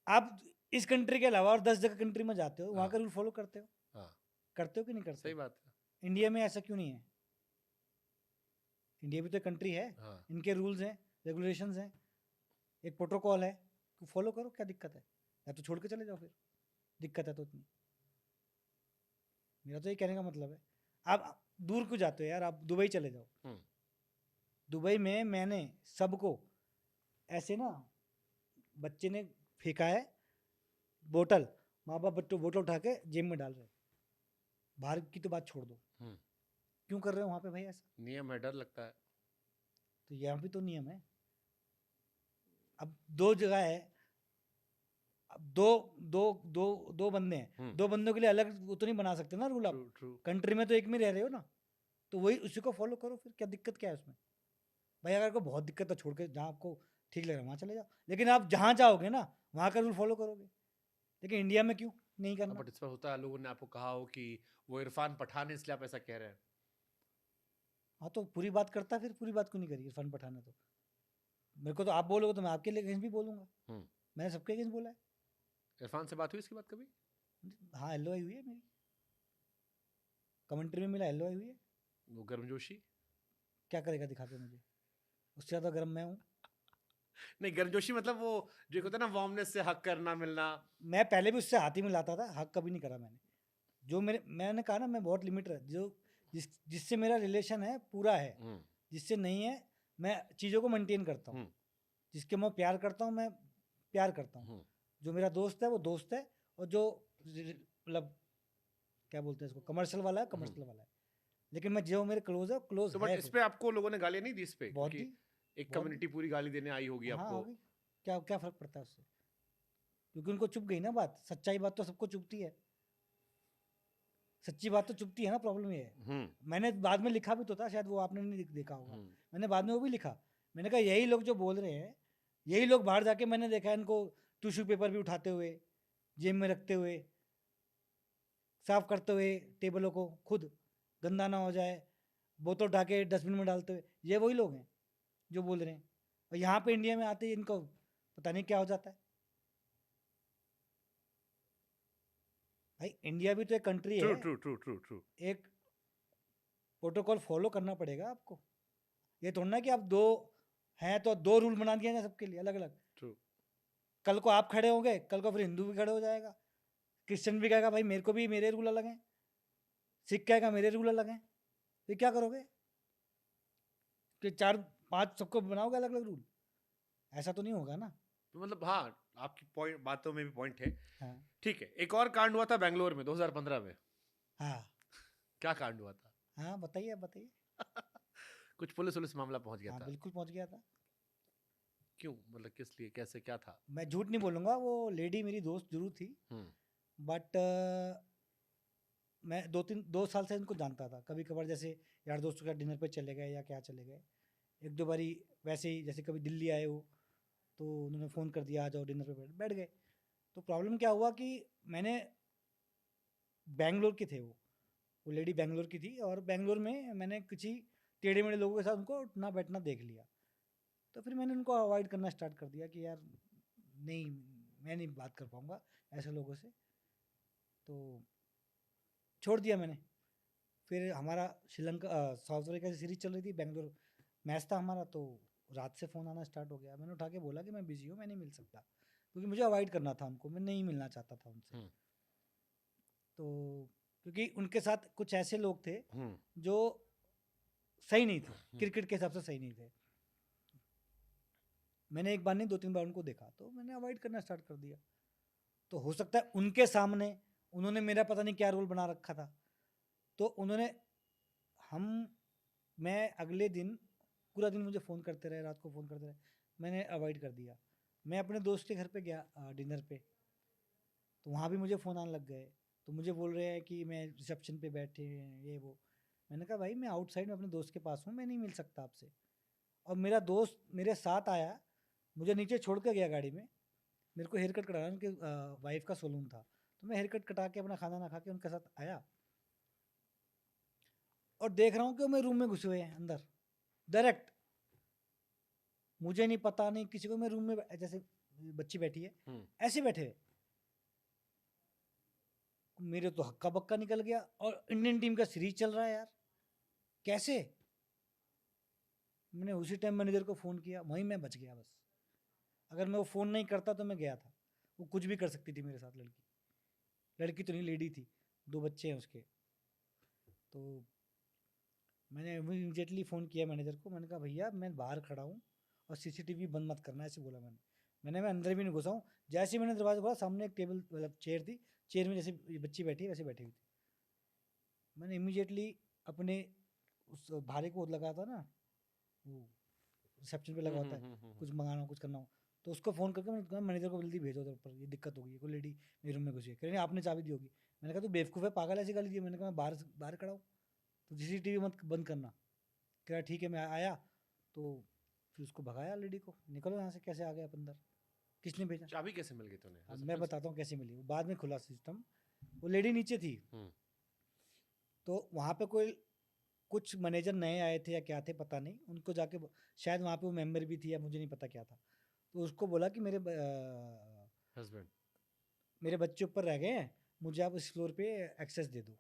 आप इस कंट्री के अलावा और 10 जगह कंट्री में जाते हो, वहाँ हाँ का रूल फॉलो करते हो? हाँ, करते हो कि नहीं करते सही हो? बात है। इंडिया में ऐसा क्यों नहीं है? इंडिया भी तो कंट्री है, हाँ इनके रूल्स हैं, रेगुलेशंस हैं, एक प्रोटोकॉल है, तो फॉलो करो, क्या दिक्कत है? या तो छोड़ के चले जाओ फिर, दिक्कत है तो इतनी। मेरा तो ये कहने का मतलब है। आप दूर क्यों जाते हो यार, आप दुबई चले जाओ। हम्म, दुबई में मैंने सबको ऐसे ना, बच्चे ने फेंका है बोतल, माँ बाप बच्चों बोतल उठा के जेब में डाल रहे हैं। बाहर की तो बात छोड़ दो, हम्म, क्यों कर रहे हो वहाँ पे भाई ऐसा? नियम है, डर लगता है। तो यहाँ भी तो नियम है। अब दो जगह है, अब दो दो दो दो बंदे हैं, दो बंदों के लिए अलग वो तो नहीं बना सकते ना रूल ट्रू आप। ट्रू। कंट्री में तो एक में रह रहे हो ना, तो वही उसी को फॉलो करो, फिर क्या दिक्कत क्या है उसमें? भाई अगर आपको बहुत दिक्कत है, छोड़ के जहाँ आपको ठीक लग रहा है वहाँ चले जाओ, लेकिन आप जहाँ जाओगे ना वहाँ का रूल फॉलो करोगे। लेकिन इंडिया में क्यों नहीं करना? बट इस पर होता है, लोगों ने आपको कहा हो कि वो इरफान पठान है इसलिए आप ऐसा कह रहे हैं। हाँ तो पूरी बात करता, फिर पूरी बात क्यों नहीं करी इरफान पठान ने? तो मेरे को तो आप बोलोगे तो मैं आपके लिए अगेंस्ट भी बोलूंगा। हम्म, मैंने सबके अगेंस्ट बोला है। इरफान से बात हुई इसके बाद कभी? हाँ, एल हुई है मेरी, कमेंट्री में मिला, एल हुई है। वो गर्मजोशी? क्या करेगा दिखा के मुझे? उससे ज़्यादा गर्म मैं हूँ। नहीं, गर्मजोशी मतलब वो जो एक होता है ना, वार्मनेस से हक करना मिलना। मैं पहले भी उससे हाथ ही मिलाता था, हक कभी नहीं करा मैंने। जो मैंने कहा ना, मैं बहुत लिमिट रह जो जिससे मेरा रिलेशन है पूरा है, हम्म, जिससे नहीं है मैं चीज़ों को मेंटेन करता हूँ। हम्म, जिसके मैं प्यार करता हूँ, मैं प्यार करता हूँ। हम्म, जो मेरा दोस्त है वो दोस्त है, और जो मतलब क्या बोलते हैं इसको, कमर्शियल वाला है, हम्म। कमर्शियल वाला है। लेकिन मैं जो मेरे क्लोज है, क्लोज तो बट है इस फिर। पे आपको लोगों ने गालियां नहीं दी इस पे, बहुत क्योंकि दी, एक बहुत दी। कम्युनिटी पूरी गाली देने आई होगी हाँ आपको। होगी, क्या क्या फर्क पड़ता है उससे? क्योंकि उनको चुप गई ना बात, सच्चाई बात तो सबको चुपती है। सच्ची बात तो चुपती है ना, प्रॉब्लम ये है। हम्म, मैंने बाद में लिखा भी तो था, शायद वो आपने नहीं देखा होगा। हम्म, मैंने बाद में वो भी लिखा। मैंने कहा यही लोग जो बोल रहे हैं, यही लोग बाहर जाके मैंने देखा है इनको टिश्यू पेपर भी उठाते हुए, जेब में रखते हुए, साफ करते हुए टेबलों को, खुद गंदा ना हो जाए, बोतल उठा के डस्टबिन में डालते हुए। ये वही लोग हैं जो बोल रहे हैं, और यहाँ पे इंडिया में आते ही इनको पता नहीं क्या हो जाता है। भाई इंडिया भी तो एक कंट्री ट्रू है, ट्रू ट्रू ट्रू ट्रू। एक प्रोटोकॉल फॉलो करना पड़ेगा आपको। ये थोड़ा ना कि आप दो हैं तो दो रूल बना दिए जाए सबके लिए अलग अलग। ट्रू। कल को आप खड़े होंगे, कल को फिर हिंदू भी खड़े हो जाएगा, क्रिश्चियन भी कहेगा भाई मेरे को भी मेरे रूल अलग हैं, सिख कहेगा मेरे रूल अलग हैं। फिर क्या करोगे कि चार पांच सबको बनाओगे अलग अलग रूल? ऐसा तो नहीं होगा ना। तो मतलब हाँ, आपकी पॉइंट, बातों में भी पॉइंट है। हाँ ठीक है, एक और कांड हुआ था बेंगलोर में 2015 में। हाँ क्या कांड हुआ था? हाँ, बताइए आप बताइए। कुछ पुलिस पुलिस मामला पहुंच गया हाँ था। बिल्कुल पहुंच गया था। क्यों, मतलब किस लिए, कैसे, क्या था? मैं झूठ नहीं बोलूँगा, वो लेडी मेरी दोस्त जरूर थी, हम्म, बट मैं 2 साल से इनको जानता था। कभी कभार जैसे यार दोस्तों का डिनर पे चले गए या क्या चले गए, एक दो बारी वैसे ही, जैसे कभी दिल्ली आए हो तो उन्होंने फ़ोन कर दिया आ जाओ डिनर पे, बैठ गए। तो प्रॉब्लम क्या हुआ कि मैंने, बैंगलोर के थे वो लेडी बैंगलोर की थी, और बैंगलोर में मैंने किसी टेढ़े मेढ़े लोगों के साथ उनको उठना बैठना देख लिया। तो फिर मैंने उनको अवॉइड करना स्टार्ट कर दिया कि यार नहीं, मैं नहीं बात कर पाऊँगा ऐसे लोगों से, तो छोड़ दिया मैंने। फिर हमारा श्रीलंका साउथ अफ्रीका की सीरीज चल रही थी, बैंगलोर मैच था हमारा, तो रात से फ़ोन आना स्टार्ट हो गया। मैंने उठा के बोला कि मैं बिज़ी हूँ, मैं नहीं मिल सकता, क्योंकि मुझे अवॉइड करना था उनको, मैं नहीं मिलना चाहता था उनसे। हम्म, तो क्योंकि उनके साथ कुछ ऐसे लोग थे हम्म, जो सही नहीं थे, क्रिकेट के हिसाब से सही नहीं थे। मैंने एक बार नहीं 2-3 बार उनको देखा, तो मैंने अवॉइड करना स्टार्ट कर दिया। तो हो सकता है उनके सामने उन्होंने मेरा पता नहीं क्या रूल बना रखा था, तो उन्होंने हम मैं अगले दिन पूरा दिन मुझे फ़ोन करते रहे, रात को फ़ोन करते रहे, मैंने अवॉइड कर दिया। मैं अपने दोस्त के घर पे गया डिनर पे, तो वहाँ भी मुझे फ़ोन आने लग गए। तो मुझे बोल रहे हैं कि मैं रिसेप्शन पे बैठे हैं, ये वो। मैंने कहा भाई मैं आउटसाइड में अपने दोस्त के पास हूँ, मैं नहीं मिल सकता आपसे। और मेरा दोस्त मेरे साथ आया, मुझे नीचे छोड़ के गया गाड़ी में। मेरे को हेयर कट कराना, उनके वाइफ का सैलून था, तो मैं हेयर कट कटा के अपना खाना ना खा के उनके साथ आया, और देख रहा हूँ कि वो मेरे रूम में घुसे हुए हैं अंदर डायरेक्ट। मुझे नहीं पता नहीं किसी को, मैं रूम में जैसे बच्ची बैठी है ऐसे बैठे हुए। मेरे तो हक्का बक्का निकल गया, और इंडियन टीम का सीरीज चल रहा है यार, कैसे? मैंने उसी टाइम मैनेजर को फ़ोन किया, वहीं मैं बच गया बस। अगर मैं वो फ़ोन नहीं करता तो मैं गया था। वो कुछ भी कर सकती थी मेरे साथ, लड़की। लड़की तो नहीं, लेडी थी, 2 बच्चे हैं उसके। तो मैंने इमीडिएटली फ़ोन किया मैनेजर को, मैंने कहा भैया मैं बाहर खड़ा हूँ और सीसीटीवी बंद मत करना, ऐसे बोला मैंने। मैं अंदर भी नहीं घुसा हूँ। जैसे ही मैंने दरवाज़ा खोला, सामने एक टेबल मतलब चेयर थी, चेयर में जैसे ये बच्ची बैठी है वैसे बैठी हुई थी। मैंने इमीडिएटली अपने उस भारे को लगा था ना, वो रिसेप्शन पे लगा होता है, कुछ मंगाना हो कुछ करना हो, तो उसको फ़ोन करके मैंने कहा मैनेजर को जल्दी भेजो उधर ऊपर, ये दिक्कत हो गई है, कोई लेडी मेरे रूम में घुसी है। कह रही नहीं आपने चाबी दी होगी। मैंने कहा तू बेवकूफ़ है, पागल, ऐसी गाली दी? मैंने कहा मैं बाहर बाहर खड़ा हूँ, तो सीसीटीवी मत बंद करना। कह रहा ठीक है। मैं आया तो फिर उसको भगाया लेडी को, निकलो यहाँ से। कैसे आ गया आप अंदर, किसने भेजा? चाबी कैसे मिल गई तुम्हें अब मैं रिसेप्शन से? बताता हूँ कैसे मिली, वो बाद में खुला सिस्टम। वो लेडी नीचे थी, तो वहाँ पे कोई कुछ मैनेजर नए आए थे या क्या थे पता नहीं, उनको जाके शायद वहाँ पे वो मेंबर भी थी या मुझे नहीं पता क्या था। तो उसको बोला कि हस्बैंड। मेरे बच्चे ऊपर रह गए हैं, मुझे आप इस फ्लोर पे एक्सेस दे दो।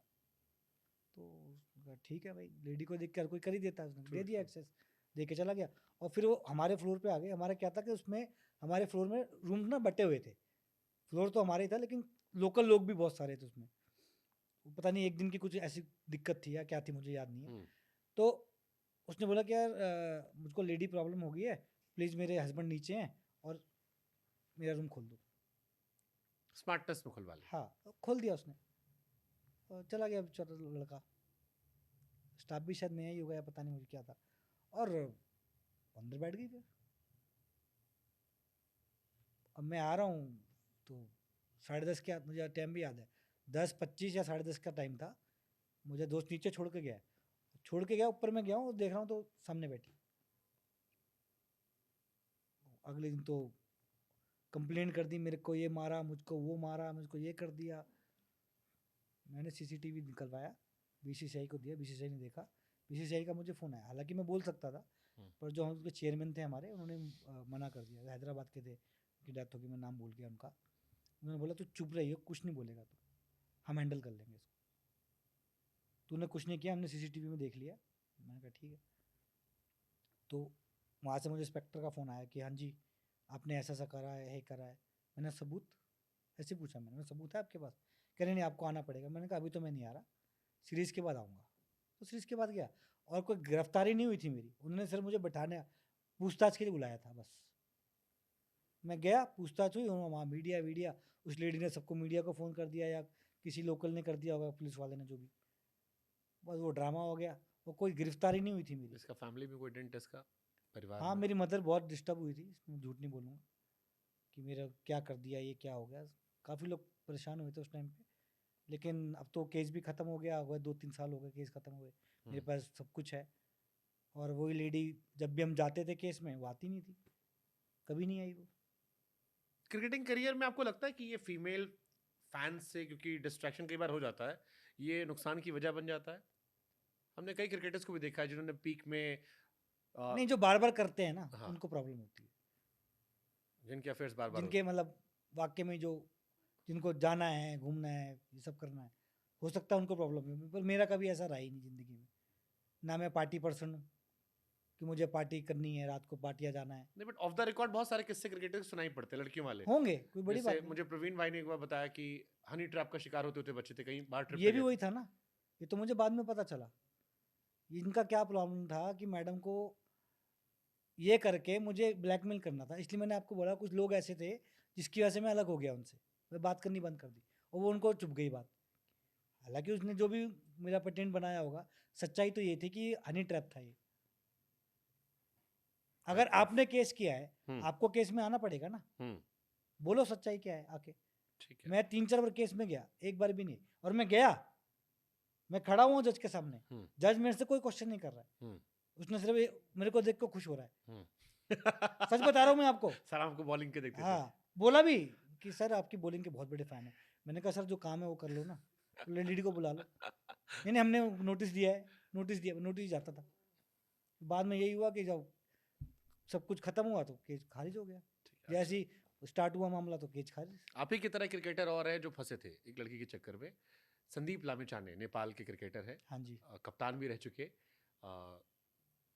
तो उसने कहा, ठीक है भाई, लेडी को देख कर कोई कर ही देता है। उसने दे दिया एक्सेस, दे के चला गया। और फिर वो हमारे फ्लोर पे आ गए। हमारा क्या था कि उसमें हमारे फ्लोर में रूम ना बटे हुए थे। फ्लोर तो हमारा ही था, लेकिन लोकल लोग भी बहुत सारे थे उसमें। पता नहीं एक दिन की कुछ ऐसी दिक्कत थी या क्या थी, मुझे याद नहीं है। तो उसने बोला कि यार मुझको लेडी प्रॉब्लम हो गई है, प्लीज़ मेरे हस्बैंड नीचे हैं और मेरा रूम खोल दो। स्मार्टनेस में खुलवा लिया। हाँ, तो खोल दिया उसने, और चला गया बेचारा लड़का। स्टाफ भी शायद नया ही हो गया, पता नहीं मुझे क्या था। और अंदर बैठ गई फिर। अब मैं आ रहा हूँ तो 10:30 के, मुझे टाइम भी याद है, 10:25 या 10:30 का टाइम था। मुझे दोस्त नीचे छोड़ के गया है। छोड़ के गया, ऊपर मैं गया हूँ, देख रहा हूँ तो सामने बैठी। अगले दिन तो कंप्लेंट कर दी, मेरे को ये मारा, मुझको वो मारा, मुझको ये कर दिया। मैंने सीसीटीवी निकलवाया, बीसीसीआई को दिया, बीसीसीआई ने देखा। बीसीसीआई का मुझे फ़ोन आया, हालांकि मैं बोल सकता था, पर जो उनके चेयरमैन थे हमारे, उन्होंने मना कर दिया। हैदराबाद के थे, उनकी डेथ हो गई, मैं नाम भूल गया उनका। उन्होंने बोला तू चुप रही हो, कुछ नहीं बोलेगा तू, हम हैंडल कर लेंगे इसको, तूने कुछ नहीं किया, हमने सीसीटीवी में देख लिया। मैंने कहा ठीक है। तो वहाँ से मुझे इंस्पेक्टर का फ़ोन आया कि हाँ जी आपने ऐसा ऐसा करा है, ये करा है। मैंने सबूत ऐसे पूछा, मैंने सबूत है आपके पास? कह रहे नहीं आपको आना पड़ेगा। मैंने कहा अभी तो मैं नहीं आ रहा, सीरीज़ के बाद आऊँगा। तो सीरीज़ के बाद गया, और कोई गिरफ्तारी नहीं हुई थी मेरी। उन्होंने सिर्फ मुझे बैठाने, पूछताछ के लिए बुलाया था बस। मैं गया, पूछताछ हुई, वहाँ मीडिया वीडिया, उस लेडी ने सबको, मीडिया को फ़ोन कर दिया या किसी लोकल ने कर दिया होगा, पुलिस वाले ने, जो भी। बस वो ड्रामा हो गया, वो कोई गिरफ्तारी नहीं हुई थी मेरी। इसका फैमिली में कोई डेंट, इसका परिवार हाँ, में? मेरी मदर बहुत डिस्टर्ब हुई थी, इसमें झूठ नहीं बोलूँगा, कि मेरा क्या कर दिया, ये क्या हो गया। काफ़ी लोग परेशान हुए थे उस टाइम पे। लेकिन अब तो केस भी ख़त्म हो गया, हुआ 2-3 साल हो गए केस ख़त्म हुए। मेरे पास सब कुछ है। और वही लेडी, जब भी हम जाते थे केस में, वो आती नहीं थी, कभी नहीं आई वो। क्रिकेटिंग करियर में आपको लगता है कि ये फीमेल फैंस से, क्योंकि डिस्ट्रैक्शन कई बार हो जाता है, ये नुकसान की वजह बन जाता है? हमने कई क्रिकेटर्स को भी देखा है जिन्होंने पीक में नहीं, जो बार-बार करते हैं ना, हाँ, उनको प्रॉब्लम होती है। जिनके अफेयर्स बार बार जिनके होते मतलब वाक़ई में जो, जिनको जाना है, घूमना है, ये सब करना है, हो सकता है उनको प्रॉब्लम हो, पर मेरा कभी ऐसा रहा ही नहीं ज़िंदगी में। ना मैं पार्टी पर्सन हूँ कि मुझे पार्टी करनी है, रात को पार्टियाँ जाना है। नहीं, बट ऑफ द रिकॉर्ड बहुत सारे किस्से क्रिकेटर्स सुनाई पड़ते हैं लड़कियों वाले। होंगे, कोई बड़ी जैसे बात नहीं। मुझे प्रवीण भाई ने एक बार बताया कि हनी ट्रैप का शिकार होते होते बच्चे थे, कहीं बाहर ट्रिप ये पे भी गए वही थे। था ना, ये तो मुझे बाद में पता चला। इनका क्या प्रॉब्लम था कि मैडम को ये करके मुझे ब्लैकमेल करना था, इसलिए मैंने आपको बोला कुछ लोग ऐसे थे जिसकी वजह से मैं अलग हो गया उनसे, मैं बात करनी बंद कर दी, और वो उनको चुभ गई बात। हालांकि उसने जो भी मेरा पेटेंट बनाया होगा, सच्चाई तो ये थी कि हनी ट्रैप था ये। अगर Fair enough. आपने केस किया है हम्म, आपको केस में आना पड़ेगा ना, हम्म, बोलो सच्चाई क्या है आके। ठीक है। मैं 3-4 बार केस में गया, एक बार भी नहीं, और मैं गया, मैं खड़ा हुआ जज के सामने, हम्म, जज मेरे से कोई क्वेश्चन नहीं कर रहा है, हम्म, उसने सिर्फ मेरे को देख के खुश हो रहा है, हम्म। सच बता रहा हूँ मैं आपको। सर आपको बॉलिंग के देखते थे। हाँ, बोला भी कि सर आपकी बॉलिंग के बहुत बड़े फैन है। मैंने कहा सर जो काम है वो कर लो ना, लेडी को बुला लो। नहीं नहीं, हमने नोटिस दिया है, नोटिस जाता था। बाद में यही हुआ कि जब सब कुछ खत्म हुआ तो केस खारिज हो गया, ठीक है, जैसे ही स्टार्ट हुआ मामला तो केस खारिज। आप ही की तरह क्रिकेटर और हैं जो फंसे थे एक लड़की के चक्कर में। संदीप लामिछाने नेपाल के क्रिकेटर है, हाँ जी, कप्तान भी रह चुके।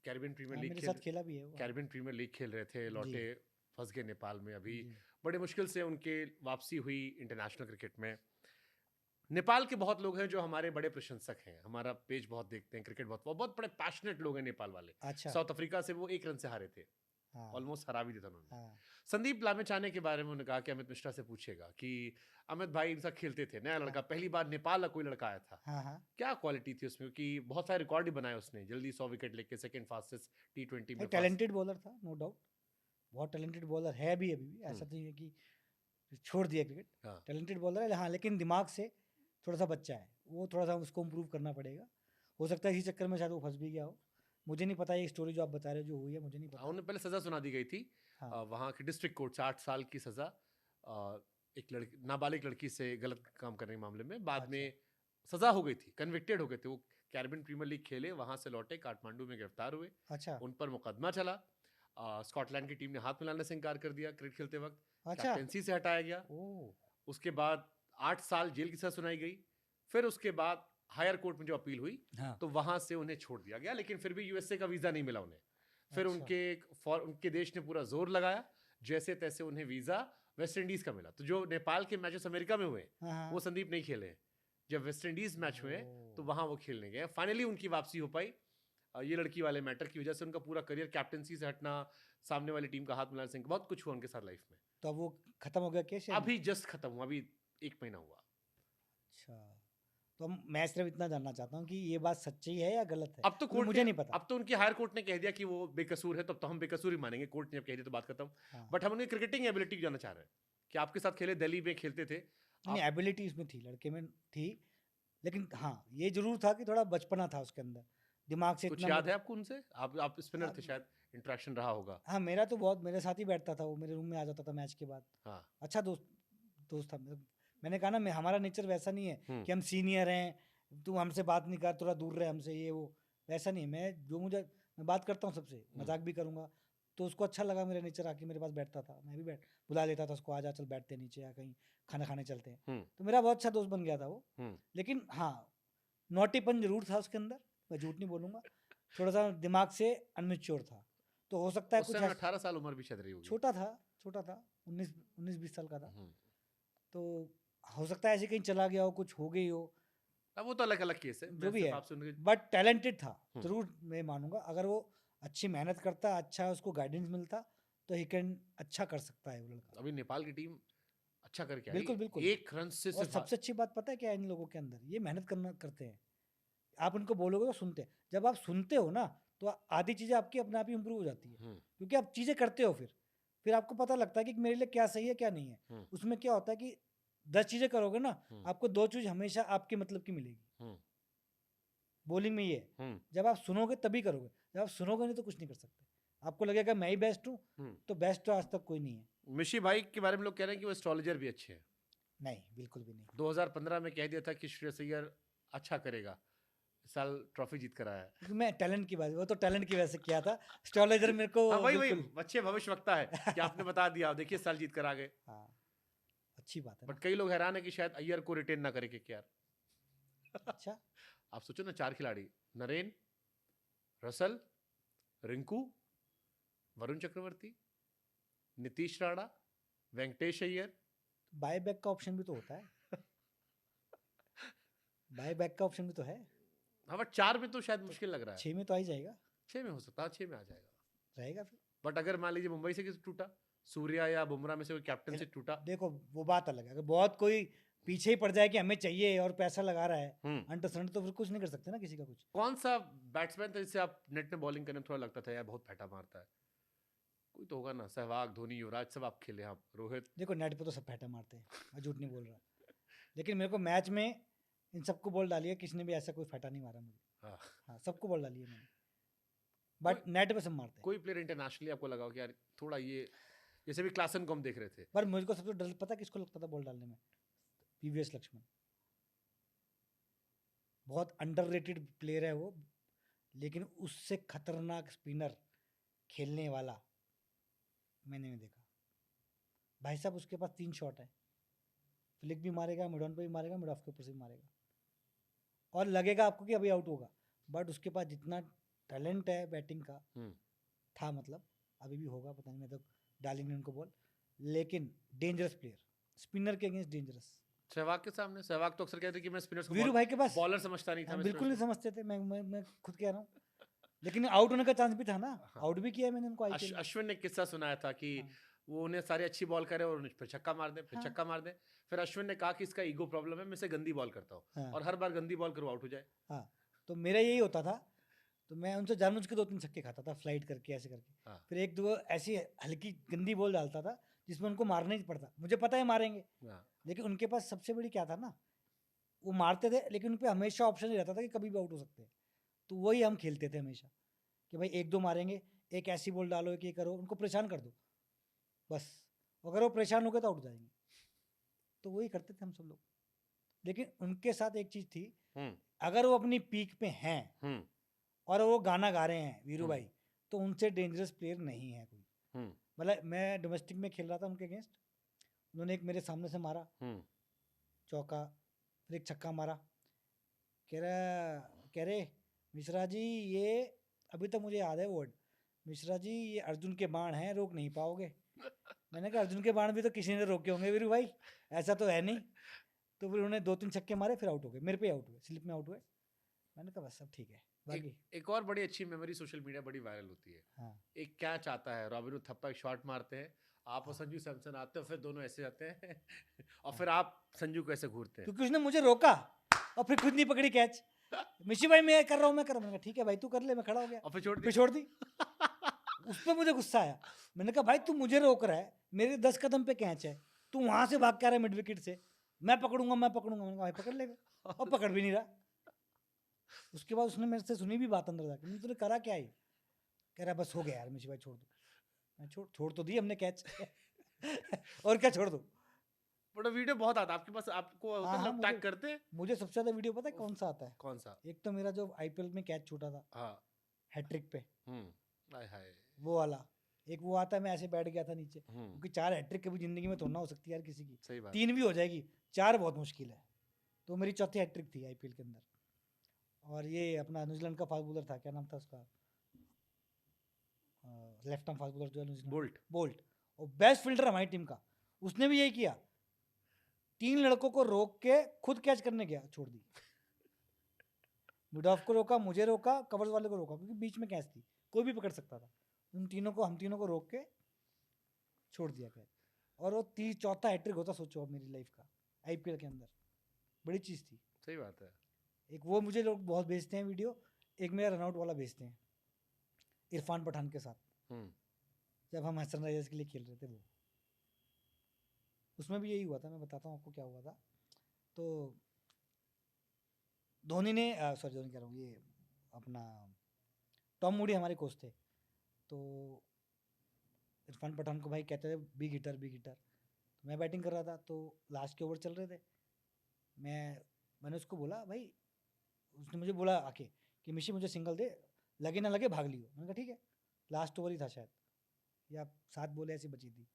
कैरिबियन प्रीमियर हाँ लीग मेरे खेल साथ खेला भी है वो। कैरिबियन प्रीमियर लीग खेल रहे थे, जी लौटे, फंस गए नेपाल में अभी। जी बड़े मुश्किल से उनके वापसी हुई इंटरनेशनल क्रिकेट में। नेपाल के बहुत लोग हैं जो हमारे बड़े प्रशंसक हैं, हमारा पेज बहुत देखते हैं, क्रिकेट बहुत बहुत बड़े पैशनेट लोग हैं नेपाल वाले। अच्छा, साउथ अफ्रीका से वो 1 रन से हारे थे, हाँ ऑलमोस्ट हरा भी दिया था उन्होंने। हाँ संदीप लामिछाने के बारे में उन्होंने कहा कि अमित मिश्रा से पूछेगा कि अमित भाई इनसे खेलते थे, नया लड़का, पहली बार नेपाल का कोई लड़का आया था, हाँ हाँ। क्या क्वालिटी थी उसमें? कि बहुत सारे रिकॉर्ड ही बनाए उसने, जल्दी 100 विकेट लेके सेकंड फास्टेस्ट T20 में। टैलेंटेड बॉलर था नो डाउट, बहुत टैलेंटेड बॉलर है भी अभी भी, ऐसा नहीं है कि छोड़ दिया क्रिकेट, हाँ, टैलेंटेड बॉलर है हाँ, लेकिन दिमाग से थोड़ा सा बच्चा है वो, थोड़ा सा उसको इम्प्रूव करना पड़ेगा। हो सकता है इसी चक्कर में शायद वो फंस भी गया हो, मुझे नहीं पता ये स्टोरी जो आप बता रहे हो जो हुई है, मुझे नहीं पता। उन्हें पहले सजा सुना दी गई थी हाँ वहाँ के डिस्ट्रिक्ट कोर्ट से, 8 साल की सजा एक लड़की, नाबालिग लड़की से गलत काम करने के मामले में। बाद अच्छा में सजा हो गई थी, कन्विक्टेड हो गए थे वो। कैरिबियन प्रीमियर लीग खेले, वहां से लौटे, काठमांडू में गिरफ्तार हुए, अच्छा उन पर मुकदमा चला। स्कॉटलैंड की टीम ने हाथ मिलाने से इनकार कर दिया क्रिकेट खेलते वक्त, अच्छा कैप्टेंसी से हटाया गया। ओ उसके बाद 8 साल जेल की सजा सुनाई गई। फिर उसके बाद हायर कोर्ट में जो अपील हुई हाँ तो वहां से उन्हें छोड़ दिया गया, लेकिन फिर भी यूएसए का वीजा नहीं मिला उन्हें। फिर अच्छा उनके देश ने पूरा जोर लगाया, जैसे तैसे उन्हें वीजा वेस्ट इंडीज का मिला। तो जो नेपाल के मैचेस अमेरिका में हुए हाँ हाँ वो संदीप नहीं खेले हैं। जब वेस्ट इंडीज मैच हुए तो ओ, वहां वो खेलने गए, फाइनली उनकी वापसी हो पाई। ये लड़की वाले मैटर की वजह से उनका पूरा करियर, कैप्टेंसी से हटना, सामने वाली टीम का हाथ मिलाने से, बहुत कुछ हुआ उनके साथ लाइफ में। तो अब वो खत्म हो गया केस या नहीं? अभी जस्ट खत्म हुआ, अभी 1 महीना हुआ। अच्छा, तो मैं सिर्फ इतना जानना चाहता हूँ कि ये बात सच्ची है या गलत है, अब तो क्योंकि कोर्ट मुझे ने, नहीं पता। अब तो उनकी हायर कोर्ट ने कह दिया कि वो बेकसूर है, तब तो हम बेकसूर ही मानेंगे, कोर्ट ने जब कह दिया तो बात खत्म। हाँ बट हम उनकी क्रिकेटिंग एबिलिटी जानना चाह रहे हैं कि आपके साथ खेले, दिल्ली में खेलते थे नहीं, आप। एबिलिटी इसमें थी, लड़के में थी, लेकिन हाँ ये जरूर था कि थोड़ा बचपना था उसके अंदर, दिमाग से कुछ इतना याद है आपको उनसे? आप स्पिनर थे अब- शायद, इंटरेक्शन रहा होगा। हाँ मेरा तो बहुत, मेरे साथ ही बैठता था वो, मेरे रूम में आ जाता था मैच के बाद, हाँ, अच्छा दोस्त दोस्त था मैंने कहा ना, हमारा नेचर वैसा नहीं है कि हम सीनियर हैं, तू हमसे बात नहीं कर, थोड़ा दूर रहे हमसे, ये वो वैसा नहीं। मैं बात करता हूँ सबसे, मजाक भी करूँगा, तो उसको अच्छा लगा मेरा नेचर, आके मेरे पास बैठता था, मैं भी बुला लेता था उसको, आ जा चल बैठते हैं नीचे, या कहीं खाना खाने चलते हैं, तो मेरा बहुत अच्छा दोस्त बन गया था वो। लेकिन हाँ नोटीपन जरूर था उसके अंदर, मैं झूठ नहीं बोलूँगा, थोड़ा सा दिमाग से अनमेच्योर था, तो हो सकता है उस कुछ समय 18 साल उम्र भी शायद रही होगी। छोटा था 19-20 साल का था, तो हो सकता है ऐसे कहीं चला गया हो, कुछ हो गई हो, अब वो तो अलग अलग केस है, जो भी है, आपसे उनके। बट टैलेंटेड था जरूर, मैं मानूंगा। अगर वो अच्छी मेहनत करता, अच्छा उसको गाइडेंस मिलता, तो ही कैन अच्छा कर सकता है वो लड़का। अभी नेपाल की टीम अच्छा करके आई, बिल्कुल बिल्कुल। 1 रन से और सिर्फ। सबसे अच्छी बात पता है क्या है इन लोगों के अंदर, ये मेहनत करते हैं, आप उनको बोलोगे तो सुनते हैं, जब आप सुनते हो ना तो आधी चीज़ें आपकी अपने आप ही इंप्रूव हो जाती है, क्योंकि आप चीज़ें करते हो, फिर आपको पता लगता है कि मेरे लिए क्या सही है क्या नहीं है। उसमें क्या होता है कि 10 चीज़ें करोगे ना, आपको 2 चीज़ हमेशा आपके मतलब की मिलेगी। बॉलिंग में ये है, जब आप सुनोगे तभी करोगे, जब आप सुनोगे नहीं तो कुछ नहीं कर सकते, आपको लगेगा मैं ही बेस्ट हूँ, तो बेस्ट तो आज तक कोई नहीं है। मिशी भाई के बारे में लोग कह रहे हैं कि वो एस्ट्रोलॉजर भी अच्छे हैं। नहीं बिल्कुल भी नहीं। 2015 में कह दिया था कि श्रेयस अय्यर अच्छा करेगा, इस साल ट्रॉफी जीत कर आया है। क्योंकि मैं टैलेंट की बात, वो तो टैलेंट की वजह से किया था, एस्ट्रोलॉजर मेरे को हाँ वही बिल्कुल अच्छे भविष्य वक्ता है कि आपने बता दिया, आप देखिए इस साल जीत कर आ गए। हाँ अच्छी बात है ना। बट कई लोग हैरान है कि शायद अय्यर को रिटेन ना करे केकेआर। अच्छा आप सोचो ना, 4 खिलाड़ी, Naren, Russell, Rinku, Varun Chakravarthy, Nitish Rana, Venkatesh Iyer. Buy back का ऑप्शन भी तो होता है, बाय बैक का ऑप्शन भी तो है। हाँ बट 4 में तो शायद मुश्किल लग रहा है। 6 में तो आ ही जाएगा, 6 में हो सकता है, 6 में आ जाएगा। रहेगा फिर। बट अगर मान लीजिए मुंबई से किसी टूटा, सूर्या या बुमराह में से कोई कैप्टन से टूटा। देखो वो बात अलग है, अगर बहुत कोई पीछे ही पड़ जाए कि हमें चाहिए और पैसा लगा रहा है अंडरस्टैंड, तो फिर कुछ नहीं कर सकते ना किसी का कुछ। कौन सा बैट्समैन था जिससे आप नेट में बॉलिंग करने में थोड़ा लगता था यार बहुत फैटा मारता है? कोई तो होगा ना, सहवाग, धोनी, युवराज सब आप खेले, आप रोहित। देखो नेट पे तो सब फैटा मारते हैं, मैं झूठ नहीं बोल रहा, लेकिन मेरे को मैच में इन सबको बॉल डाली है, किसी ने भी ऐसा कोई फैटा नहीं मारा मुझे। हाँ। हाँ सबको बॉल डाली है मैंने, बट नेट पे सब मारते हैं। कोई प्लेयर इंटरनेशनली आपको लगा हो कि यार थोड़ा ये, जैसे भी क्लासन को हम देख रहे थे। पर मुझको सबसे डर पता किसको लगता था बॉल डालने में? पीवीएस लक्ष्मण। बहुत अंडररेटेड प्लेयर है वो, लेकिन उससे खतरनाक स्पिनर खेलने वाला मैंने नहीं देखा। भाई साहब उसके पास 3 शॉट है, फ्लिक भी मारेगा, मिड ऑन पे भी मारेगा, मिड ऑफ के ऊपर से भी मारेगा, और लगेगा आपको कि अभी आउट होगा, बट उसके पास जितना टैलेंट है बैटिंग का था, मतलब अभी भी होगा पता नहीं, मैं तो डाली नहीं उनको बॉल, लेकिन डेंजरस प्लेयर, स्पिनर के अगेंस्ट डेंजरस। सहवाग के सामने, सहवाग तो अक्सर कहते कि मैं स्पिनर्स को वीरू भाई के पास बॉलर समझता नहीं था, मैं बिल्कुल नहीं spinners समझते थे, मैं खुद कह रहा हूँ, लेकिन आउट होने का चांस भी था ना, आउट भी किया है मैंने उनको को- आईपीएल में। अश्विन ने किस्सा सुनाया था कि हाँ। वो उन्हें सारी अच्छी बॉल करे और फिर छक्का मार दे, फिर हाँ। छक्का मार दे, फिर अश्विन ने कहा कि इसका ईगो प्रॉब्लम है, मैं इसे गंदी बॉल करता हूँ, हाँ। और हर बार गंदी बॉल करो आउट हो जाए। हाँ, तो मेरा यही होता था, तो मैं उनसे जानबूझ के 2-3 छक्के खाता था, फ्लाइट करके ऐसे करके। हाँ। फिर 1-2 ऐसी हल्की गंदी बॉल डालता था जिसमें उनको मारना ही पड़ता, मुझे पता है मारेंगे, हाँ। लेकिन उनके पास सबसे बड़ी क्या था ना, वो मारते थे लेकिन उन पे हमेशा ऑप्शन ही रहता था कि कभी भी आउट हो सकते हैं, तो वही हम खेलते थे हमेशा कि भाई 1-2 मारेंगे, एक ऐसी बॉल डालो कि ये करो, उनको परेशान कर दो बस, अगर वो परेशान हो गए तो आउट जाएंगे, तो वही करते थे हम सब लोग। लेकिन उनके साथ एक चीज़ थी, अगर वो अपनी पीक पे हैं और वो गाना गा रहे हैं वीरू भाई, तो उनसे डेंजरस प्लेयर नहीं है कोई। मतलब मैं डोमेस्टिक में खेल रहा था उनके अगेंस्ट, उन्होंने एक मेरे सामने से मारा चौका, फिर एक छक्का मारा, कह रहे मिश्रा जी ये, अभी तक मुझे याद है वर्ड, मिश्रा जी ये अर्जुन के बाण हैं, रोक नहीं पाओगे। मैंने कहा अर्जुन के बाण भी तो किसी ने रोके होंगे वीरू भाई, ऐसा तो है नहीं। तो फिर उन्होंने 2-3 छक्के मारे, फिर आउट हो गए, मेरे पे आउट हुए, स्लिप में आउट हुए। मैंने कहा बस सब ठीक है। बाकी एक और बड़ी अच्छी मेमोरी सोशल मीडिया बड़ी वायरल होती है। हाँ। एक कैच आता है, रॉबिन थप्पा एक शॉट मारते हैं, आप और संजू सैमसन आते हो, फिर दोनों ऐसे जाते हैं और फिर आप संजू को ऐसे घूरते हैं, क्योंकि उसने मुझे रोका और फिर खुद नहीं पकड़ी कैच। मिशी भाई मैं कर रहा हूँ, मैं कर रहा हूँ, मैंने कहा ठीक है भाई तू कर ले, मैं खड़ा हो गया, और फिर छोड़ फिर छोड़ दी। उस पर मुझे गुस्सा आया, मैंने कहा भाई तू मुझे रोक रहा है, मेरे 10 कदम पे कैच है, तू वहां से भाग के आ रहा है मिड विकेट से, मैं पकड़ूंगा मैं पकड़ूंगा। मैंने कहा भाई पकड़ लेगा, और पकड़ भी नहीं रहा। उसके बाद उसने मेरे से सुनी भी बात अंदर जाके, तूने करा क्या ही, कह रहा बस हो गया यार मिशी भाई छोड़ दो। मैं छोड़ तो दी हमने कैच और क्या छोड़ दो। बड़ा वीडियो बहुत आता है आपके पास, आपको होता है, लोग टैग करते हैं। मुझे सबसे ज्यादा वीडियो पता है कौन सा आता है? कौन सा? एक तो मेरा जो आईपीएल में कैच छूटा था, हाँ, हैट्रिक पे, हाय हाय, वो वाला एक वो आता है, मैं ऐसे बैठ गया था नीचे, क्योंकि 4 हैट्रिक कभी जिंदगी में तो ना हो सकती यार किसी की, सही बात। 3 भी हो जाएगी, 4 बहुत मुश्किल है, तो मेरी चौथी हैट्रिक थी आईपीएल के अंदर। और ये अपना न्यूजीलैंड का फास्ट बॉलर था, क्या नाम था उसका, लेफ्ट आर्म फास्ट बॉलर जो है न्यूजीलैंड, बोल्ट, और बेस्ट फील्डर हमारी टीम का, उसने भी यही किया, 3 लड़कों को रोक के खुद कैच करने गया, छोड़ दी। मिड ऑफ को रोका, मुझे रोका, कवर्स वाले को रोका, क्योंकि बीच में कैच थी, कोई भी पकड़ सकता था, उन तीनों को, हम तीनों को रोक के छोड़ दिया कैच। और वो 4था हैट्रिक होता, सोचो अब मेरी लाइफ का आईपीएल के अंदर, बड़ी चीज़ थी। सही बात है। एक वो मुझे लोग बहुत भेजते हैं वीडियो, एक मेरा रनआउट वाला भेजते हैं इरफान पठान के साथ, जब हम सनराइजर्स के लिए खेल रहे थे, वो उसमें भी यही हुआ था, मैं बताता हूँ आपको क्या हुआ था। तो धोनी ने सॉरी धोनी कह रहा हूँ, ये अपना टॉम मूडी हमारे कोच थे, तो इरफान पठान को भाई कहते थे बिग हिटर बिग हिटर। तो मैं बैटिंग कर रहा था, तो लास्ट के ओवर चल रहे थे, मैंने उसको बोला भाई, उसने मुझे बोला आके कि मिशी मुझे सिंगल दे, लगे ना लगे भाग लियो। मैंने कहा ठीक है, लास्ट ओवर ही था शायद, या 7 बॉलें ऐसी बची थी,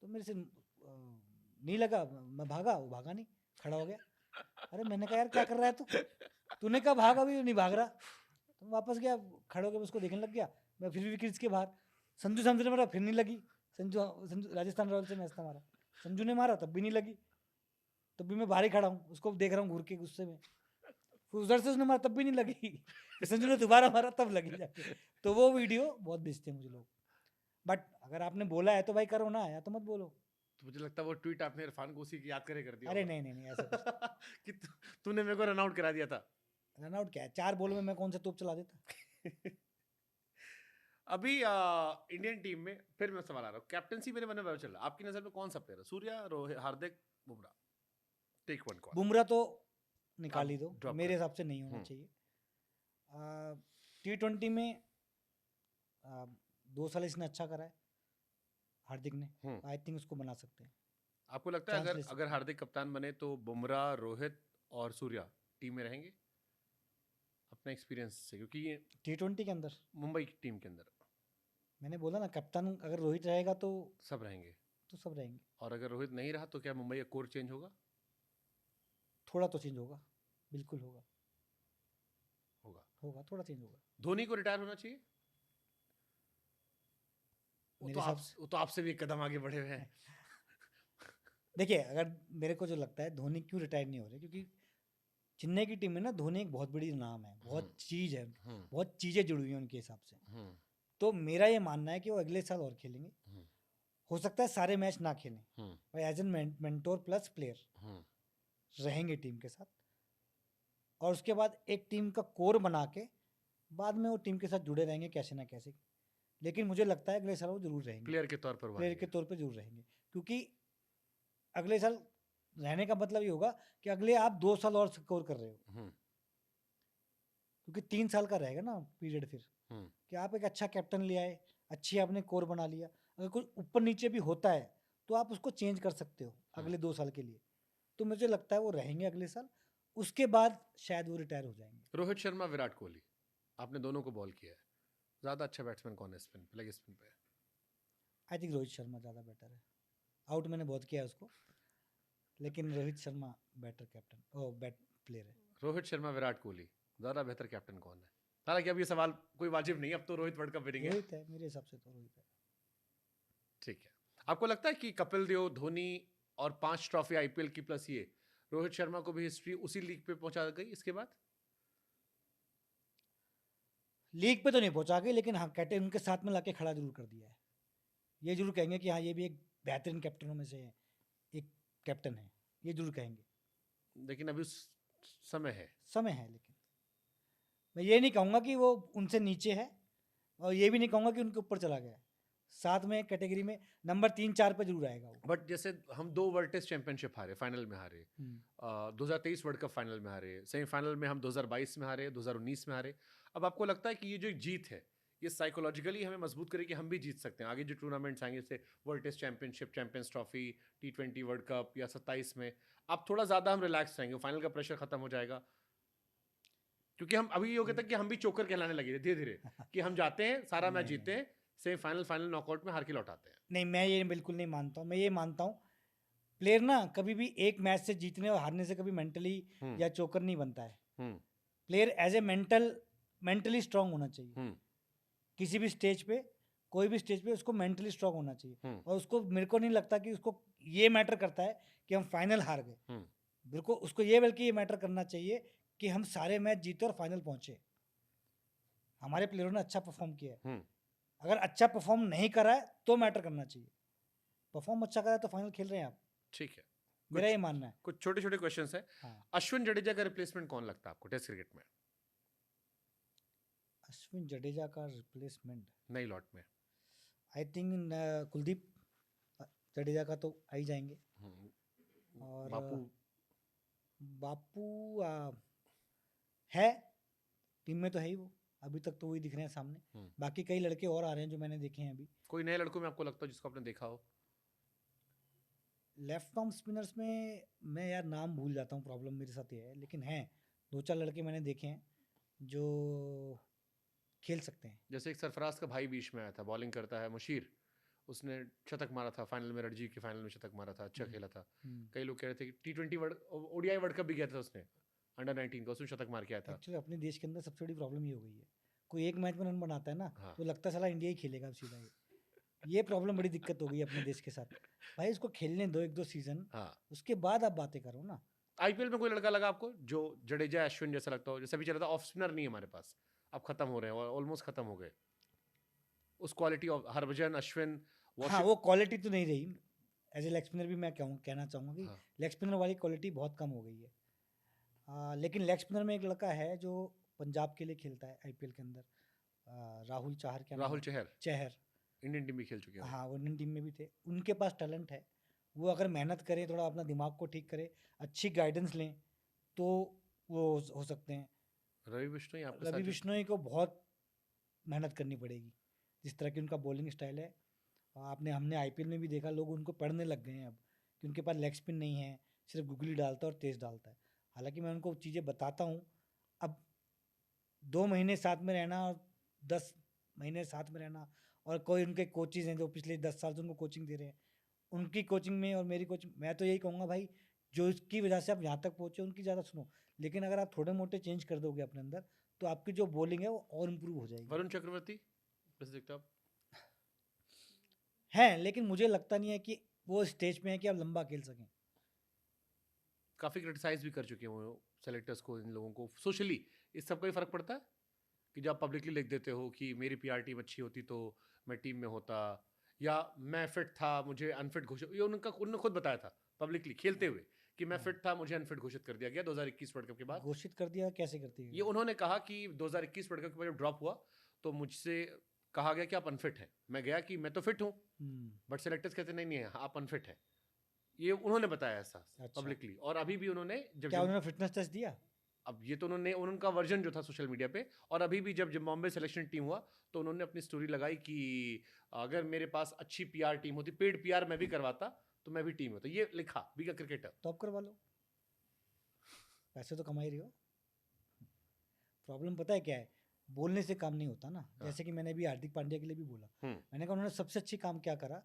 तो मेरे से नहीं लगा, मैं भागा, वो भागा नहीं, खड़ा हो गया। अरे मैंने कहा यार क्या कर रहा है तू, तूने कहा भाग, अभी नहीं भाग रहा, तो वापस गया, खड़े हो गया, उसको देखने लग गया, मैं फिर भी विकेट्स के बाहर। संजू सैमसन ने मारा, फिर नहीं लगी, संजू राजस्थान रॉयल्स से मैच था हमारा, संजू ने मारा तब भी नहीं लगी, तब भी मैं बाहर ही खड़ा हूँ, उसको देख रहा हूँ घूर के गुस्से में, फिर उधर से उसने मारा तब भी नहीं लगी, संजू ने दोबारा मारा तब लगी जाके। तो वो वीडियो बहुत भेजते हैं मुझे लोग, बट अगर आपने बोला है तो भाई करो ना, या तो मत बोलो। तो मुझे लगता है वो ट्वीट आपने इरफान को उसी की याद करे कर दिया अरे होगा। नहीं ऐसा कुछ कि तूने मेरे को रन आउट करा दिया था। रन आउट क्या है, 4 बॉल में मैं कौन सा तोप चला देता। अभी इंडियन टीम में फिर मैं सवाल आ रहा हूँ, कैप्टनसी मेरे मन में चल रहा है, आपकी नजर में कौन सा प्लेयर है? Surya, Rohit, Hardik, Bumrah? Take one call. Bumrah तो निकाल ही आप दो, ड्रॉप मेरे कर। हिसाब से नहीं होना चाहिए। T20 में 2 साल इसने अच्छा करा है हार्दिक ने, आई थिंक उसको बना सकते हैं। आपको लगता है चांस अगर ले सकते अगर हैं। हार्दिक कप्तान बने तो बुमराह, रोहित और सूर्या टीम में रहेंगे अपने एक्सपीरियंस से? क्योंकि ये T20 के अंदर मुंबई की टीम के अंदर मैंने बोला ना, कप्तान अगर रोहित रहेगा तो सब रहेंगे, सब रहेंगे। और अगर रोहित नहीं रहा तो क्या मुंबई का कोर चेंज होगा? थोड़ा तो चेंज होगा, बिल्कुल होगा, होगा। थोड़ा चेंज होगा धोनी को रिटायर होना चाहिए? मेरे हिसाब से। वो तो आपसे भी एक कदम आगे बढ़े हुए हैं। देखिए, अगर मेरे को जो लगता है धोनी क्यों रिटायर नहीं हो रहे, क्योंकि चेन्नई की टीम में ना धोनी एक बहुत बड़ी नाम है, बहुत चीज है, बहुत चीजें जुड़ी हुई हैं उनके हिसाब से। तो मेरा ये मानना है कि वो अगले साल और खेलेंगे। हो सकता है सारे मैच ना खेलें, और as an mentor plus player रहेंगे टीम के साथ, और उसके बाद एक टीम का कोर बना के बाद में वो टीम के साथ जुड़े रहेंगे कैसे ना कैसे। लेकिन मुझे लगता है अगले साल वो जरूर रहेंगे, प्लेयर के तौर पर वो प्लेयर आएंगे। के तौर पे जरूर रहेंगे, क्योंकि अगले साल रहने का मतलब ये होगा कि अगले आप 2 साल और स्कोर कर रहे हो, क्योंकि 3 साल का रहेगा ना पीरियड फिर, कि आप एक अच्छा कैप्टन ले आए, अच्छी आपने कोर बना लिया, अगर कोई ऊपर नीचे भी होता है तो आप उसको चेंज कर सकते हो अगले 2 साल के लिए। तो मुझे लगता है वो रहेंगे अगले साल, उसके बाद शायद वो रिटायर हो जाएंगे। रोहित शर्मा, विराट कोहली, आपने दोनों को बॉल किया है, ज्यादा अच्छा बैट्समैन कौन है स्पिन पे, लेग स्पिन पे? आई थिंक रोहित शर्मा ज़्यादा बेटर है। आउट मैंने बहुत किया है उसको, लेकिन रोहित शर्मा बेटर कैप्टन ओ बैट प्लेयर है। रोहित शर्मा, विराट कोहली, ज्यादा बेहतर कैप्टन कौन है? हालांकि अब ये सवाल कोई वाजिब नहीं, अब तो रोहित वर्ल्ड कप विनिंग है। रोहित है मेरे हिसाब से, तो रोहित है। ठीक है। आपको लगता है कि कपिल देव, धोनी और 5 ट्रॉफी आईपीएल की प्लस ये रोहित शर्मा को भी हिस्ट्री उसी लीग पे पहुंचा गई इसके बाद? लीग पे तो नहीं पहुंचा गए, लेकिन हाँ कैप्टन उनके साथ में लाके खड़ा जरूर कर दिया है। ये जरूर कहेंगे कि हाँ ये भी एक बेहतरीन कैप्टनों में से एक कैप्टन है, ये जरूर कहेंगे। लेकिन अभी समय है। समय है, लेकिन मैं ये नहीं कहूँगा कि वो उनसे नीचे है, और ये भी नहीं कहूँगा कि उनके ऊपर चला गया है। साथ में कैटेगरी में नंबर 3-4 पे जरूर आएगा वो। बट जैसे हम 2 वर्ल्ड टेस्ट चैंपियनशिप हारे, फाइनल में हारे, 2023 वर्ल्ड कप फाइनल में हारे, सेमीफाइनल में हम 2022 में हारे, 2019 में हारे। अब आपको लगता है कि ये जो एक जीत है ये साइकोलॉजिकली हमें मजबूत करेगी कि हम भी जीत सकते हैं आगे जो टूर्नामेंट्स आएंगे, जैसे world test championship, champions trophy, T20 world cup या 27 में? अब थोड़ा ज्यादा हम रिलैक्स रहेंगे, फाइनल का प्रेशर खत्म हो जाएगा? क्योंकि हम अभी ये हो गया था कि हम भी चोकर कहलाने लगे थे धीरे धीरे, कि हम जाते हैं सारा मैच नहीं, जीतते हैं, सेमीफाइनल, फाइनल, नॉकआउट में हार के लौटाते हैं। नहीं, मैं ये बिल्कुल नहीं मानता हूँ। मैं ये मानता हूँ प्लेयर ना कभी भी एक मैच से जीतने और हारने से कभी मेंटली या चोकर नहीं बनता है। Player as a mentally strong होना चाहिए। किसी भी स्टेज पे, कोई भी स्टेज पे उसको मेंटली स्ट्रांग होना चाहिए, और उसको, मेरे को नहीं लगता कि उसको ये मैटर करता है कि हम फाइनल हार गए। बिल्कुल उसको ये, बल्कि ये मैटर करना चाहिए कि हम सारे मैच जीते और फाइनल पहुंचे। हमारे प्लेयरों ने अच्छा परफॉर्म किया है। अगर अच्छा परफॉर्म नहीं करा है तो मैटर करना चाहिए। परफॉर्म अच्छा करा है तो फाइनल खेल रहे हैं आप। ठीक है, मेरा ये मानना है। कुछ छोटे छोटे क्वेश्चंस है। हाँ। अश्विन जडेजा का रिप्लेसमेंट कौन लगता है आपको टेस्ट क्रिकेट में? अश्विन जडेजा का रिप्लेसमेंट नई लॉट में? आई थिंक कुलदीप जडेजा का तो आ ही जाएंगे। और बापू? बापू है टीम में, तो है ही वो, अभी तक तो वही दिख रहे हैं सामने। बाकी कई लड़के और आ रहे हैं जो मैंने देखे हैं अभी। कोई नए लड़कों में आपको लगता है जिसको आपने देखा हो? लेफ्ट आर्म स्पिनर्स में मैं यार नाम भूल जाता हूँ, प्रॉब्लम मेरे साथ ये है, लेकिन हैं 2-4 लड़के मैंने देखे हैं जो खेल सकते हैं। जैसे एक सरफराज का भाई बीच में आया था, बॉलिंग करता है, मुशीर, उसने शतक मारा था फाइनल में, रणजी के फाइनल में शतक मारा था, अच्छा खेला था। कई लोग कह रहे थे कि T20 ओडीआई वर्ल्ड कप भी गया था उसने, अंडर 19 का, उसमें शतक मार के आया था। एक्चुअली अपने देश के अंदर सबसे बड़ी प्रॉब्लम ये हो गई है, कोई एक मैच में रन बनाता है ना, हाँ। तो लगता है साला इंडिया ही खेलेगा अब सीधा। ये प्रॉब्लम बड़ी दिक्कत हो गई है अपने देश के साथ। भाई इसको खेलने दो 1-2 सीजन, उसके बाद आप बातें करो ना। आईपीएल में कोई लड़का लगा आपको जो जडेजा, अश्विन जैसा लगता हो? जैसे अभी चल रहा था, ऑफ स्पिनर नहीं है हमारे पास, अब खत्म हो रहे हैं, ऑलमोस्ट खत्म हो गए, उस क्वालिटी ऑफ हरभजन, अश्विन, हाँ, वो क्वालिटी तो नहीं रही। एज ए लेग स्पिनर भी मैं कहना चाहूँगा कि लेग स्पिनर वाली क्वालिटी बहुत कम हो गई है। लेकिन लेग स्पिनर में एक लड़का है जो पंजाब के लिए खेलता है आईपीएल के अंदर, राहुल चाहर, क्या नाम राहुल है? चहर चहर। इंडियन टीम भी खेल चुके हैं। हाँ, वो इंडियन टीम में भी थे। उनके पास टैलेंट है। वो अगर मेहनत करें, थोड़ा अपना दिमाग को ठीक करें, अच्छी गाइडेंस लें, तो वो हो सकते हैं। रवि बिश्नोई आपके साथ रवि जो बिश्नोई को बहुत मेहनत करनी पड़ेगी, जिस तरह की उनका बॉलिंग स्टाइल है। हमने आईपीएल में भी देखा, लोग उनको पढ़ने लग गए हैं अब, कि उनके पास लेग स्पिन नहीं है, सिर्फ गुगली डालता है और तेज़ डालता है। हालांकि मैं उनको चीज़ें बताता हूँ। अब 2 महीने साथ में रहना और 10 महीने साथ में रहना, और कोई उनके कोचेज हैं जो पिछले 10 साल से उनको कोचिंग दे रहे हैं, उनकी कोचिंग में और मेरी कोचिंग, मैं तो यही कहूँगा भाई, जो इसकी वजह से आप यहाँ तक पहुँचे उनकी ज़्यादा सुनो। लेकिन अगर आप थोड़े मोटे चेंज कर दोगे अपने अंदर, तो आपकी जो बॉलिंग है वो और इम्प्रूव हो जाएगी। वरुण चक्रवर्ती कैसे देखते हो आप? हैं, लेकिन मुझे लगता नहीं है कि वो स्टेज पे है कि आप लंबा खेल सकें। काफी क्रिटिसाइज भी कर चुके हैं वो सेलेक्टर्स को, इन लोगों को सोशली। इस सब का भी फर्क पड़ता है कि जब आप पब्लिकली लिख देते हो कि मेरी पीआर टीम अच्छी होती तो मैं टीम में होता, या मैं फिट था मुझे अनफिट घोषित, ये उन्होंने खुद बताया था पब्लिकली खेलते हुए कि मैं हाँ, फिट था मुझे अनफिट घोषित कर दिया गया 2021 वर्ल्ड कप के बाद। घोषित कर दिया, कैसे करती ये है? उन्होंने कहा कि 2021 वर्ल्ड कप के बाद जब ड्रॉप हुआ तो मुझसे कहा गया कि आप अनफिट हैं। मैं गया कि मैं तो फिट हूँ, बट सेलेक्टर्स कहते नहीं नहीं है आप अनफिट है। ये उन्होंने बताया ऐसा अच्छा, पब्लिकली। और अभी भी उन्होंने जब क्या उन्होंने फिटनेस टेस्ट दिया? अब ये तो उन्होंने उनका वर्जन जो था सोशल मीडिया पे, और अभी भी जब बॉम्बे सिलेक्शन टीम हुआ तो उन्होंने अपनी स्टोरी लगाई कि अगर मेरे पास अच्छी पीआर टीम होती, पेड पीआर मैं भी करवाता तो मैं भी टीम होता। ये लिखा बीइंग अ क्रिकेटर। तो आप करवा लो, पैसे तो कमा ही रही हो। प्रॉब्लम पता है क्या है? बोलने से काम नहीं होता ना। हाँ। जैसे कि मैंने अभी हार्दिक पांड्या के लिए भी बोला, हम्म मैंने कहा उन्होंने सबसे अच्छी काम क्या करा।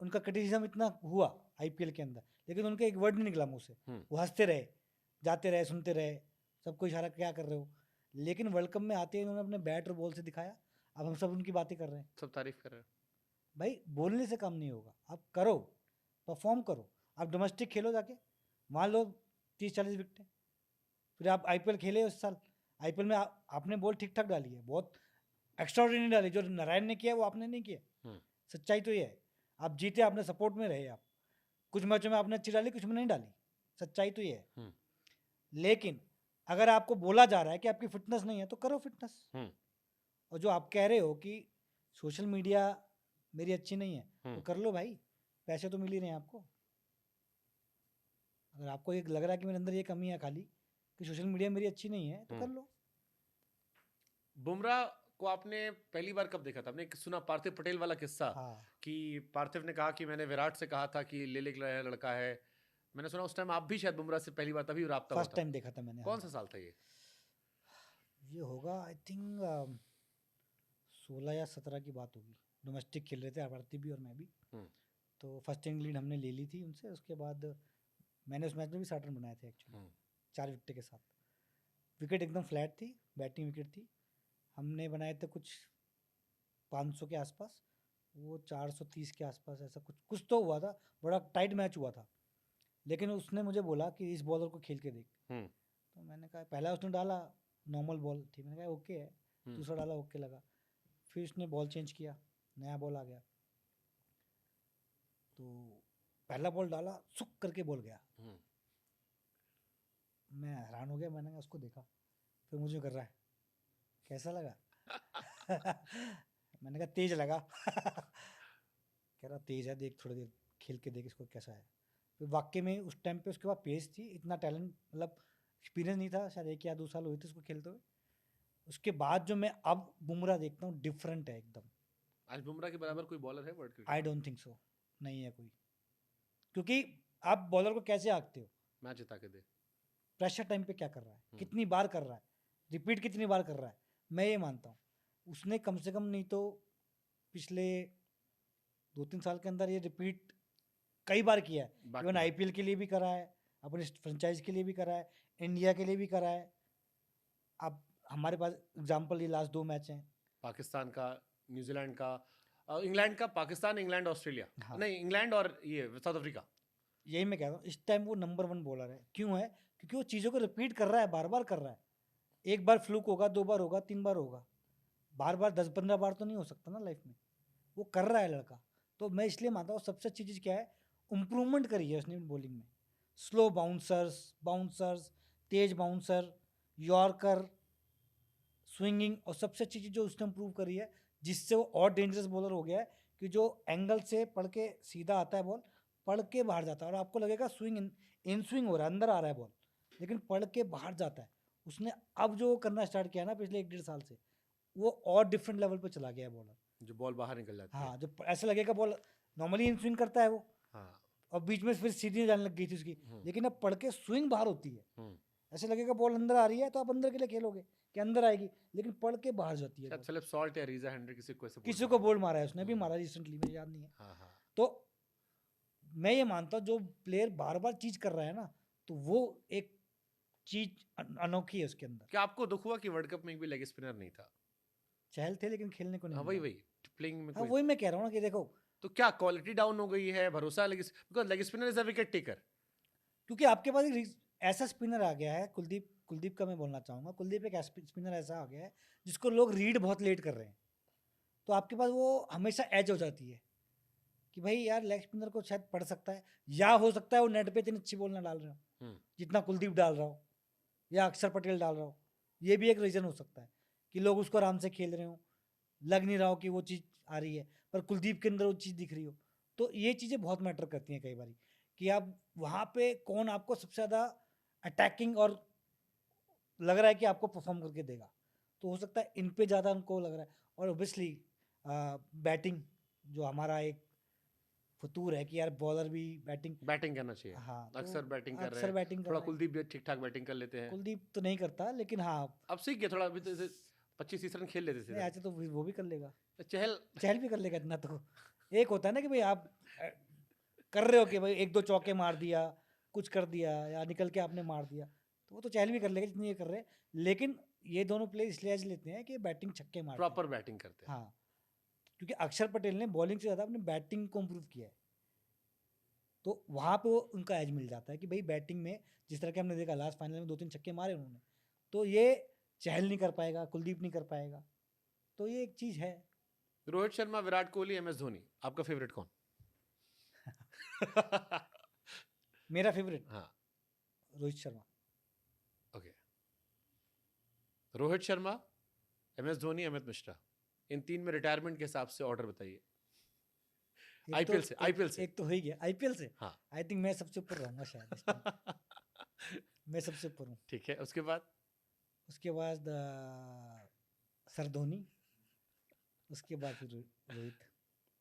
उनका क्रिटिसिज्म इतना हुआ आईपीएल के अंदर, लेकिन उनका एक वर्ड नहीं निकला मुंह से। हम्म वो हंसते रहे, जाते रहे, सुनते रहे, सबको इशारा क्या कर रहे हो। लेकिन वर्ल्ड कप में आते ही उन्होंने अपने बैट और बॉल से दिखाया। अब हम सब उनकी बातें कर रहे हैं। सब तारीफ कर रहे हैं। भाई, बोलने से काम नहीं होगा, आप करो, परफॉर्म करो। आप डोमेस्टिक खेलो जाके, मान लो 30-40 विकेटें। फिर आप आईपीएल खेले उस साल, आईपीएल में आपने बॉल ठीक ठाक डाली है, बहुत एक्स्ट्राऑर्डिनरी डाली। जो नारायण ने किया वो आपने नहीं किया। हम्म सच्चाई तो ये है। आप जीते, आपने सपोर्ट में रहे। आप कुछ मैचों में आपने अच्छी डाली, कुछ में नहीं डाली। सच्चाई तो ये है। हम्म लेकिन अगर आपको बोला जा रहा है कि आपकी फिटनेस नहीं है, तो करो फिटनेस। हम्म और जो आप कह रहे हो कि सोशल मीडिया मेरी अच्छी नहीं है, तो हम्म कर लो भाई, पैसे तो मिल ही रहे हैं आपको। अगर आपको ये लग रहा है कि मेरे अंदर ये कमी है खाली, कि सोशल मीडिया मेरी अच्छी नहीं है, तो कर लो। बुमराह को आपने पहली बार कब देखा था? आपने सुना पार्थिव पटेल वाला किस्सा हाँ, कि पार्थिव ने कहा कि मैंने विराट से कहा था कि ले लड़का है। मैंने सुना उस टाइम आप भी शायद बुमराह से पहली बार तभी राब्ता हुआ फर्स्ट था। टाइम देखा था मैंने। कौन हाँ, सा साल था ये होगा आई थिंक 16 या 17 की बात होगी। डोमेस्टिक खेल रहे थे आरती भी और मैं भी। हम्म तो फर्स्ट इनिंग लीड हमने ले ली थी उनसे। उसके बाद मैंने उस मैच में भी 60 रन बनाए थे एक्चुअली, हम्म 4 विकेट के साथ। विकेट एकदम फ्लैट थी, बैटिंग विकेट थी। हमने बनाए थे कुछ 500 के आसपास, वो 430 के आसपास, ऐसा कुछ कुछ तो हुआ था। बड़ा टाइट मैच हुआ था। लेकिन उसने मुझे बोला कि इस बॉलर को खेल के देख। हम्म तो मैंने कहा, पहला उसने डाला नॉर्मल बॉल थी, मैंने कहा ओके है। हम्म दूसरा डाला, ओके लगा। फिर उसने बॉल चेंज किया, नया बॉल आ गया। तो पहला बॉल डाला, सुक करके बॉल गया। हम्म मैं हैरान हो गया। मैंने कहा उसको देखा, फिर मुझे कर रहा है, कैसा लगा? मैंने कहा तेज लगा। कह रहा तेज है, देख थोड़ी देर खेल के देख इसको कैसा है। फिर वाकई में उस टाइम पे उसके पास पेस थी, इतना टैलेंट, मतलब एक्सपीरियंस नहीं था, शायद 1 या 2 साल हुए थे उसको खेलते हुए। उसके बाद जो मैं अब बुमराह देखता हूँ, डिफरेंट है एकदम। आज बुमराह के बराबर कोई बॉलर है वर्ल्ड आई क्रिकेट में? डोंट थिंक सो, नहीं है कोई। क्योंकि आप बॉलर को कैसे आंकते हो? मैच जिता के दे। प्रेशर टाइम पे क्या कर रहा है, कितनी बार कर रहा है, रिपीट कितनी बार कर रहा है। मैं ये मानता हूँ उसने कम से कम नहीं तो पिछले 2-3 साल के अंदर ये रिपीट कई बार किया है। Back even to back. IPL के लिए भी करा है, अपने फ्रेंचाइज के लिए भी करा है, इंडिया के लिए भी करा है। अब हमारे पास एग्जाम्पल ये लास्ट 2 मैच हैं। पाकिस्तान का, न्यूजीलैंड का, इंग्लैंड का, पाकिस्तान, इंग्लैंड, ऑस्ट्रेलिया, हाँ, नहीं इंग्लैंड और ये साउथ अफ्रीका। यही मैं कह रहा हूँ, इस टाइम वो नंबर 1 बॉलर है। क्यों है? क्योंकि वो चीज़ों को रिपीट कर रहा है, बार बार कर रहा है। एक बार फ्लूक होगा, 2 बार होगा, 3 बार होगा, बार बार 10-15 बार तो नहीं हो सकता ना लाइफ में। वो कर रहा है लड़का। तो मैं इसलिए मानता हूँ सबसे अच्छी चीज़ क्या है, इम्प्रूवमेंट करी है उसने बॉलिंग में। स्लो बाउंसर्स बाउंसर्स, तेज बाउंसर, यॉर्कर, स्विंगिंग, और सबसे अच्छी चीज़ जो उसने इम्प्रूव करी है, जिससे वो और डेंजरस बॉलर हो गया है, कि जो एंगल से पढ़ के सीधा आता है बॉल, पढ़ के बाहर जाता है, और आपको लगेगा स्विंग इन स्विंग हो रहा है, अंदर आ रहा है बॉल, लेकिन पढ़ के बाहर जाता है। उसने अब जो करना स्टार्ट किया ना पिछले 1-1.5 साल से, वो और डिफरेंट लेवल पे चला गया है बॉलर। जो बॉल बाहर निकल जाती है। हाँ, जो ऐसा लगेगा बॉल नॉर्मली इन स्विंग करता है वो, हाँ। और बीच में फिर सीधी जाने लग गई थी उसकी, लेकिन अब पढ़ के स्विंग बाहर होती है। हम्म। ऐसे लगेगा बॉल अंदर आ रही है तो आप अंदर के लिए खेलोगे कि अंदर आएगी, लेकिन पढ़ के बाहर जाती है शायद बॉल। फिलिप सॉल्ट या रीजा हेंड्रिक किसी को ऐसे किसी को बॉल मारा है उसने, भी मारा रिसेंटली, मुझे याद नहीं है। हाँ हाँ। तो मैं ये मानता हूँ जो प्लेयर बार बार चीज कर रहा है ना, तो वो एक चीज अनोखी है उसके अंदर। क्या आपको दुख हुआ कि वर्ल्ड कप में भी लेग स्पिनर नहीं था? चहल थे लेकिन खेलने को नहीं हाँ वही मिला। वही प्लेइंग में हाँ, कोई। वही मैं कह रहा हूँ ना कि देखो, तो क्या क्वालिटी डाउन हो गई है, भरोसा because leg spinner is a wicket taker. क्योंकि आपके पास एक ऐसा स्पिनर आ गया है, कुलदीप का मैं बोलना चाहूंगा, कुलदीप एक स्पिनर ऐसा आ गया है जिसको लोग रीड बहुत लेट कर रहे हैं, तो आपके पास वो हमेशा एज हो जाती है कि भाई यार लेग स्पिनर को शायद पढ़ सकता है, या हो सकता है वो नेट पे इतनी अच्छी बॉल ना डाल रहे हो जितना कुलदीप डाल रहा हो, या अक्षर पटेल डाल रहा हो। ये भी एक रीज़न हो सकता है कि लोग उसको आराम से खेल रहे हो, लग नहीं रहा हो कि वो चीज़ आ रही है, पर कुलदीप के अंदर वो चीज़ दिख रही हो। तो ये चीज़ें बहुत मैटर करती हैं कई बार, कि आप वहाँ पे कौन आपको सबसे ज़्यादा अटैकिंग और लग रहा है कि आपको परफॉर्म करके देगा, तो हो सकता है इन पे ज़्यादा उनको लग रहा है। और ओबियसली बैटिंग, जो हमारा एक फतूर है कि यार बॉलर भी बैटिंग करना चाहिए। हाँ, तो अक्सर बैटिंग कर रहे अक्सर हैं, बैटिंग कर थोड़ा रहे हैं। कुलदीप भी ठीक ठाक बैटिंग कर लेते हैं। कुलदीप तो नहीं करता, लेकिन हाँ, अब सीख गया थोड़ा, अभी तो 25-30 रन खेल लेते नहीं थे। ऐसे तो वो भी कर लेगा, चहल चहल भी कर लेगा इतना तो। एक होता है ना कि भाई आप कर रहे हो कि भाई 1-2 चौके मार दिया, कुछ कर दिया, या निकल के आपने मार दिया, तो वो तो चहल भी कर लेगा जितनी ये कर रहे हैं। लेकिन ये दोनों प्लेयर इसलिए एज लेते हैं कि बैटिंग छक्के मारते हैं। प्रॉपर बैटिंग करते हैं। हाँ, क्योंकि अक्षर पटेल ने बॉलिंग से ज़्यादा अपनी बैटिंग को इम्प्रूव किया है, तो वहाँ पे वो उनका एज मिल जाता है कि भाई बैटिंग में जिस तरह के हमने देखा लास्ट फाइनल में 2-3 छक्के मारे उन्होंने, तो ये चहल नहीं कर पाएगा, कुलदीप नहीं कर पाएगा, तो ये एक चीज़ है। रोहित शर्मा, विराट कोहली, MS धोनी, आपका फेवरेट कौन? मेरा फेवरेट हाँ रोहित शर्मा। ओके। रोहित शर्मा, MS धोनी, अमित मिश्रा, इन तीन में रिटायरमेंट के हिसाब से ऑर्डर बताइए। आईपीएल से, आईपीएल से। एक तो हो ही गया आईपीएल से। हाँ। आई थिंक मैं सबसे ऊपर रहूंगा शायद इस time। मैं सबसे ऊपर हूँ। ठीक है, उसके बाद उसके बाद सर धोनी, उसके बाद फिर रोहित।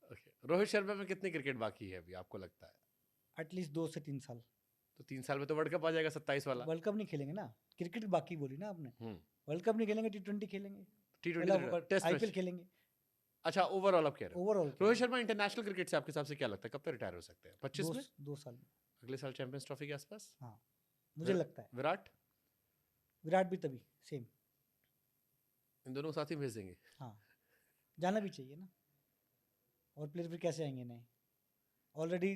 ओके। रोहित शर्मा में कितनी क्रिकेट बाकी है अभी आपको लगता है? एटलीस्ट 2 से 3 साल। तो 3 साल में तो वर्ल्ड कप आ जाएगा 27 वाला। वर्ल्ड कप नहीं खेलेंगे ना, क्रिकेट बाकी बोली ना आपने। हम्म। वर्ल्ड कप नहीं खेलेंगे, T20 खेलेंगे, T20 टेस्ट आईपीएल मैच। खेलेंगे। अच्छा, ओवरऑल आप कह रहे हो। Overall Rohit Sharma international cricket से आपके हिसाब से क्या लगता है कब तक रिटायर हो सकते हैं? 25 में? 2 साल में। अगले साल चैंपियंस ट्रॉफी के आसपास? हाँ, मुझे लगता है। विराट? विराट भी तभी सेम। इन दोनों को साथ ही भेज देंगे? हाँ, जाना भी चाहिए ना, और प्लेयर फिर कैसे आएंगे नए? ऑलरेडी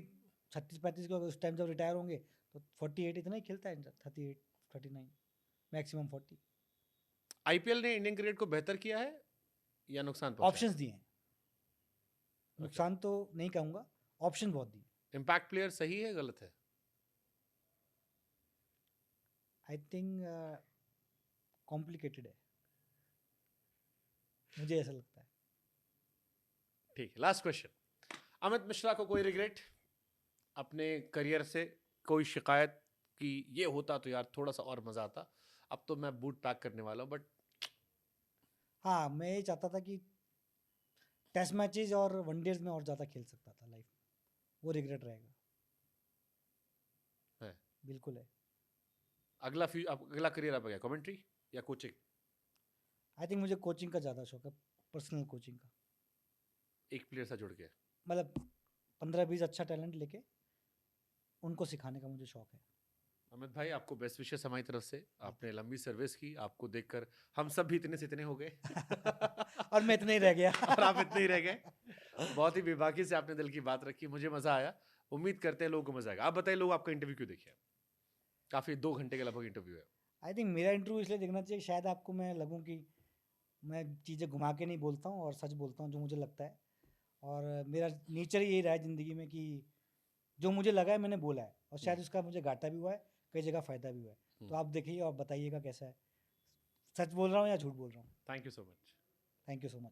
36-35 को उस टाइम जब रिटायर होंगे तो 48 इतना ही खेलता है, 38 39 मैक्सिमम 40। आईपीएल ने इंडियन क्रिकेट को बेहतर किया है या नुकसान पहुंचाया? ऑप्शंस दिए हैं, नुकसान तो नहीं कहूँगा, ऑप्शन बहुत दिए। इम्पैक्ट प्लेयर सही है गलत है? आई थिंक कॉम्प्लिकेटेड है, मुझे ऐसा लगता है। ठीक है, लास्ट क्वेश्चन। अमित मिश्रा को कोई रिग्रेट अपने करियर से, कोई शिकायत कि ये होता तो यार थोड़ा सा और मजा आता, अब तो मैं बूट पैक करने वाला हूँ, बट हाँ, मैं ये चाहता था कि टेस्ट मैचेस और वनडेज में और ज़्यादा खेल सकता था लाइफ, वो रिग्रेट रहेगा। है। बिल्कुल है। अगला करियर आपका क्या, कमेंट्री या कोचिंग? आई थिंक मुझे कोचिंग का ज़्यादा शौक है, पर्सनल कोचिंग का। एक प्लेयर से जुड़ के मतलब 15-20 अच्छा टैलेंट लेके उनको सिखाने का मुझे शौक है। अमित भाई, आपको बेस्ट विशेस हमारी तरफ से। आपने लंबी सर्विस की, आपको देखकर हम सब भी इतने से इतने हो गए। और मैं इतना ही रह गया। और आप इतने ही रह गए। बहुत ही बेबाकी से आपने दिल की बात रखी, मुझे मजा आया। उम्मीद करते हैं लोगों को मजा आएगा। आप बताइए, लोग आपका इंटरव्यू क्यों देखे? काफी 2 घंटे के लगभग इंटरव्यू है। आई थिंक मेरा इंटरव्यू इसलिए देखना चाहिए, शायद आपको मैं लगूं कि मैं चीज़ें घुमा के नहीं बोलता हूँ और सच बोलता हूँ जो मुझे लगता है, और मेरा नेचर ही यही रहा है ज़िंदगी में कि जो मुझे लगा है मैंने बोला है, और शायद उसका मुझे घाटा भी हुआ है, कई जगह फ़ायदा भी हुआ है। तो आप देखिए और बताइएगा कैसा है। सच बोल रहा हूँ या झूठ बोल रहा हूँ? Thank you so much. Thank you so much.